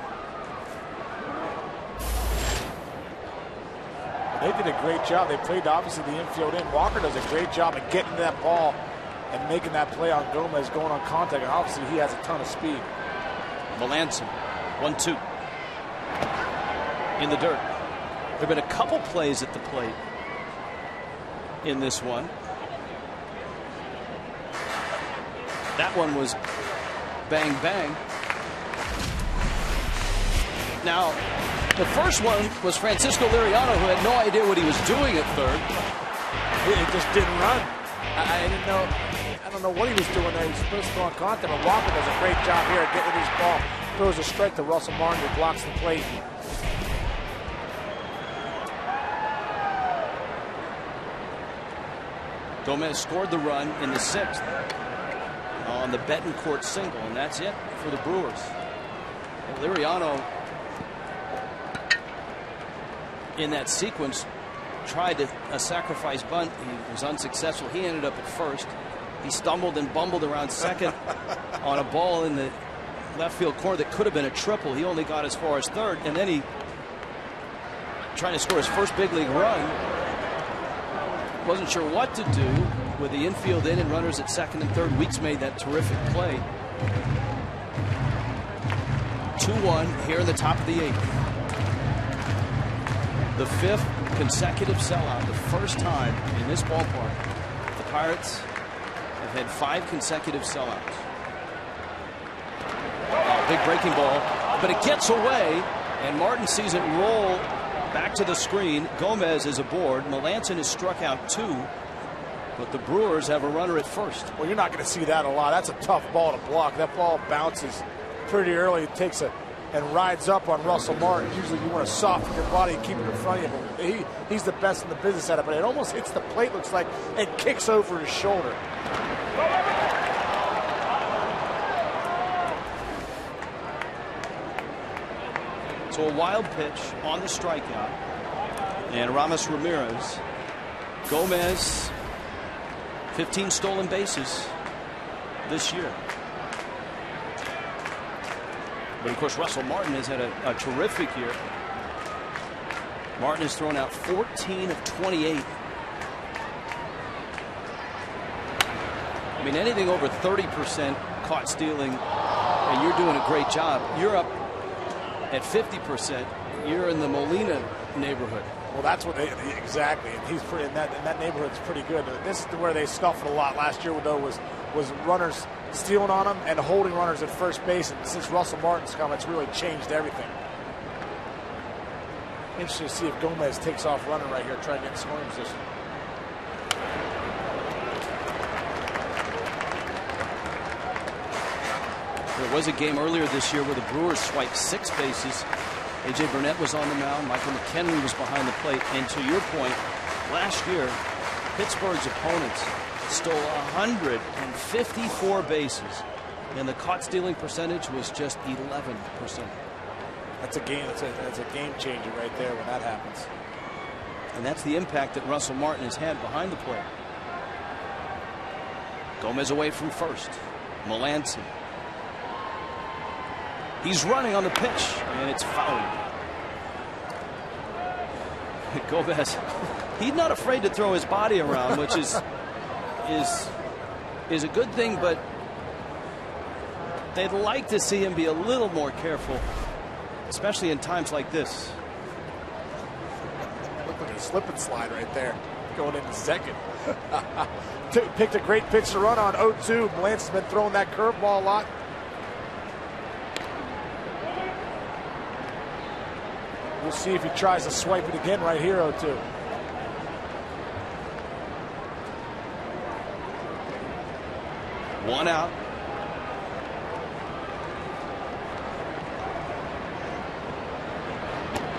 They did a great job. They played obviously the infield in. Walker does a great job at getting to that ball and making that play on Gomez going on contact. And obviously he has a ton of speed. Malanson, 1-2. In the dirt. There have been a couple plays at the plate in this one. That one was bang, bang. Now, the first one was Francisco Liriano, who had no idea what he was doing at third. He just didn't run. I didn't know. I don't know what he was doing there. He was supposed to go on contact, but Walker does a great job here at getting his ball. Throws a strike to Russell Martin, who blocks the plate. Gomez scored the run in the 6th on the Betancourt single, and that's it for the Brewers. Liriano, in that sequence, tried a sacrifice bunt. He was unsuccessful. He ended up at first. He stumbled and bumbled around second on a ball in the left field corner that could have been a triple. He only got as far as third, and then he trying to score his first big league run. Wasn't sure what to do. with the infield in and runners at second and third. Weeks made that terrific play. 2-1 here in the top of the 8th. The 5th consecutive sellout, the first time in this ballpark. The Pirates have had 5 consecutive sellouts. Big breaking ball, but it gets away, and Martin sees it roll back to the screen. Gomez is aboard. Malanson is struck out 2, but the Brewers have a runner at first. Well, you're not going to see that a lot. That's a tough ball to block. That ball bounces pretty early. It takes and rides up on Russell Martin. Usually you want to soften your body and keep it in front of you. But he's the best in the business at it. But it almost hits the plate, looks like, and kicks over his shoulder. So a wild pitch on the strikeout. And Ramos Ramirez. Gomez, 15 stolen bases this year. But of course, Russell Martin has had a terrific year. Martin has thrown out 14 of 28. I mean, anything over 30% caught stealing, and you're doing a great job. You're up at 50%. You're in the Molina neighborhood. Well, that's what exactly. And he's pretty in that neighborhood's pretty good. This is where they scuffled a lot last year, though, was runners stealing on them and holding runners at first base. And since Russell Martin's come, it's really changed everything. Interesting to see if Gomez takes off running right here, trying to get in scoring position. There was a game earlier this year where the Brewers swiped 6 bases. A.J. Burnett was on the mound. Michael McHenry was behind the plate. And to your point, last year, Pittsburgh's opponents stole 154 bases, and the caught stealing percentage was just 11%. That's a game. That's a game changer right there when that happens. And that's the impact that Russell Martin has had behind the plate. Gomez away from first. Malanson. He's running on the pitch, and it's fouled. Gomez, he's not afraid to throw his body around, which is a good thing, but they'd like to see him be a little more careful, especially in times like this. Look at the slip and slide right there, going into second. Picked a great pitch to run on 0-2. Malanson's been throwing that curveball a lot. We'll see if he tries to swipe it again right here, 0-2. One out.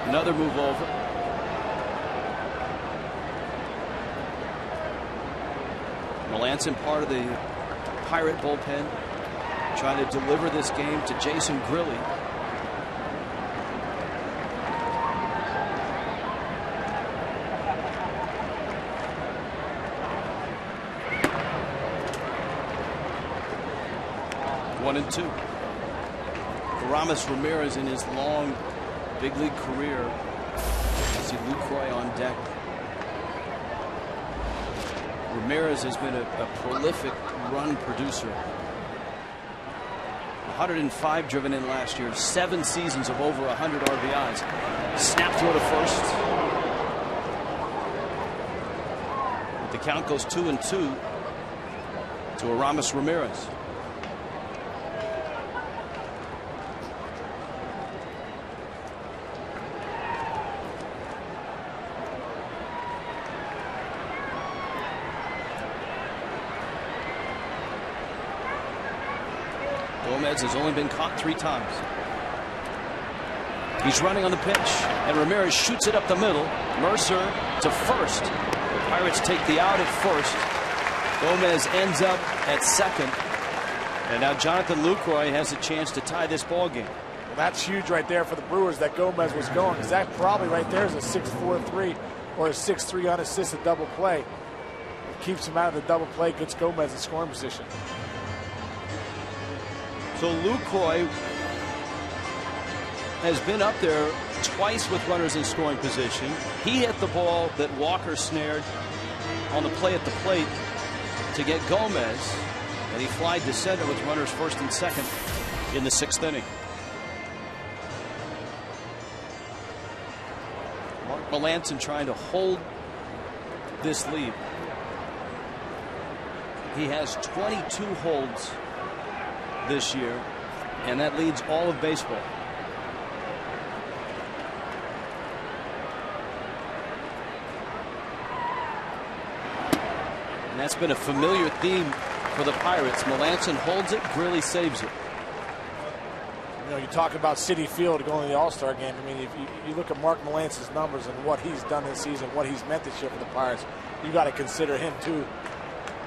Another move over. Malanson, part of the Pirate bullpen, trying to deliver this game to Jason Grilli. One and two. Ramos Ramirez in his long big league career. You see Lucroy on deck. Ramirez has been a prolific run producer. 105 driven in last year. 7 seasons of over 100 RBIs. Snap throw to first. But the count goes 2-2 to Ramos Ramirez. Gomez has only been caught 3 times. He's running on the pitch, and Ramirez shoots it up the middle. Mercer to first. The Pirates take the out at first. Gomez ends up at second. And now Jonathan Lucroy has a chance to tie this ball game. Well, that's huge right there for the Brewers that Gomez was going, because that probably right there is a 6-4-3 or a 6-3 unassisted double play. It keeps him out of the double play, gets Gomez in scoring position. So Lucroy has been up there twice with runners in scoring position. He hit the ball that Walker snared on the play at the plate to get Gomez, and he flied to center with runners first and second in the 6th inning. Mark Malanson trying to hold this lead. He has 22 holds this year, and that leads all of baseball. And that's been a familiar theme for the Pirates. Malanson holds it, Grilli saves it. You know, you talk about City Field going to the All-Star game. I mean, if you look at Mark Malanson's numbers and what he's done this season, what he's meant this year for the Pirates, you got to consider him too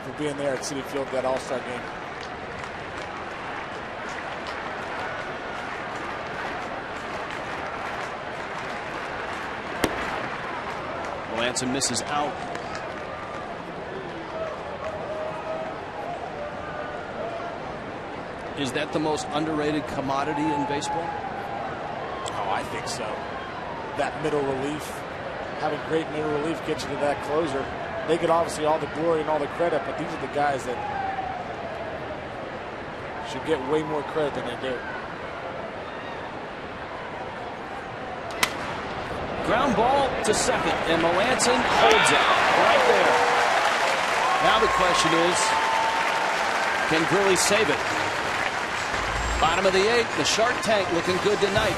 for being there at City Field, that All-Star game. Malanson misses out. Is that the most underrated commodity in baseball? Oh, I think so. That middle relief, having great middle relief gets you to that closer. They get obviously all the glory and all the credit, but these are the guys that should get way more credit than they do. Ground ball to second, and Malanson holds it right there. Now the question is, can Grilli save it? Bottom of the 8th, the Shark Tank looking good tonight.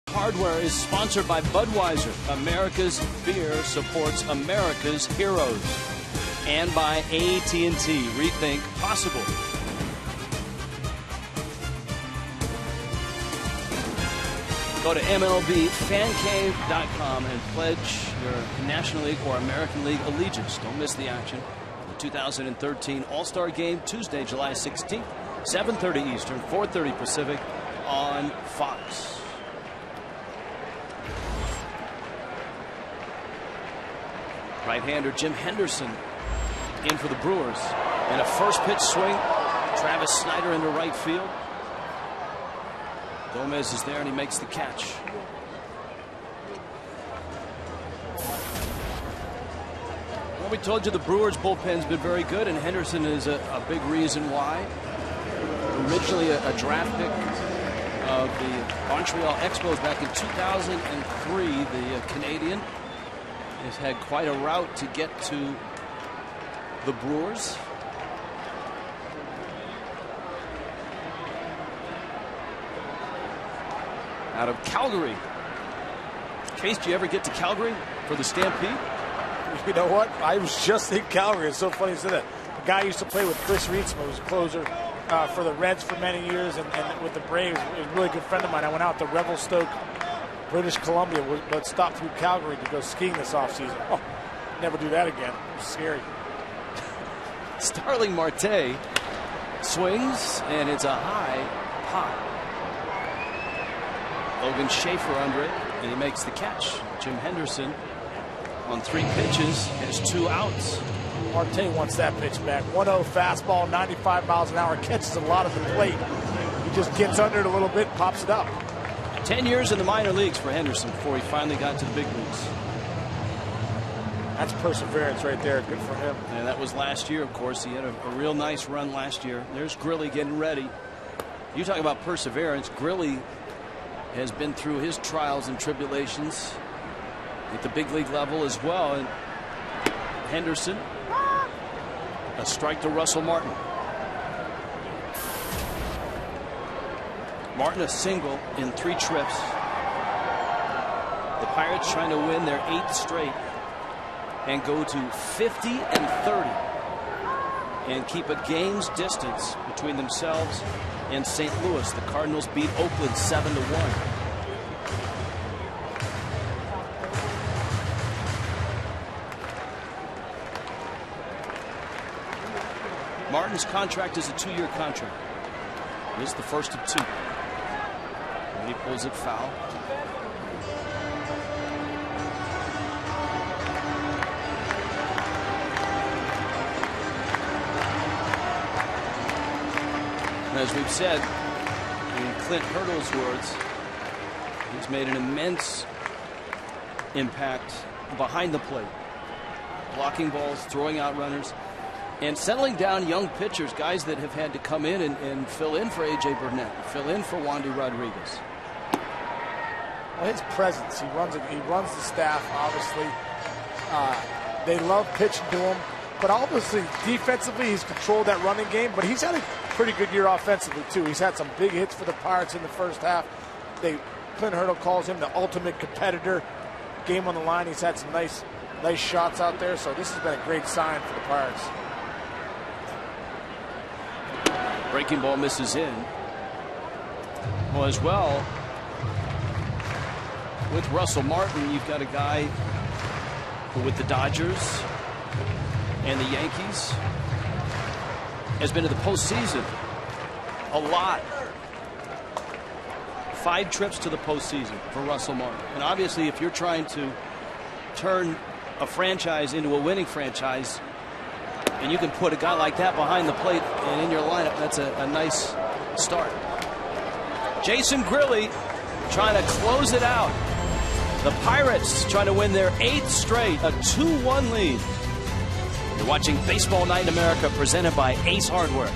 Hardware is sponsored by Budweiser. America's beer supports America's heroes. And by AT&T. Rethink possible. Go to MLBFanCave.com and pledge your National League or American League allegiance. Don't miss the action. The 2013 All-Star Game, Tuesday, July 16th, 7:30 Eastern, 4:30 Pacific on Fox. Right-hander Jim Henderson in for the Brewers. And a first pitch swing. Travis Snyder into right field. Gomez is there and he makes the catch. Well, we told you the Brewers bullpen's been very good, and Henderson is a big reason why. Originally a draft pick of the Montreal Expos back in 2003, the Canadian has had quite a route to get to the Brewers. out of Calgary. Case, do you ever get to Calgary for the Stampede? You know what? I was just in Calgary. It's so funny you said that. The guy used to play with Chris Reetzma, who was a closer for the Reds for many years, and with the Braves. He was a really good friend of mine. I went out to Revelstoke, British Columbia, but stopped through Calgary to go skiing this offseason. Oh, never do that again. It was scary. Starling Marte swings, and it's a high pop. Logan Schaefer under it, and he makes the catch. Jim Henderson on 3 pitches has 2 outs. Marte wants that pitch back. 1-0 fastball, 95 miles an hour, catches a lot of the plate. He just gets under it a little bit, pops it up. 10 years in the minor leagues for Henderson before he finally got to the big leagues. That's perseverance right there. Good for him. And that was last year, of course. He had a real nice run last year. There's Grilli getting ready. You talk about perseverance. Grilli has been through his trials and tribulations at the big league level as well. And Henderson, a strike to Russell Martin. Martin a single in 3 trips. The Pirates trying to win their 8th straight and go to 50 and 30 and keep a game's distance between themselves and St. Louis. The Cardinals beat Oakland 7-1. Martin's contract is a 2-year contract. This is the first of 2. And he pulls it foul. And as we've said, in Clint Hurdle's words, he's made an immense impact behind the plate. Blocking balls, throwing out runners, and settling down young pitchers, guys that have had to come in and fill in for A.J. Burnett, fill in for Wandy Rodriguez. Well, his presence, he runs the staff, obviously. They love pitching to him. But obviously, defensively, he's controlled that running game. But he's had a pretty good year offensively, too. He's had some big hits for the Pirates in the first half. Clint Hurdle calls him the ultimate competitor. Game on the line. He's had some nice shots out there. So this has been a great sign for the Pirates. Breaking ball misses in. Well, as well, with Russell Martin, you've got a guy who, with the Dodgers and the Yankees, has been to the postseason a lot. 5 trips to the postseason for Russell Martin. And obviously, if you're trying to turn a franchise into a winning franchise, and you can put a guy like that behind the plate and in your lineup, that's a nice start. Jason Grilli trying to close it out. The Pirates trying to win their 8th straight, a 2-1 lead. You're watching Baseball Night in America, presented by Ace Hardware.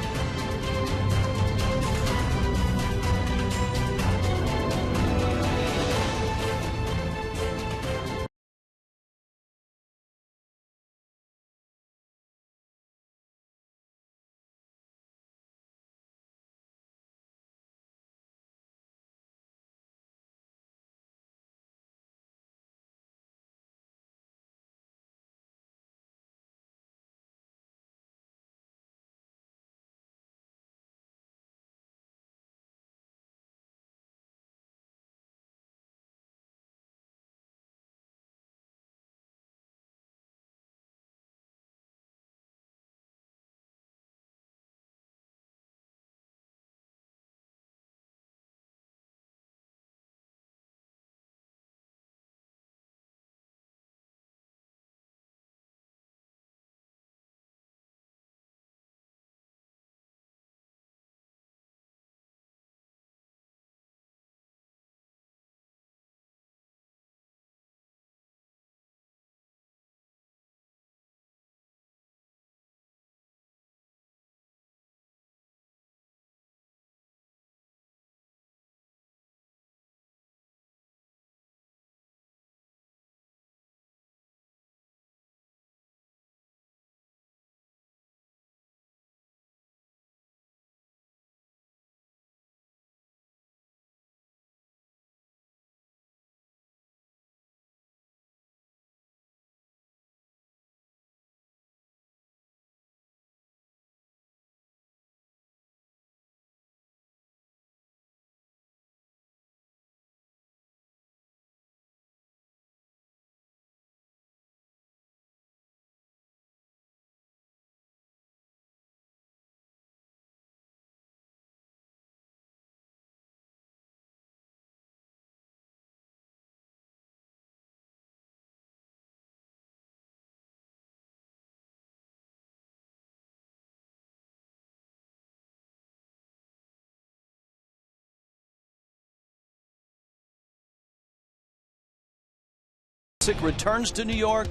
Returns to New York.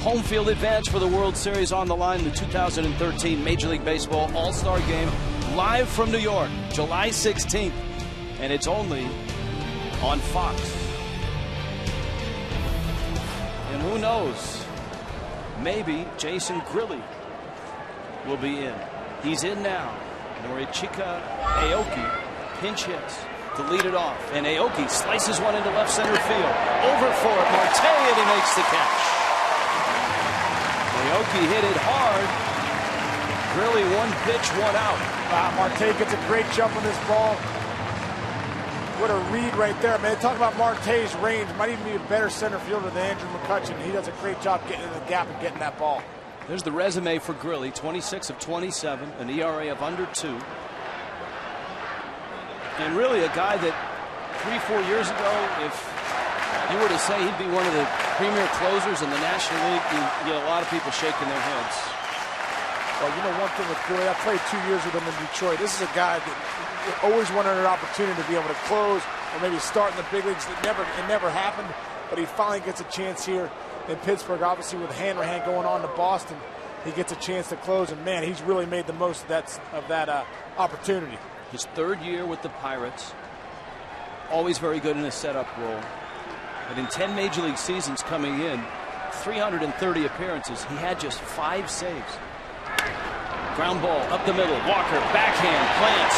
Home field advantage for the World Series on the line. The 2013 Major League Baseball All-Star Game live from New York, July 16th. And it's only on Fox. And who knows, maybe Jason Grilli will be in. He's in now. Norichika Aoki pinch hits to lead it off. And Aoki slices one into left center field. Over for it, Marte, and he makes the catch. Aoki hit it hard. Grilli one pitch, one out. Marte gets a great jump on this ball. What a read right there, man. Talk about Marte's range. Might even be a better center fielder than Andrew McCutchen. He does a great job getting in the gap and getting that ball. There's the resume for Grilli. 26 of 27, an ERA of under 2. And really a guy that 3-4 years ago, if you were to say he'd be one of the premier closers in the National League, you get a lot of people shaking their heads. Well, you know one thing with Grilli, I played 2 years with him in Detroit. This is a guy that always wanted an opportunity to be able to close or maybe start in the big leagues. It never happened, but he finally gets a chance here in Pittsburgh. Obviously, with hand going on to Boston, he gets a chance to close, and man, he's really made the most of that opportunity. His third year with the Pirates, always very good in a setup role. But in 10 Major League seasons coming in, 330 appearances, he had just 5 saves. Ground ball up the middle. Walker, backhand, plants.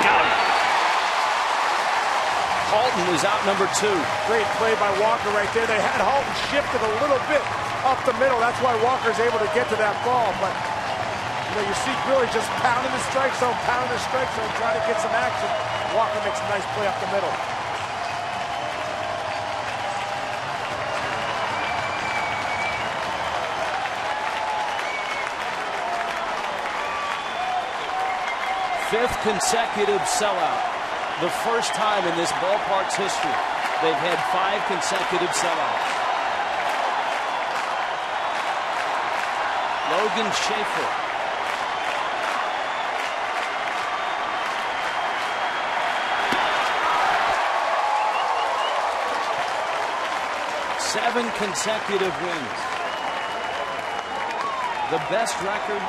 Got him. Halton is out number 2. Great play by Walker right there. They had Halton shifted a little bit up the middle. That's why Walker's able to get to that ball. But you know, you see Grilli just pounding the strike zone, trying to get some action. Walker makes a nice play up the middle. Fifth consecutive sellout. The first time in this ballpark's history they've had 5 consecutive sellouts. Logan Schaefer. Seven consecutive wins. The best record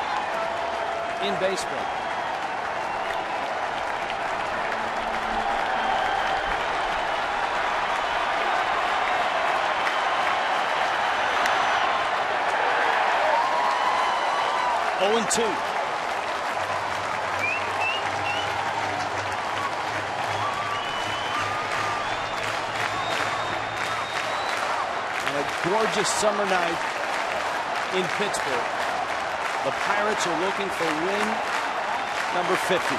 in baseball. Oh, 2. On a gorgeous summer night in Pittsburgh, the Pirates are looking for win number 50.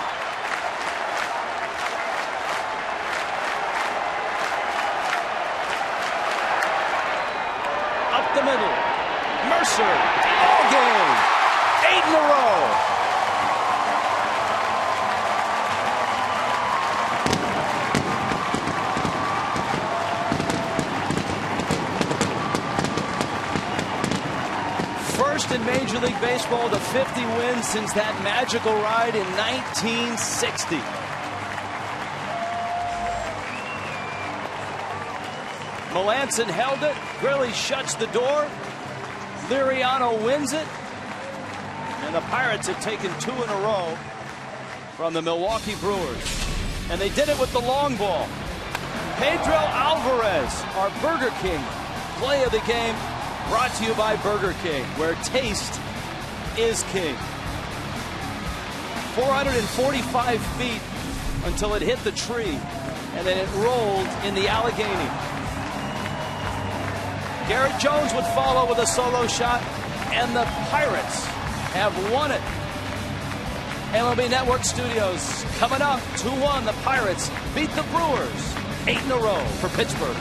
Up the middle, Mercer, all game. 8 in a row. First in Major League Baseball to 50 wins since that magical ride in 1960. Malanson held it. Grilli shuts the door. Liriano wins it. And the Pirates have taken 2 in a row from the Milwaukee Brewers. And they did it with the long ball. Pedro Alvarez, our Burger King play of the game, brought to you by Burger King, where taste is king. 445 feet until it hit the tree, and then it rolled in the Allegheny. Garrett Jones would follow with a solo shot, and the Pirates have won it. MLB Network Studios coming up 2-1. The Pirates beat the Brewers 8 in a row for Pittsburgh.